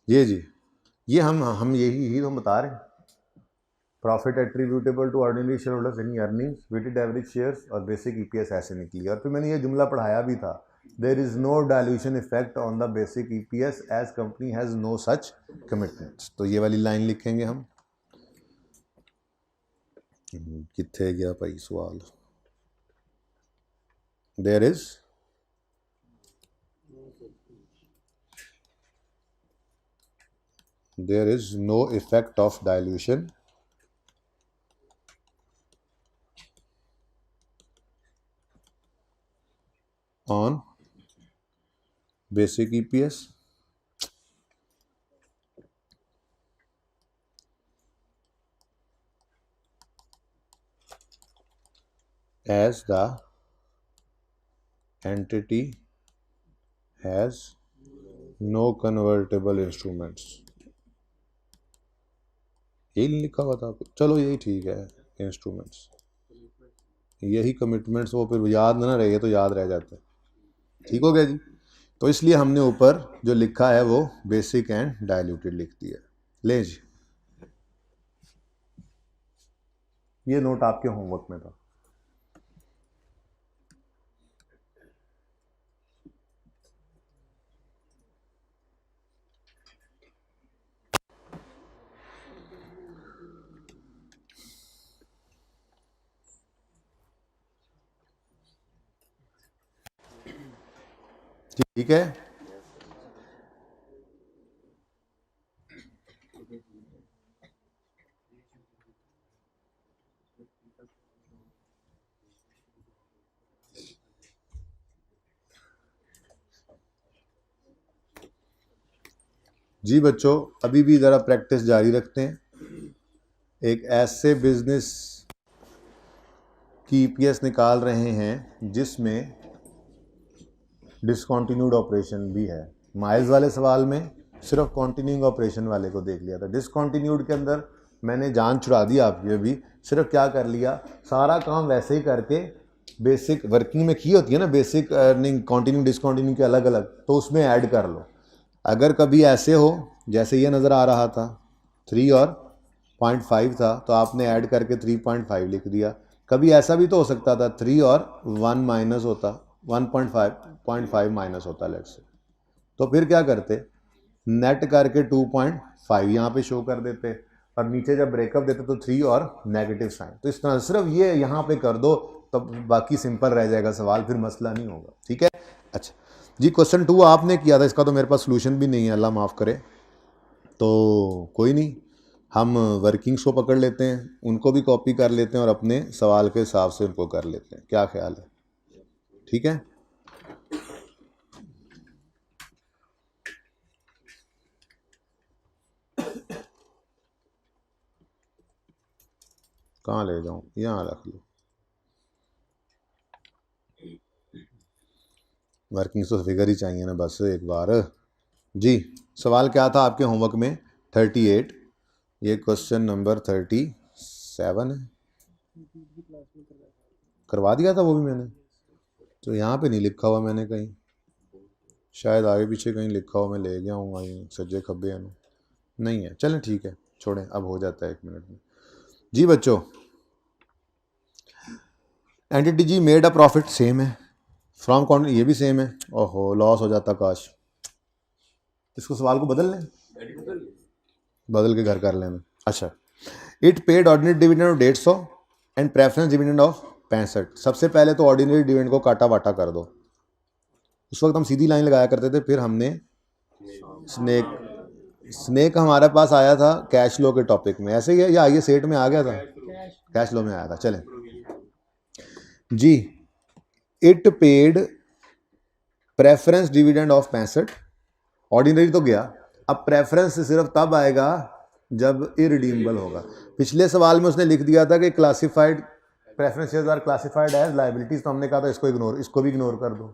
ये जी, ये हम यही ही तो बता रहे हैं, profit attributable to ordinary share holders any earnings, weighted average shares और बेसिक ईपीएस ऐसे निकली। और फिर मैंने ये जुमला पढ़ाया भी था, there is no dilution effect on the basic EPS as company has no such commitments. तो ये वाली लाइन लिखेंगे हम, किथे गया भाई सवाल, there is no effect of dilution on basic EPS as the entity has no convertible instruments। यही लिखा हुआ था, चलो यही ठीक है, इंस्ट्रूमेंट्स, यही कमिटमेंट्स, वो फिर याद ना रहे तो याद रह जाता है। ठीक हो गया जी। तो इसलिए हमने ऊपर जो लिखा है वो बेसिक एंड डाइल्यूटेड लिख दिया। ले जी, ये नोट आपके होमवर्क में था। ठीक है, जी बच्चों, अभी भी ज़रा प्रैक्टिस जारी रखते हैं। एक ऐसे बिजनेस की ईपीएस निकाल रहे हैं जिसमें डिसकंटिन्यूड ऑपरेशन भी है। माइल्स वाले सवाल में सिर्फ कंटिन्यूइंग ऑपरेशन वाले को देख लिया था, डिसकंटिन्यूड के अंदर मैंने जान छुड़ा दी आपकी। अभी सिर्फ क्या कर लिया, सारा काम वैसे ही करके, बेसिक वर्किंग में की होती है ना, बेसिक अर्निंग कंटिन्यू डिसकंटिन्यू के अलग अलग, तो उसमें ऐड कर लो। अगर कभी ऐसे हो जैसे ये नज़र आ रहा था 3 और 0.5 था, तो आपने ऐड करके 3.5 लिख दिया। कभी ऐसा भी तो हो सकता था 3 और 1 माइनस होता, 1.5 माइनस होता लेट्स से, तो फिर क्या करते, नेट करके 2.5 यहाँ पे शो कर देते, और नीचे जब ब्रेकअप देते तो 3 और नेगेटिव साइन। तो इस तरह सिर्फ ये यहाँ पे कर दो, तब बाकी सिंपल रह जाएगा सवाल, फिर मसला नहीं होगा। ठीक है, अच्छा जी, क्वेश्चन 2 आपने किया था, इसका तो मेरे पास सोल्यूशन भी नहीं है, अल्लाह माफ़ करे, तो कोई नहीं, हम वर्किंग्स को पकड़ लेते हैं, उनको भी कॉपी कर लेते हैं और अपने सवाल के हिसाब से उनको कर लेते हैं। क्या ख्याल है? ठीक है, कहाँ ले जाऊँ, यहाँ रख लो। वर्किंग्स तो फिगर ही चाहिए ना बस एक बार। जी, सवाल क्या था आपके होमवर्क में? 38, ये क्वेश्चन नंबर 37 है, करवा दिया था वो भी मैंने, तो यहाँ पे नहीं लिखा हुआ मैंने कहीं, शायद आगे पीछे कहीं लिखा हुआ, मैं ले गया हूँ वहीं सज्जे खब्बे नहीं है। चलें ठीक है, छोड़ें, अब हो जाता है 1 मिनट में। जी बच्चों, entity G made a profit same है, फ्रॉम कौन, ये भी सेम है, ओहो लॉस हो जाता काश। इसको सवाल को बदल लें, बदल के घर कर लें। अच्छा, it paid ordinary dividend of 150 and preference dividend of 65। सबसे पहले तो ऑर्डिनरी डिविडेंड को काटा वाटा कर दो। उस वक्त हम सीधी लाइन लगाया करते थे, फिर हमने स्नेक हमारे पास आया था कैश फ्लो के टॉपिक में, ऐसे ही है या आइए सेट में आ गया था, कैश फ्लो में आया था। चलें जी, it paid preference dividend of 65, ordinary तो गया, अब प्रेफरेंस सिर्फ तब आएगा जब इरिडीमेबल होगा। पिछले सवाल में उसने लिख दिया था कि classified preference shares are classified as liabilities, तो हमने कहा था इसको भी इग्नोर कर दो।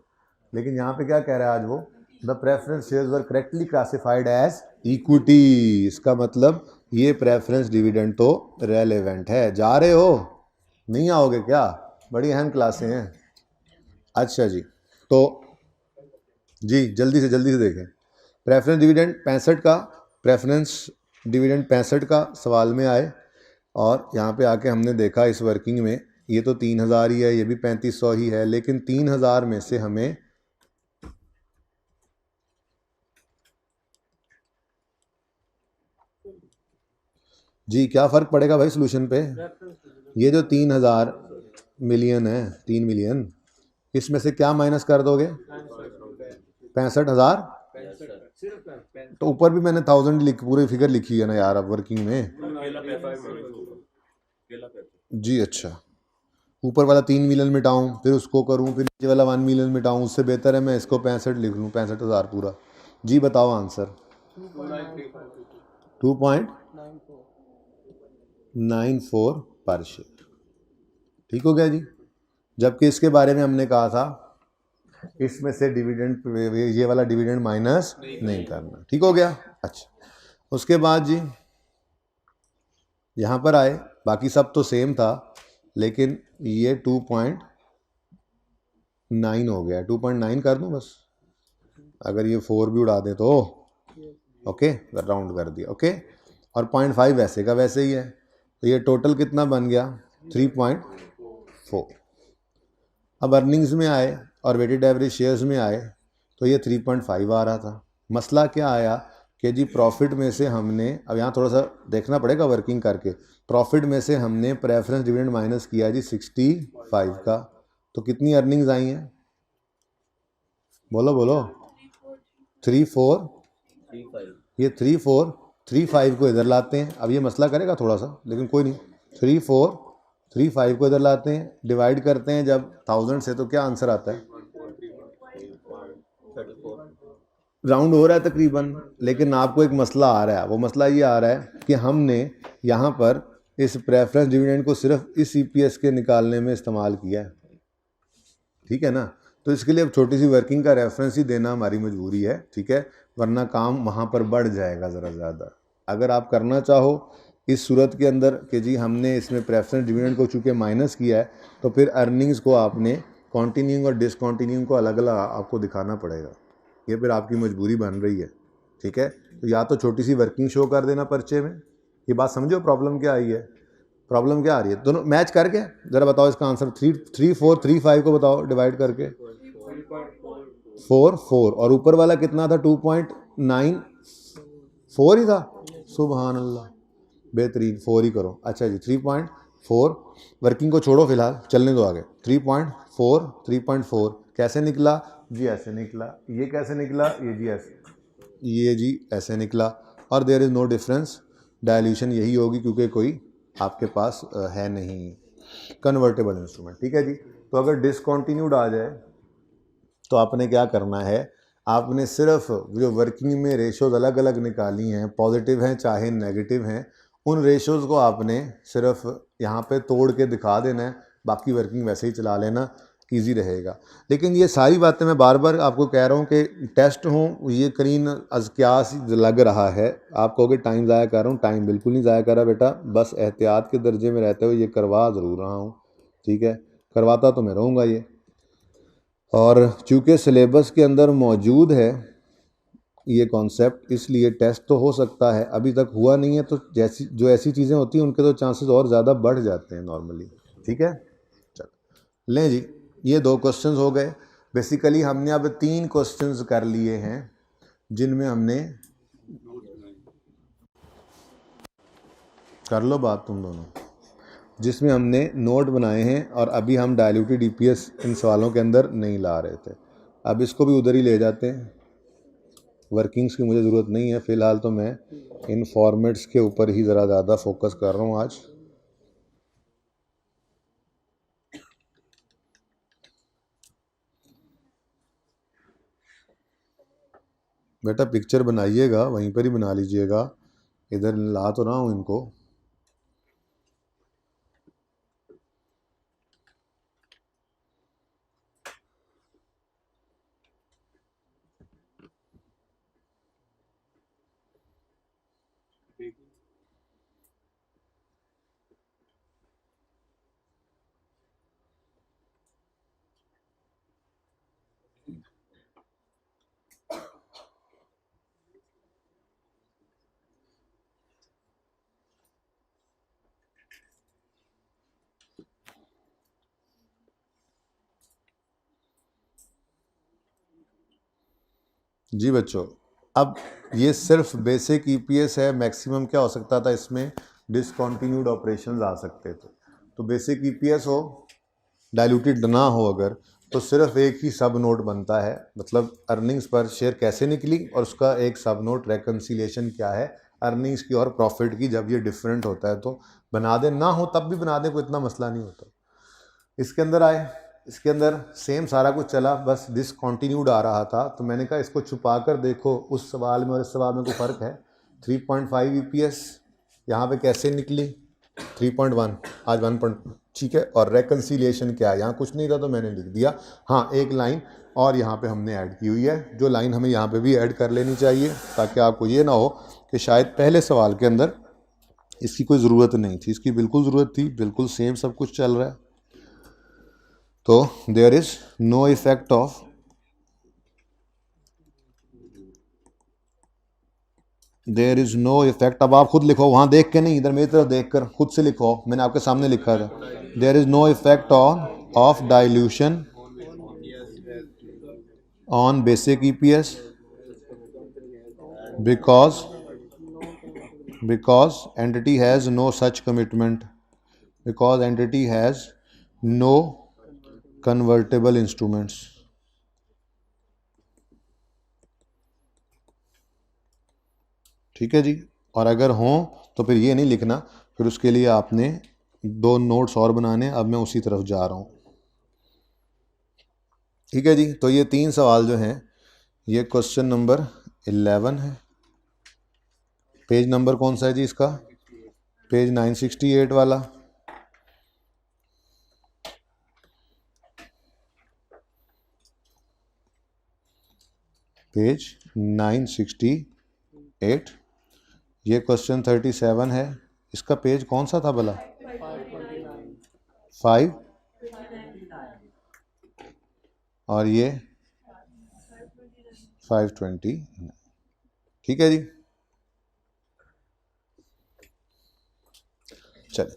लेकिन यहाँ पे क्या कह रहा है आज वो, the preference shares were correctly classified as equity. इसका मतलब ये प्रेफरेंस डिविडेंड तो रेलेवेंट है। जा रहे हो, नहीं आओगे क्या? बड़ी अहम क्लासें हैं। अच्छा जी, तो जी जल्दी से देखें। प्रेफरेंस डिविडेंड 65 का, प्रेफरेंस डिविडेंड 65 का सवाल में आए, और यहाँ पे आके हमने देखा इस वर्किंग में ये तो 3000 ही है, ये भी 3500 ही है, लेकिन 3000 में से हमें जी क्या फ़र्क पड़ेगा भाई सोल्यूशन पे? ये जो 3000 मिलियन है, 3 मिलियन, इसमें से क्या माइनस कर दोगे? 65,000। तो ऊपर भी मैंने 1000 लिख पूरी फिगर लिखी है ना यार अब वर्किंग में। जी अच्छा, ऊपर वाला 3 मिलियन मिटाऊं, फिर उसको करूं, फिर नीचे वाला 1 मिलियन मिटाऊं, उससे बेहतर है मैं इसको 65 लिख लूं, 65,000 पूरा। जी बताओ आंसर। 2.94 पर शेयर, ठीक हो गया जी। जबकि इसके बारे में हमने कहा था इसमें से डिविडेंड, ये वाला डिविडेंड माइनस नहीं करना, ठीक हो गया। अच्छा, उसके बाद जी यहाँ पर आए, बाकी सब तो सेम था, लेकिन ये 2.9 हो गया। 2.9 कर दूं बस, अगर ये 4 भी उड़ा दें तो ओके, राउंड कर दिया ओके। और 0.5 वैसे का वैसे ही है, तो ये टोटल कितना बन गया? 3.4। अब अर्निंग्स में आए और वेटेड एवरेज शेयर्स में आए तो ये 3.5 आ रहा था। मसला क्या आया कि जी प्रॉफिट में से हमने, अब यहाँ थोड़ा सा देखना पड़ेगा वर्किंग करके, प्रॉफिट में से हमने प्रेफरेंस डिविडेंड माइनस किया जी 65 का, तो कितनी अर्निंग्स आई हैं? बोलो बोलो। 3435। ये 3435 को इधर लाते हैं। अब ये मसला करेगा थोड़ा सा, लेकिन कोई नहीं। 3435 को इधर लाते हैं, डिवाइड करते हैं जब 1000 से, तो क्या आंसर आता है? राउंड हो रहा है तकरीबन, लेकिन आपको एक मसला आ रहा है। वो मसला ये आ रहा है कि हमने यहाँ पर इस प्रेफरेंस डिविडेंड को सिर्फ इस ईपीएस के निकालने में इस्तेमाल किया है, ठीक है ना। तो इसके लिए अब छोटी सी वर्किंग का रेफरेंस ही देना हमारी मजबूरी है, ठीक है, वरना काम वहाँ पर बढ़ जाएगा ज़रा ज़्यादा। अगर आप करना चाहो इस सूरत के अंदर कि जी हमने इसमें प्रेफरेंस डिविडेंड को चूँकि माइनस किया है, तो फिर अर्निंग्स को आपने कॉन्टिन्यूइंग और डिसकॉन्टिन्यूइंग को अलग अलग आपको दिखाना पड़ेगा। ये फिर आपकी मजबूरी बन रही है, ठीक है। तो या तो छोटी सी वर्किंग शो कर देना पर्चे में। ये बात समझो प्रॉब्लम क्या आई है, प्रॉब्लम क्या आ रही है? दोनों मैच करके ज़रा बताओ इसका आंसर। 3435 को बताओ डिवाइड करके। 4 और ऊपर वाला कितना था? 2.94 ही था। सुभान अल्लाह, बेहतरीन, 4 ही करो। अच्छा जी 3.4, वर्किंग को छोड़ो फिलहाल, चलने दो आगे। 3.4 कैसे निकला जी? ऐसे निकला। ये कैसे निकला? ये जी ऐसे, ये जी ऐसे निकला। और there is no difference, dilution यही होगी क्योंकि कोई आपके पास है नहीं कन्वर्टेबल इंस्ट्रूमेंट, ठीक है जी। तो अगर डिसकॉन्टिन्यूड आ जाए तो आपने क्या करना है, आपने सिर्फ जो वर्किंग में रेशोज़ अलग अलग निकाली हैं, पॉजिटिव हैं चाहे नेगेटिव हैं, उन रेशोज़ को आपने सिर्फ यहाँ पे तोड़ के दिखा देना है, बाकी वर्किंग वैसे ही चला लेना, इजी रहेगा। लेकिन ये सारी बातें मैं बार बार आपको कह रहा हूँ कि टेस्ट हों, ये करीन अज़कियास लग रहा है। आप कहोगे टाइम ज़ाया कर रहा हूँ, टाइम बिल्कुल नहीं ज़ाया कर रहा बेटा, बस एहतियात के दर्जे में रहते हुए ये करवा ज़रूर रहा हूँ, ठीक है, करवाता तो मैं रहूँगा ये। और चूँकि सिलेबस के अंदर मौजूद है ये कॉन्सेप्ट, इसलिए टेस्ट तो हो सकता है, अभी तक हुआ नहीं है, तो जैसी जो ऐसी चीज़ें होती हैं उनके तो चांसेस और ज़्यादा बढ़ जाते हैं नॉर्मली, ठीक है। चलो लें जी, ये 2 क्वेश्चंस हो गए। बेसिकली हमने अब 3 क्वेश्चंस कर लिए हैं जिनमें हमने, कर लो बात तुम दोनों, जिसमें हमने नोट बनाए हैं, और अभी हम डायल्यूटेड ईपीएस इन सवालों के अंदर नहीं ला रहे थे। अब इसको भी उधर ही ले जाते हैं, वर्किंग्स की मुझे ज़रूरत नहीं है फ़िलहाल, तो मैं इन फॉर्मेट्स के ऊपर ही ज़रा ज़्यादा फोकस कर रहा हूँ आज। बेटा पिक्चर बनाइएगा, वहीं पर ही बना लीजिएगा, इधर ला तो रहा हूँ इनको। जी बच्चों, अब ये सिर्फ बेसिक ईपीएस है। मैक्सिमम क्या हो सकता था इसमें, डिसकंटिन्यूड ऑपरेशंस आ सकते थे। तो बेसिक ईपीएस हो, डाइल्यूटेड ना हो अगर, तो सिर्फ एक ही सब नोट बनता है, मतलब अर्निंग्स पर शेयर कैसे निकली और उसका एक सब नोट रेकन्सिलिएशन क्या है अर्निंग्स की और प्रॉफिट की। जब ये डिफरेंट होता है तो बना दे, ना हो तब भी बना दे, कोई इतना मसला नहीं होता। इसके अंदर आए, इसके अंदर सेम सारा कुछ चला, बस डिसकंटिन्यूड आ रहा था। तो मैंने कहा इसको छुपा कर देखो, उस सवाल में और इस सवाल में कोई फ़र्क है। 3.5 ईपीएस यहाँ पे कैसे निकली, 3.1 आज 1. ठीक है, और रेकन्सिलिएशन क्या है, यहाँ कुछ नहीं था तो मैंने लिख दिया। हाँ, एक लाइन और यहाँ पे हमने ऐड की हुई है, जो लाइन हमें यहाँ पे भी ऐड कर लेनी चाहिए, ताकि आपको ये ना हो कि शायद पहले सवाल के अंदर इसकी कोई ज़रूरत नहीं थी। इसकी बिल्कुल ज़रूरत थी, बिल्कुल सेम सब कुछ चल रहा है। तो there is no effect of there is no effect. अब आप खुद लिखो, वहां देख के नहीं, इधर मेरी तरफ देख कर खुद से लिखो, मैंने आपके सामने लिखा था। There is no effect of dilution on basic EPS because entity has no such commitment, because entity has no convertible instruments। ठीक है जी, और अगर हों तो फिर ये नहीं लिखना, फिर उसके लिए आपने 2 नोट्स और बनाने। अब मैं उसी तरफ जा रहा हूँ। ठीक है जी, तो ये 3 सवाल जो हैं, ये क्वेश्चन नंबर 11 है। पेज नंबर कौन सा है जी इसका, पेज 968 वाला। पेज 968, ये क्वेश्चन 37 है। इसका पेज कौन सा था भला, 5, और ये 520। ठीक है जी, चलिए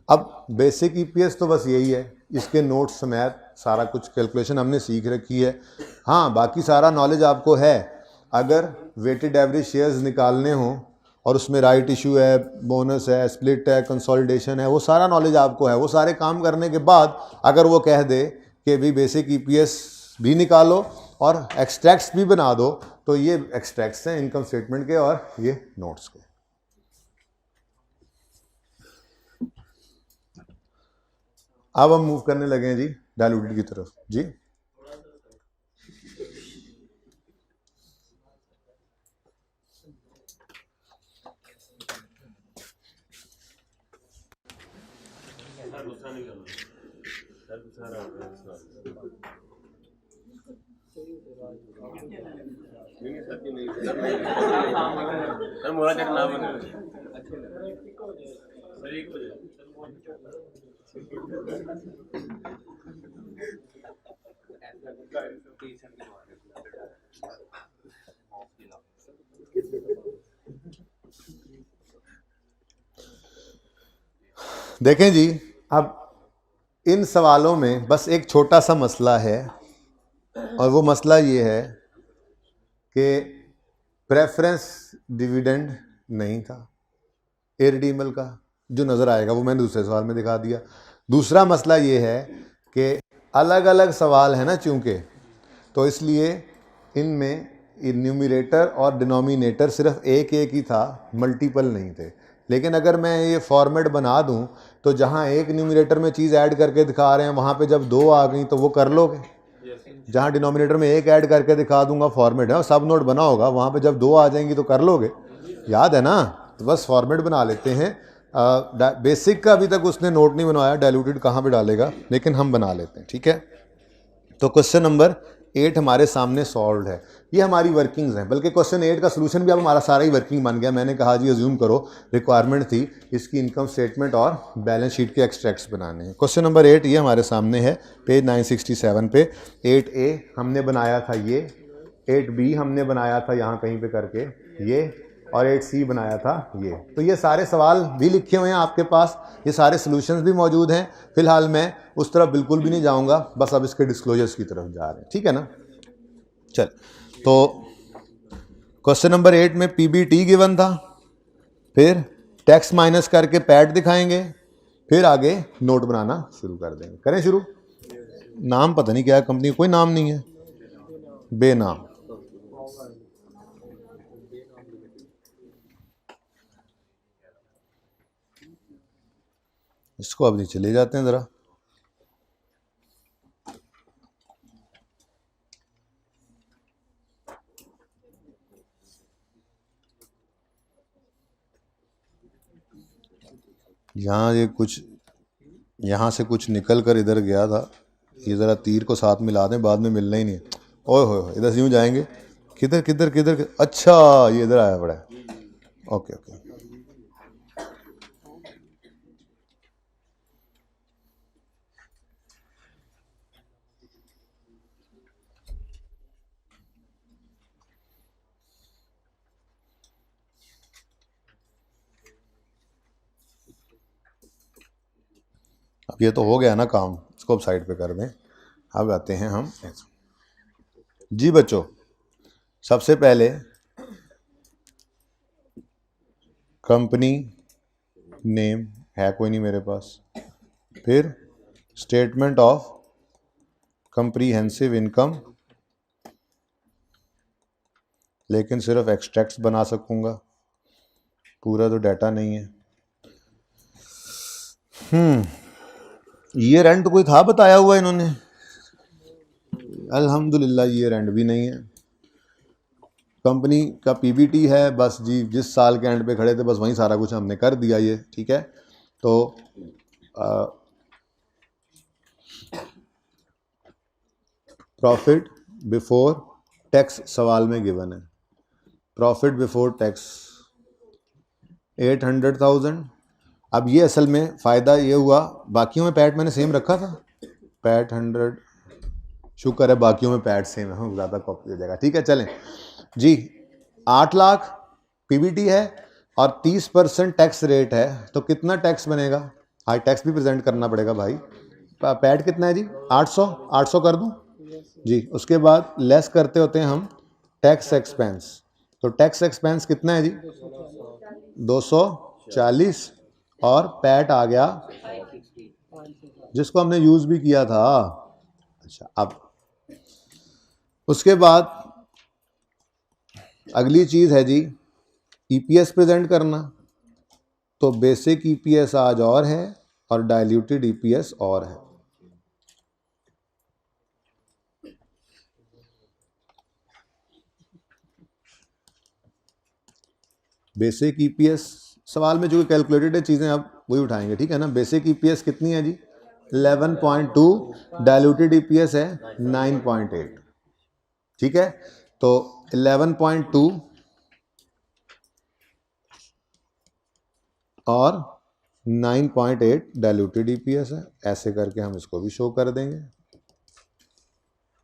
अब बेसिक ईपीएस तो बस यही है, इसके नोट्स समेत सारा कुछ कैलकुलेशन हमने सीख रखी है। हाँ, बाकी सारा नॉलेज आपको है। अगर वेटेड एवरेज शेयर्स निकालने हों और उसमें राइट इशू है, बोनस है, स्प्लिट है, कंसोलिडेशन है, वो सारा नॉलेज आपको है। वो सारे काम करने के बाद अगर वो कह दे कि भी बेसिक ईपीएस भी निकालो और एक्सट्रैक्ट्स भी बना दो, तो ये एक्सट्रैक्ट्स हैं इनकम स्टेटमेंट के और ये नोट्स के। अब हम मूव करने लगे हैं जी डाइल्यूटेड की तरफ। जी देखें जी, अब इन सवालों में बस एक छोटा सा मसला है, और वो मसला ये है कि प्रेफरेंस डिविडेंड नहीं था इररिडीमेबल का, जो नज़र आएगा वो मैंने दूसरे सवाल में दिखा दिया। दूसरा मसला ये है कि अलग अलग सवाल है ना, चूँकि तो इसलिए इनमें न्यूमरेटर और डिनोमिनेटर सिर्फ एक ही था, मल्टीपल नहीं थे। लेकिन अगर मैं ये फॉर्मेट बना दूं तो जहां एक न्यूमरेटर में चीज़ ऐड करके दिखा रहे हैं, वहां पे जब 2 आ गई तो वो कर लोगे। जहां डिनोमिनेटर में एक ऐड करके दिखा दूंगा, फॉर्मेट है सब नोट बना होगा, वहां पे जब 2 आ जाएंगी तो कर लोगे। याद है ना, तो बस फॉर्मेट बना लेते हैं। बेसिक का अभी तक उसने नोट नहीं बनवाया, डाइल्यूटेड कहाँ पे डालेगा, लेकिन हम बना लेते हैं, ठीक है। तो क्वेश्चन नंबर 8 हमारे सामने सॉल्व है। ये हमारी वर्किंग्स हैं, बल्कि क्वेश्चन 8 का सलूशन भी अब हमारा सारा ही वर्किंग बन गया। मैंने कहा जी अज्यूम करो रिक्वायरमेंट थी इसकी इनकम स्टेटमेंट और बैलेंस शीट के एक्सट्रैक्ट्स बनाने हैं। क्वेश्चन नंबर 8 ये हमारे सामने है पेज 967 पे। 8A हमने बनाया था ये, 8B हमने बनाया था यहाँ कहीं पे करके ये, और 8C बनाया था ये। तो ये सारे सवाल भी लिखे हुए हैं आपके पास, ये सारे सॉल्यूशंस भी मौजूद हैं। फिलहाल मैं उस तरफ बिल्कुल भी नहीं जाऊंगा, बस अब इसके डिस्क्लोजर्स की तरफ जा रहे हैं, ठीक है ना। चल, तो क्वेश्चन नंबर 8 में पीबीटी गिवन था, फिर टैक्स माइनस करके पैट दिखाएंगे, फिर आगे नोट बनाना शुरू कर देंगे। करें शुरू। नाम पता नहीं क्या है कंपनी, कोई नाम नहीं है, बेनाम। इसको अब नीचे ले जाते हैं ज़रा। यहाँ ये कुछ यहाँ से कुछ निकल कर इधर गया था, ये ज़रा तीर को साथ मिला दें, बाद में मिलना ही नहीं है। ओए होए, इधर से यूँ जाएंगे, किधर किधर किधर, अच्छा ये इधर आया पड़ा है। ओके ओके, अब ये तो हो गया ना काम, इसको अब साइड पे कर दें। अब आते हैं हम जी बच्चों, सबसे पहले कंपनी नेम है कोई नहीं मेरे पास, फिर स्टेटमेंट ऑफ कंप्रीहेंसिव इनकम, लेकिन सिर्फ एक्सट्रैक्ट्स बना सकूंगा, पूरा तो डाटा नहीं है। ईयर एंड तो कोई था बताया हुआ इन्होंने, अल्हम्दुलिल्लाह ईयर एंड भी नहीं है। कंपनी का पीबीटी है, बस जी जिस साल के एंड पे खड़े थे बस वहीं सारा कुछ हमने कर दिया ये, ठीक है। तो प्रॉफिट बिफोर टैक्स सवाल में गिवन है, प्रॉफिट बिफोर टैक्स 800,000। अब ये असल में फ़ायदा ये हुआ, बाकियों में पैट मैंने सेम रखा था, पैट 100, शुक्र है बाकियों में पैट सेम है, ज़्यादा कॉपी हो जाएगा, ठीक है। चलें जी, 8 लाख पीबीटी है और 30% टैक्स रेट है, तो कितना टैक्स बनेगा। हाँ टैक्स भी प्रेजेंट करना पड़ेगा भाई। पैट कितना है जी, 800, 800 कर दूं जी। उसके बाद लेस करते होते हैं हम टैक्स एक्सपेंस, तो टैक्स एक्सपेंस कितना है जी, 240, और पैट आ गया जिसको हमने यूज भी किया था। अच्छा, अब उसके बाद अगली चीज है जी ईपीएस प्रेजेंट करना, तो बेसिक ईपीएस आज और है और डाइल्यूटेड ईपीएस और है। बेसिक ईपीएस सवाल में जो कैलकुलेटेड है चीज़ें अब वही उठाएंगे, ठीक है ना। बेसिक ईपीएस कितनी है जी, 11.2, डाइल्यूटेड ईपीएस है 9.8, ठीक है। तो 11.2 और 9.8 डाइल्यूटेड ईपीएस है, ऐसे करके हम इसको भी शो कर देंगे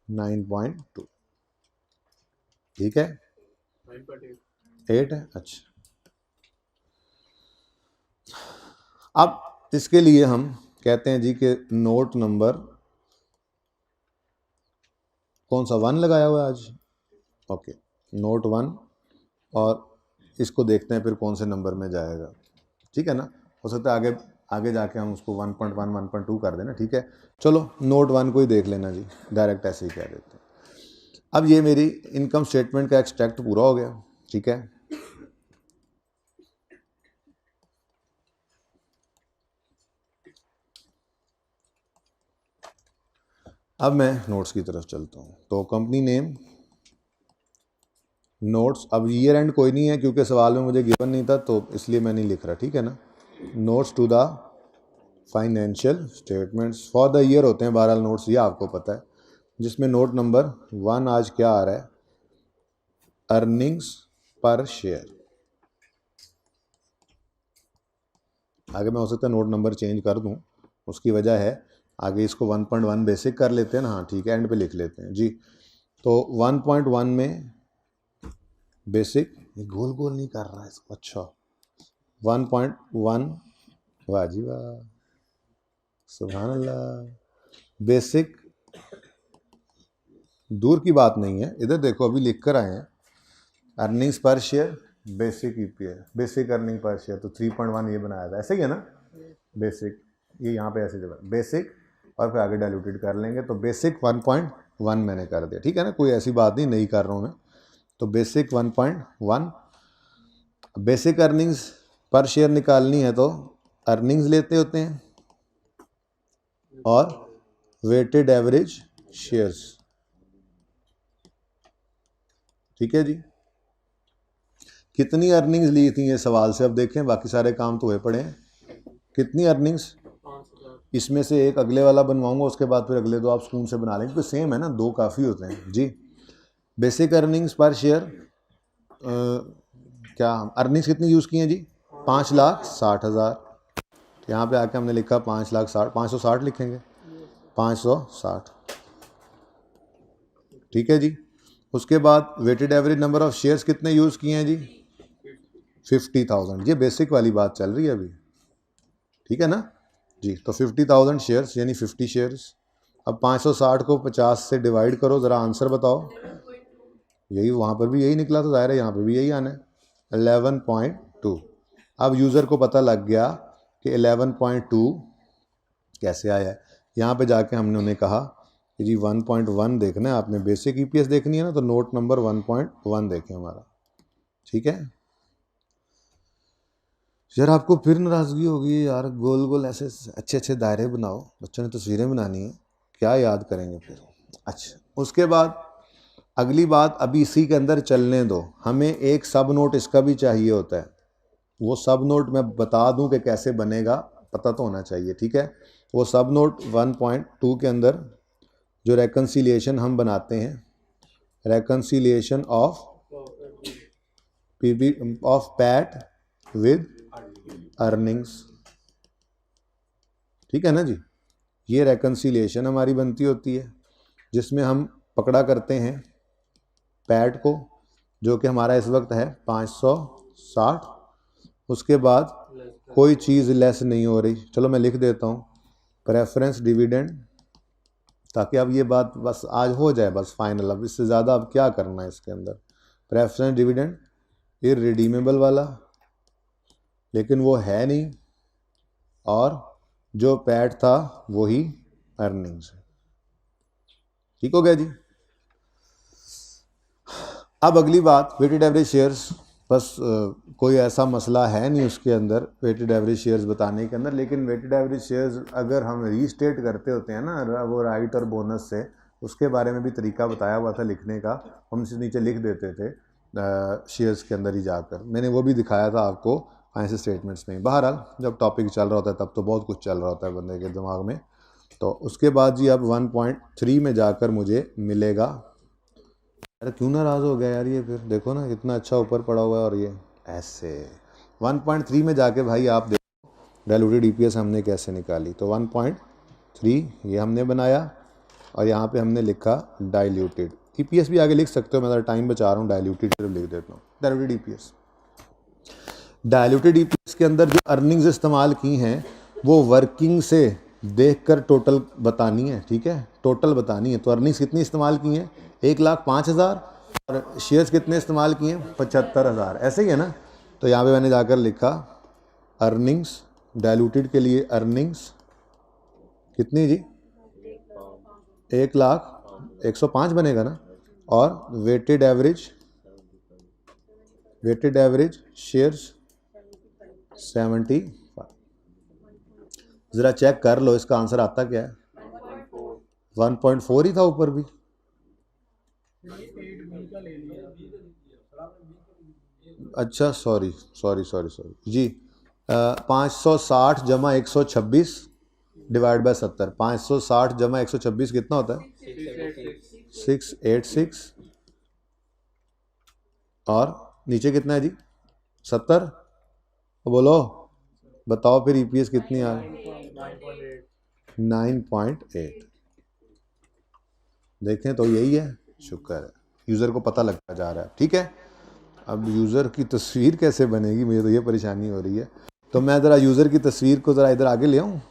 9.2, ठीक है। 8 है, अच्छा। अब इसके लिए हम कहते हैं जी कि नोट नंबर कौन सा 1 लगाया हुआ है आज, ओके नोट 1, और इसको देखते हैं फिर कौन से नंबर में जाएगा, ठीक है ना। हो सकता है आगे आगे जाके हम उसको 1.1 1.2 कर देना, ठीक है। चलो नोट 1 को ही देख लेना जी, डायरेक्ट ऐसे ही कह देते हैं। अब ये मेरी इनकम स्टेटमेंट का एक्सट्रैक्ट पूरा हो गया, ठीक है। अब मैं नोट्स की तरफ चलता हूँ। तो कंपनी नेम नोट्स, अब ईयर एंड कोई नहीं है क्योंकि सवाल में मुझे गिवन नहीं था, तो इसलिए मैं नहीं लिख रहा, ठीक है ना। Notes to the financial statements for the year होते हैं 12 नोट्स, ये आपको पता है, जिसमें नोट नंबर 1 आज क्या आ रहा है, अर्निंग्स पर शेयर। आगे मैं हो सकता है नोट नंबर चेंज कर दूं, उसकी वजह है आगे इसको 1.1 बेसिक कर लेते हैं ना, हाँ ठीक है, एंड पे लिख लेते हैं जी। तो 1.1 में बेसिक, ये गोल गोल नहीं कर रहा है इसको, अच्छा 1.1, वाह जी वाह, सुभान अल्लाह। बेसिक, दूर की बात नहीं है, इधर देखो अभी लिख कर आए हैं, earnings per share basic EPS, basic earning per share, तो 3.1 ये बनाया था, ऐसे ही है ना, बेसिक, ये यहाँ पे ऐसे जगह बेसिक और फिर आगे डाइल्यूटेड कर लेंगे, तो बेसिक 1.1 मैंने कर दिया, ठीक है ना, कोई ऐसी बात नहीं कर रहा हूँ मैं। तो basic 1.1, basic earnings per share निकालनी है तो अर्निंग्स लेते होते हैं और वेटेड एवरेज शेयर्स, ठीक है जी। कितनी अर्निंग्स ली थी ये सवाल से, अब देखें, बाकी सारे काम तो हुए पड़े हैं। कितनी अर्निंग्स, 5,000। इसमें से एक अगले वाला बनवाऊंगा, उसके बाद फिर अगले दो आप स्पून से बना लेंगे, क्योंकि सेम है ना, दो काफ़ी होते हैं जी। बेसिक अर्निंग्स पर शेयर, क्या अर्निंग्स कितनी यूज़ की हैं जी, 5,60,000। यहाँ पे आके हमने लिखा 5,60,000, 560 लिखेंगे, 560, ठीक है जी। उसके बाद weighted average number of shares कितने यूज़ किए हैं जी, 50,000, ये बेसिक वाली बात चल रही है अभी, ठीक है ना जी। तो 50,000 शेयर्स यानी 50 शेयर्स। अब 560 को 50 से डिवाइड करो, ज़रा आंसर बताओ, यही वहाँ पर भी यही निकला, तो ज़ाहिर है यहाँ पर भी यही आना है, 11.2। अब यूज़र को पता लग गया कि 11.2 कैसे आया है, यहाँ पे जाके हमने उन्हें कहा कि जी 1.1 देखना है आपने, बेसिक ईपीएस देखनी है ना, तो नोट नंबर 1.1 देखें हमारा, ठीक है। यार आपको फिर नाराज़गी होगी यार, गोल गोल ऐसे अच्छे अच्छे दायरे बनाओ, बच्चों ने तस्वीरें बनानी है, क्या याद करेंगे फिर। अच्छा, उसके बाद अगली बात, अभी इसी के अंदर चलने दो, हमें एक सब नोट इसका भी चाहिए होता है, वो सब नोट मैं बता दूं कि कैसे बनेगा, पता तो होना चाहिए, ठीक है। वो सब नोट 1.2 के अंदर जो रेकन्सिलिएशन हम बनाते हैं, reconciliation of PB of PAT with earnings, ठीक है ना जी। ये रेकन्सिलिएशन हमारी बनती होती है, जिसमें हम पकड़ा करते हैं पैट को, जो कि हमारा इस वक्त है 560, उसके बाद कोई चीज़ लेस नहीं हो रही, चलो मैं लिख देता हूँ प्रेफरेंस डिविडेंड, ताकि अब ये बात बस आज हो जाए बस फाइनल, अब इससे ज़्यादा अब क्या करना है इसके अंदर। प्रेफरेंस डिविडेंड इररिडीमेबल वाला, लेकिन वो है नहीं, और जो पैट था वही अर्निंग्स है, ठीक हो गया जी। अब अगली बात, वेटेड एवरेज शेयर्स, बस कोई ऐसा मसला है नहीं उसके अंदर वेटेड एवरेज शेयर्स बताने के अंदर, लेकिन वेटेड एवरेज शेयर्स अगर हम रीस्टेट करते होते हैं ना, वो राइट और बोनस से, उसके बारे में भी तरीका बताया हुआ था लिखने का, हम इसे नीचे लिख देते थे शेयर्स के अंदर ही जाकर, मैंने वो भी दिखाया था आपको फाइनेंशियल स्टेटमेंट्स में। बहरहाल जब टॉपिक चल रहा होता है तब तो बहुत कुछ चल रहा होता है बंदे के दिमाग में। तो उसके बाद जी अब 1.3 में जाकर मुझे मिलेगा, अरे क्यों नाराज़ हो गया यार, ये फिर देखो ना कितना अच्छा ऊपर पड़ा हुआ है, और ये ऐसे 1.3 में जाके भाई आप देखो डाइल्यूटेड ईपीएस हमने कैसे निकाली। तो 1.3 ये हमने बनाया, और यहाँ पे हमने लिखा डाइल्यूटेड ईपीएस, भी आगे लिख सकते हो, मैं टाइम बचा रहा हूँ, डाइल्यूटेड सिर्फ लिख देता हूँ, डाइल्यूटेड ईपीएस। डाइल्यूटेड ईपीएस के अंदर जो अर्निंग्स इस्तेमाल की हैं वो वर्किंग से देखकर टोटल बतानी है, ठीक है, टोटल बतानी है। तो अर्निंग्स कितनी इस्तेमाल की हैं, 1,05,000, और शेयर्स कितने इस्तेमाल किए हैं, 75,000, ऐसे ही है ना। तो यहाँ पे मैंने जाकर लिखा अर्निंग्स, डाइल्यूटेड के लिए अर्निंग्स कितनी जी, 1,01,05 बनेगा ना, और वेटेड एवरेज शेयर्स 75। ज़रा चेक कर लो इसका आंसर आता क्या है, 1.4 ही था ऊपर भी, अच्छा सॉरी सॉरी सॉरी सॉरी जी, 560 जमा 126 डिवाइड बाय 70। 560 जमा 126 कितना होता है? 686। और नीचे कितना है जी? 70। बोलो बताओ फिर ईपीएस कितनी आ रही? 9.8। देखें तो यही है। शुक्र है यूज़र को पता लगता जा रहा है। ठीक है, अब यूज़र की तस्वीर कैसे बनेगी, मुझे तो ये परेशानी हो रही है। तो मैं ज़रा यूज़र की तस्वीर को ज़रा इधर आगे ले आऊँ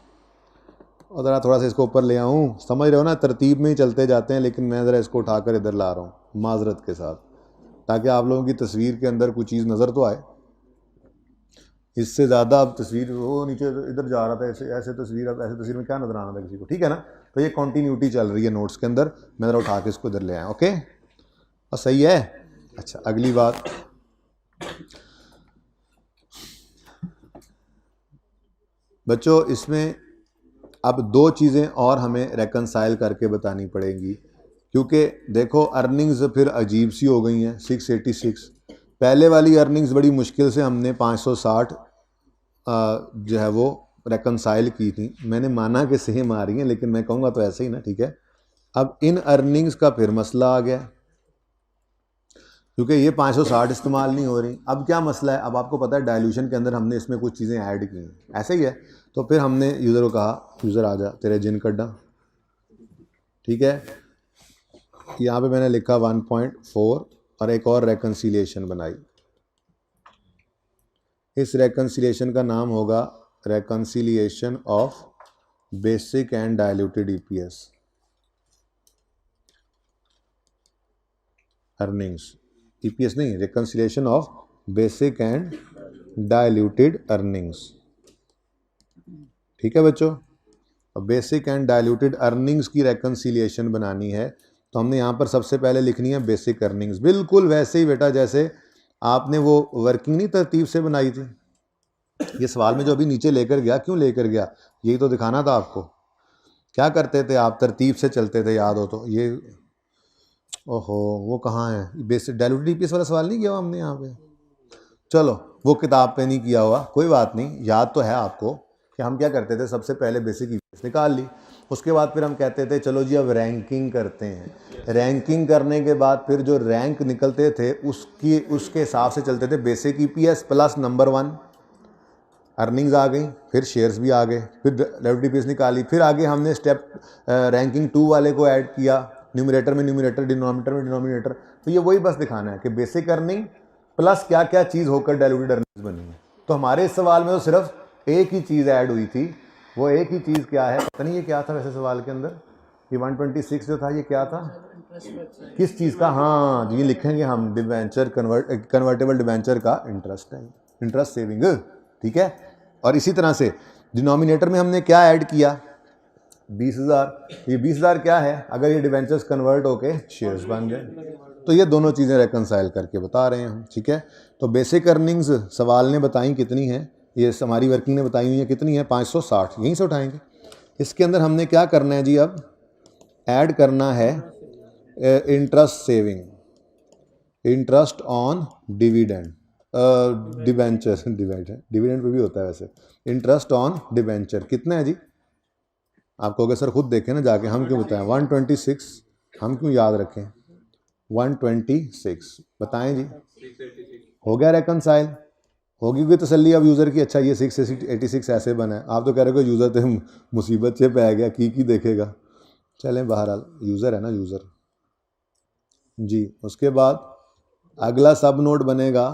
और ज़रा थोड़ा सा इसको ऊपर ले आऊँ। समझ रहे हो ना, तरतीब में ही चलते जाते हैं, लेकिन मैं ज़रा इसको उठाकर इधर ला रहा हूँ माजरत के साथ, ताकि आप लोगों की तस्वीर के अंदर कुछ चीज़ नज़र तो आए। इससे ज़्यादा अब तस्वीर वो नीचे इधर जा रहा था, ऐसे ऐसे तस्वीर, अब ऐसे तस्वीर में क्या नज़र आना था किसी को? ठीक है ना, तो ये कॉन्टीन्यूटी चल रही है नोट्स के अंदर। मैं ज़रा उठा के इसको इधर ले आया। ओके, और सही है। अच्छा, अगली बात, बच्चों इसमें अब दो चीज़ें और हमें रेकनसाइल करके बतानी पड़ेंगी, क्योंकि देखो अर्निंग्स फिर अजीब सी हो गई हैं। 686 पहले वाली अर्निंग्स बड़ी मुश्किल से हमने 560 जो है वो रेकनसाइल की थी। मैंने माना कि सेम आ रही हैं, लेकिन मैं कहूँगा तो ऐसे ही ना। ठीक है, अब इन अर्निंग्स का फिर मसला आ गया, क्योंकि ये 560 इस्तेमाल नहीं हो रही। अब क्या मसला है? अब आपको पता है डायल्यूशन के अंदर हमने इसमें कुछ चीज़ें ऐड की हैं, ऐसे ही है। तो फिर हमने यूज़र को कहा, यूज़र आ जा तेरे जिन कड्डा। ठीक है, यहाँ पे मैंने लिखा 1.4 और एक और रेकन्सिलिएशन बनाई। इस रेकन्सिलिएशन का नाम होगा reconciliation of basic and diluted EPS earnings. EPS नहीं, reconciliation of basic and diluted earnings. ठीक है बच्चों, अब बेसिक एंड डायल्यूटेड अर्निंग्स की रेकन्सिलिएशन बनानी है, तो हमने यहाँ पर सबसे पहले लिखनी है बेसिक अर्निंग्स। बिल्कुल वैसे ही बेटा जैसे आपने वो वर्किंग नहीं तरतीब से बनाई थी। ये सवाल में जो अभी नीचे लेकर गया, क्यों लेकर गया, यही तो दिखाना था आपको। क्या करते थे आप? तरतीब से चलते थे, याद हो तो। ये ओहो, वो कहाँ है? बेसिक डायल्यूटेड ईपीएस वाला सवाल नहीं किया हुआ हमने यहाँ पे? चलो वो किताब पे नहीं किया हुआ, कोई बात नहीं, याद तो है आपको कि हम क्या करते थे, सबसे पहले बेसिक ईपीएस निकाल ली। उसके बाद फिर हम कहते थे चलो जी अब रैंकिंग करते हैं। रैंकिंग करने के बाद फिर जो रैंक निकलते थे उसके हिसाब से चलते थे। Basic EPS plus number 1, earnings आ गई, फिर शेयर्स भी आ गए, फिर डायल्यूटेड ईपीएस निकाली, फिर आगे हमने स्टेप रैंकिंग 2 वाले को ऐड किया, न्यूमरेटर में न्यूमरेटर, डिनोमिनेटर में डिनोमिनेटर। तो ये वही बस दिखाना है कि बेसिक अर्निंग प्लस क्या क्या चीज़ होकर डायल्यूटेड अर्निंग्स बनी है। तो हमारे इस सवाल में तो सिर्फ एक ही चीज़ ऐड हुई थी। वो एक ही चीज़ क्या है पता नहीं, ये क्या था वैसे सवाल के अंदर? ये 126 जो था ये क्या था, किस चीज़ का? हाँ जी, लिखेंगे हम डिबेंचर, कन्वर्टेबल डिबेंचर का इंटरेस्ट है, इंटरेस्ट सेविंग। ठीक है, और इसी तरह से डिनोमिनेटर में हमने क्या ऐड किया? 20,000। ये 20,000 क्या है? अगर ये डिबेंचर्स कन्वर्ट होके शेयर्स बन गए। तो ये दोनों चीज़ें रेकनसाइल करके बता रहे हैं हम। ठीक है, तो बेसिक अर्निंग्स सवाल ने बताई कितनी है, ये हमारी वर्किंग ने बताई हुई है कितनी है, 560, यहीं से उठाएंगे। इसके अंदर हमने क्या करना है जी, अब ऐड करना है interest saving, interest on dividend, debenture, dividend pay भी होता है वैसे। इंटरेस्ट ऑन डिबेंचर कितना है जी? आपको अगर सर खुद देखें ना जाके, हम क्यों बताएं 126, हम क्यों याद रखें 126? बताएं जी, हो गया रेकनसाइल? होगी कोई तसल्ली अब यूज़र की? अच्छा ये 686 ऐसे बना है, आप तो कह रहे हो यूज़र तो मुसीबत से पै गया, की देखेगा। चलें बहरहाल यूज़र है ना, यूज़र जी। उसके बाद अगला सब नोड बनेगा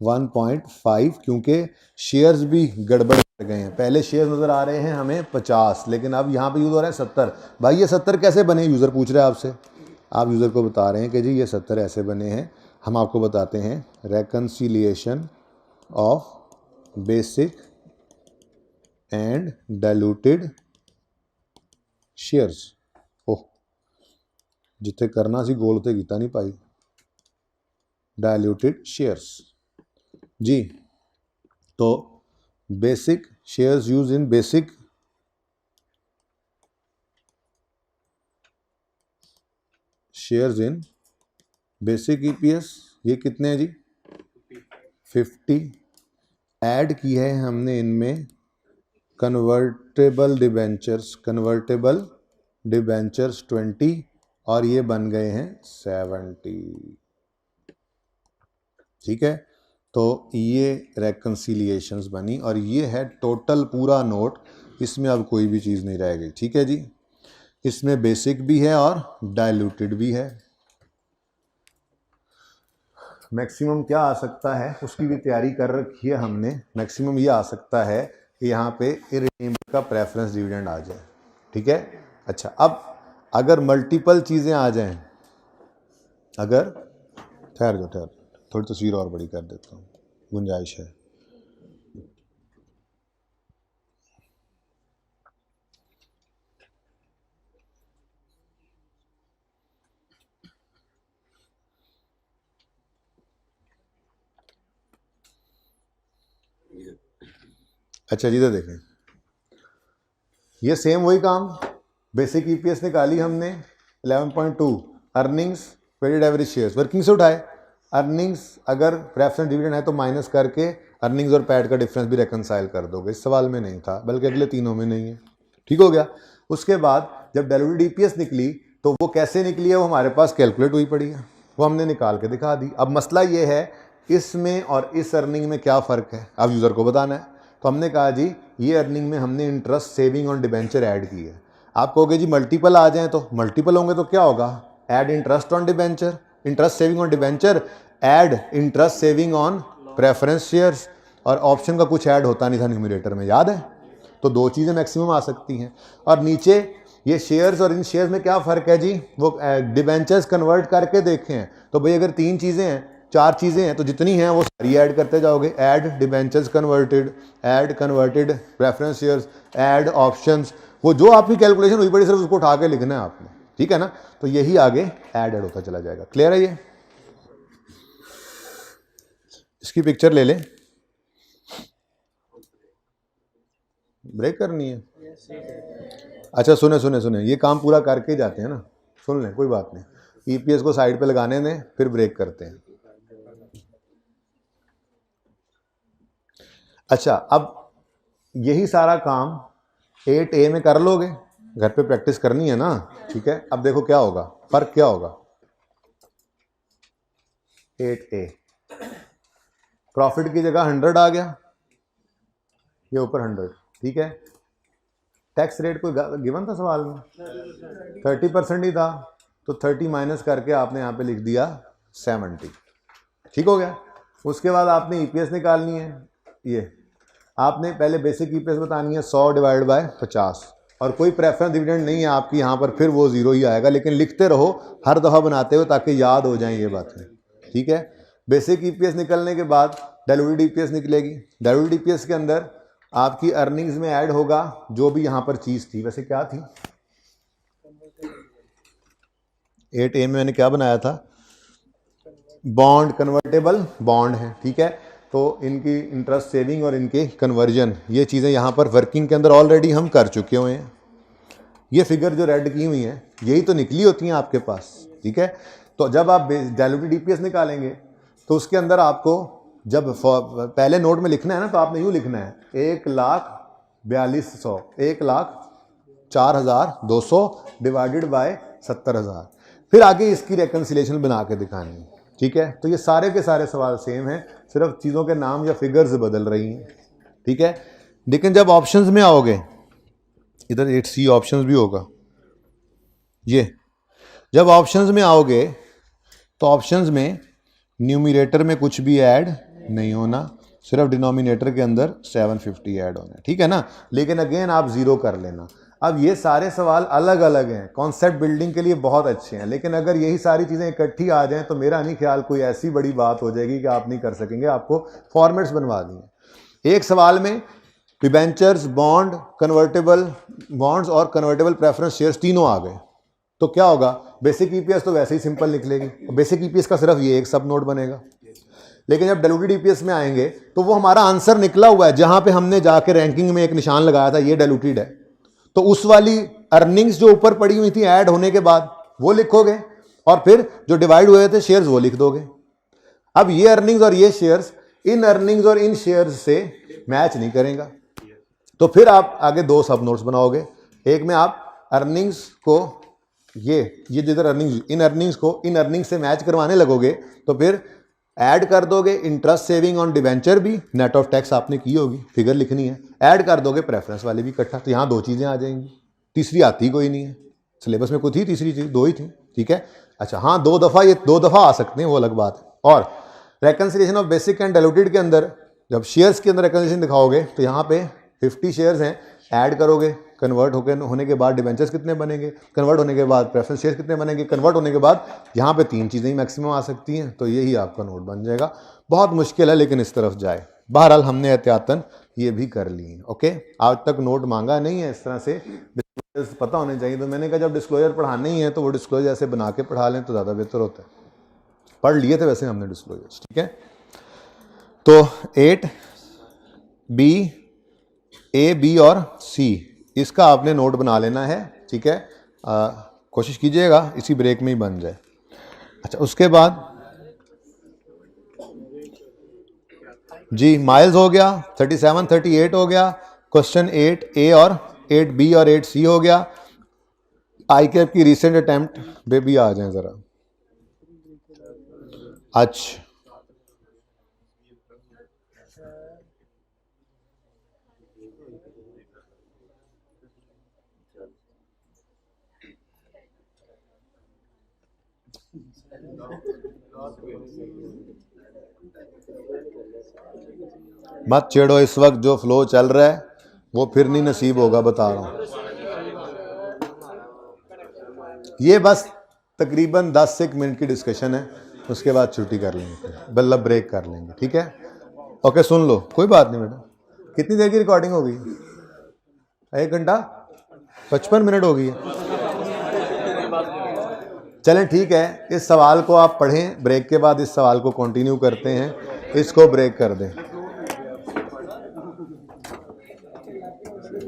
1.5, क्योंकि शेयर्स भी गड़बड़ कर गए हैं। पहले शेयर्स नज़र आ रहे हैं हमें 50, लेकिन अब यहाँ पे यूज़ हो रहा है 70। भाई ये 70 कैसे बने? यूज़र पूछ रहे हैं आपसे, आप यूज़र को बता रहे हैं कि जी ये 70 ऐसे बने हैं। हम आपको बताते हैं reconciliation of basic and diluted shares. Oh, जिथे करना सी गोल ते कीता नहीं पाई। डायल्यूटेड शेयर्स जी, तो basic shares use in basic shares in basic EPS, ये कितने हैं जी? 50 ऐड की है हमने इनमें कन्वर्टेबल डिबेंचर्स 20 और ये बन गए हैं 70। ठीक है, तो ये रेकन्सिलिएशंस बनी और ये है टोटल पूरा नोट। इसमें अब कोई भी चीज़ नहीं रह गई। ठीक है जी, इसमें बेसिक भी है और डाइल्यूटेड भी है। मैक्सिमम क्या आ सकता है उसकी भी तैयारी कर रखी है हमने। मैक्सिमम ये आ सकता है कि यहाँ पे इरेनियम का प्रेफरेंस डिविडेंड आ जाए। ठीक है, अच्छा अब अगर मल्टीपल चीज़ें आ जाएं, अगर ठहर थोड़ी तस्वीर और बड़ी कर देता हूँ, गुंजाइश है। अच्छा जी, तो देखें ये सेम वही काम, बेसिक ईपीएस निकाली हमने 11.2, earnings weighted average shares, working से उठाए। अर्निंग्स अगर प्रेफरेंस डिविडेंड है तो माइनस करके अर्निंग्स और पैड का डिफरेंस भी रेकनसाइल कर दोगे। इस सवाल में नहीं था, बल्कि अगले तीनों में नहीं है। ठीक हो गया। उसके बाद जब डाइल्यूटेड ईपीएस निकली तो वो कैसे निकली है, वो हमारे पास कैलकुलेट हुई पड़ी है, वो हमने निकाल के दिखा दी। अब मसला ये है इसमें और इस अर्निंग में क्या फ़र्क है, अब यूज़र को बताना है। तो हमने कहा जी ये अर्निंग में हमने interest saving on debenture add की है। आप कहोगे जी मल्टीपल आ जाएं, तो मल्टीपल होंगे तो क्या होगा, add interest on debenture, interest saving on debenture, add interest saving on preference shares. और ऑप्शन का कुछ ऐड होता नहीं था न्यूमरेटर में, याद है। तो दो चीज़ें मैक्सिमम आ सकती हैं। और नीचे ये शेयर्स और इन शेयर्स में क्या फ़र्क है जी, वो डिबेंचर्स कन्वर्ट करके देखें हैं। तो भाई अगर 3 चीज़ें हैं, 4 चीज़ें हैं, तो जितनी हैं वो सारी ऐड करते जाओगे। Add debentures converted, add converted preference shares, add options, वो जो आपकी कैलकुलेशन हुई पड़ी सिर्फ उसको उठा के लिखना है आपने। ठीक है ना, तो यही आगे ऐड होता चला जाएगा। क्लियर है ये। इसकी पिक्चर ले लें, ब्रेक करनी है। अच्छा सुने, ये काम पूरा करके जाते हैं ना, सुन लें, कोई बात नहीं। ईपीएस को साइड पे लगाने दें, फिर ब्रेक करते हैं। अच्छा, अब यही सारा काम 8A में कर लोगे, घर पे प्रैक्टिस करनी है ना। ठीक है, अब देखो क्या होगा, फर्क क्या होगा। 8A प्रॉफिट की जगह 100 आ गया, ये ऊपर 100। ठीक है, टैक्स रेट कोई गिवन था सवाल में, 30% ही था, तो 30 माइनस करके आपने यहाँ पे लिख दिया 70। ठीक हो गया। उसके बाद आपने ईपीएस निकालनी है। ये आपने पहले बेसिक ईपीएस बतानी है 100 डिवाइड बाय 50, और कोई प्रेफरेंस डिविडेंड नहीं है आपकी यहाँ पर, फिर वो 0 ही आएगा। लेकिन लिखते रहो हर दफ़ा बनाते हो ताकि याद हो जाए ये बातें। ठीक है, बेसिक ईपीएस निकलने के बाद डाइल्यूटेड ईपीएस निकलेगी। डाइल्यूटेड ईपीएस के अंदर आपकी अर्निंग्स में ऐड होगा जो भी यहाँ पर चीज़ थी, वैसे क्या थी 8A में मैंने क्या बनाया था, बॉन्ड, कन्वर्टेबल बॉन्ड है। ठीक है, तो इनकी इंटरेस्ट सेविंग और इनके कन्वर्जन, ये चीज़ें यहाँ पर वर्किंग के अंदर ऑलरेडी हम कर चुके हुए हैं। ये फिगर जो रेड की हुई हैं यही तो निकली होती हैं आपके पास। ठीक है, तो जब आप डाइल्यूटेड ईपीएस निकालेंगे तो उसके अंदर आपको जब पहले नोट में लिखना है ना, तो आपने यूँ लिखना है 1,42,100, 1,04,200 डिवाइडेड बाय 70,000। फिर आगे इसकी रेकन्सिलेशन बना के दिखानी है। ठीक है, तो ये सारे के सारे सवाल सेम हैं, सिर्फ चीज़ों के नाम या फिगर्स बदल रही हैं। ठीक है, लेकिन जब ऑप्शंस में आओगे, इधर 8C ऑप्शंस भी होगा, ये जब ऑप्शंस में आओगे तो ऑप्शंस में न्यूमरेटर में कुछ भी ऐड नहीं होना, सिर्फ डिनोमिनेटर के अंदर 750 ऐड होना है। ठीक है ना, लेकिन अगेन आप 0 कर लेना। अब ये सारे सवाल अलग अलग हैं, कॉन्सेप्ट बिल्डिंग के लिए बहुत अच्छे हैं, लेकिन अगर यही सारी चीज़ें इकट्ठी आ जाएं तो मेरा नहीं ख्याल कोई ऐसी बड़ी बात हो जाएगी कि आप नहीं कर सकेंगे। आपको फॉर्मेट्स बनवा दिए एक सवाल में, डिबेंचर्स, बॉन्ड, कन्वर्टेबल बॉन्ड्स और कन्वर्टेबल प्रेफरेंस शेयर्स तीनों आ गए, तो क्या होगा, बेसिक ईपीएस तो वैसे ही सिंपल निकलेगी, बेसिक ईपीएस का सिर्फ ये एक सब नोट बनेगा। लेकिन जब डाइल्यूटेड ईपीएस में आएंगे तो वो हमारा आंसर निकला हुआ है, जहां पे हमने जाके रैंकिंग में एक निशान लगाया था ये डाइल्यूटेड है, तो उस वाली अर्निंग्स जो ऊपर पड़ी हुई थी ऐड होने के बाद वो लिखोगे, और फिर जो डिवाइड हुए थे शेयर्स वो लिख दोगे। अब ये अर्निंग्स और ये शेयर्स इन अर्निंग्स और इन शेयर्स से मैच नहीं करेगा। तो फिर आप आगे दो सब नोट्स बनाओगे। एक में आप अर्निंग्स को ये जिधर अर्निंग्स, इन अर्निंग्स को इन अर्निंग्स से मैच करवाने लगोगे तो फिर ऐड कर दोगे इंटरेस्ट सेविंग ऑन डिवेंचर भी, नेट ऑफ टैक्स आपने की होगी, फिगर लिखनी है, ऐड कर दोगे प्रेफरेंस वाली भी इकट्ठा। तो यहाँ दो चीज़ें आ जाएंगी, तीसरी आती कोई नहीं है। सिलेबस में कोई थी तीसरी चीज़? दो ही थी, ठीक है। अच्छा हाँ, दो दफ़ा आ सकते हैं, वो अलग बात है। और reconciliation of basic and diluted के अंदर जब शेयर्स के अंदर रेकन्सिलिएशन दिखाओगे तो यहाँ पे 50 शेयर्स हैं, ऐड करोगे, कन्वर्ट होने के बाद डिवेंचर्स कितने बनेंगे, कन्वर्ट होने के बाद प्रेफरेंस शेयर्स कितने बनेंगे, कन्वर्ट होने के बाद यहाँ पे तीन चीज़ें ही मैक्सिमम आ सकती हैं। तो यही आपका नोट बन जाएगा। बहुत मुश्किल है लेकिन इस तरफ जाए। बहरहाल हमने एहतियातन ये भी कर ली है। ओके, आज तक नोट मांगा नहीं है इस तरह से, डिस्क्लोजर्स पता होने चाहिए। तो मैंने कहा जब डिस्क्लोजर पढ़ाने ही है तो वो डिस्क्लोजर ऐसे बना के पढ़ा लें तो ज़्यादा बेहतर होता है। पढ़ लिए थे वैसे हमने डिस्क्लोजर्स, ठीक है। तो 8B, A, B और C इसका आपने नोट बना लेना है, ठीक है। कोशिश कीजिएगा इसी ब्रेक में ही बन जाए। अच्छा, उसके बाद जी माइल्स हो गया, 37, 38 हो गया, क्वेश्चन 8A और 8B और 8C हो गया। आई कैप की रिसेंट अटेम्प्ट पे भी आ जाएं ज़रा। अच्छा, मत छेड़ो, इस वक्त जो फ्लो चल रहा है वो फिर नहीं नसीब होगा, बता रहा हूँ। ये बस तकरीबन 10 से 1 मिनट की डिस्कशन है, उसके बाद छुट्टी कर लेंगे, बल्ला ब्रेक कर लेंगे, ठीक है। ओके, सुन लो, कोई बात नहीं बेटा। कितनी देर की रिकॉर्डिंग हो गई? 1 घंटा 55 मिनट हो गई है। चलें ठीक है, इस सवाल को आप पढ़ें, ब्रेक के बाद इस सवाल को कंटिन्यू करते हैं। इसको ब्रेक कर दें।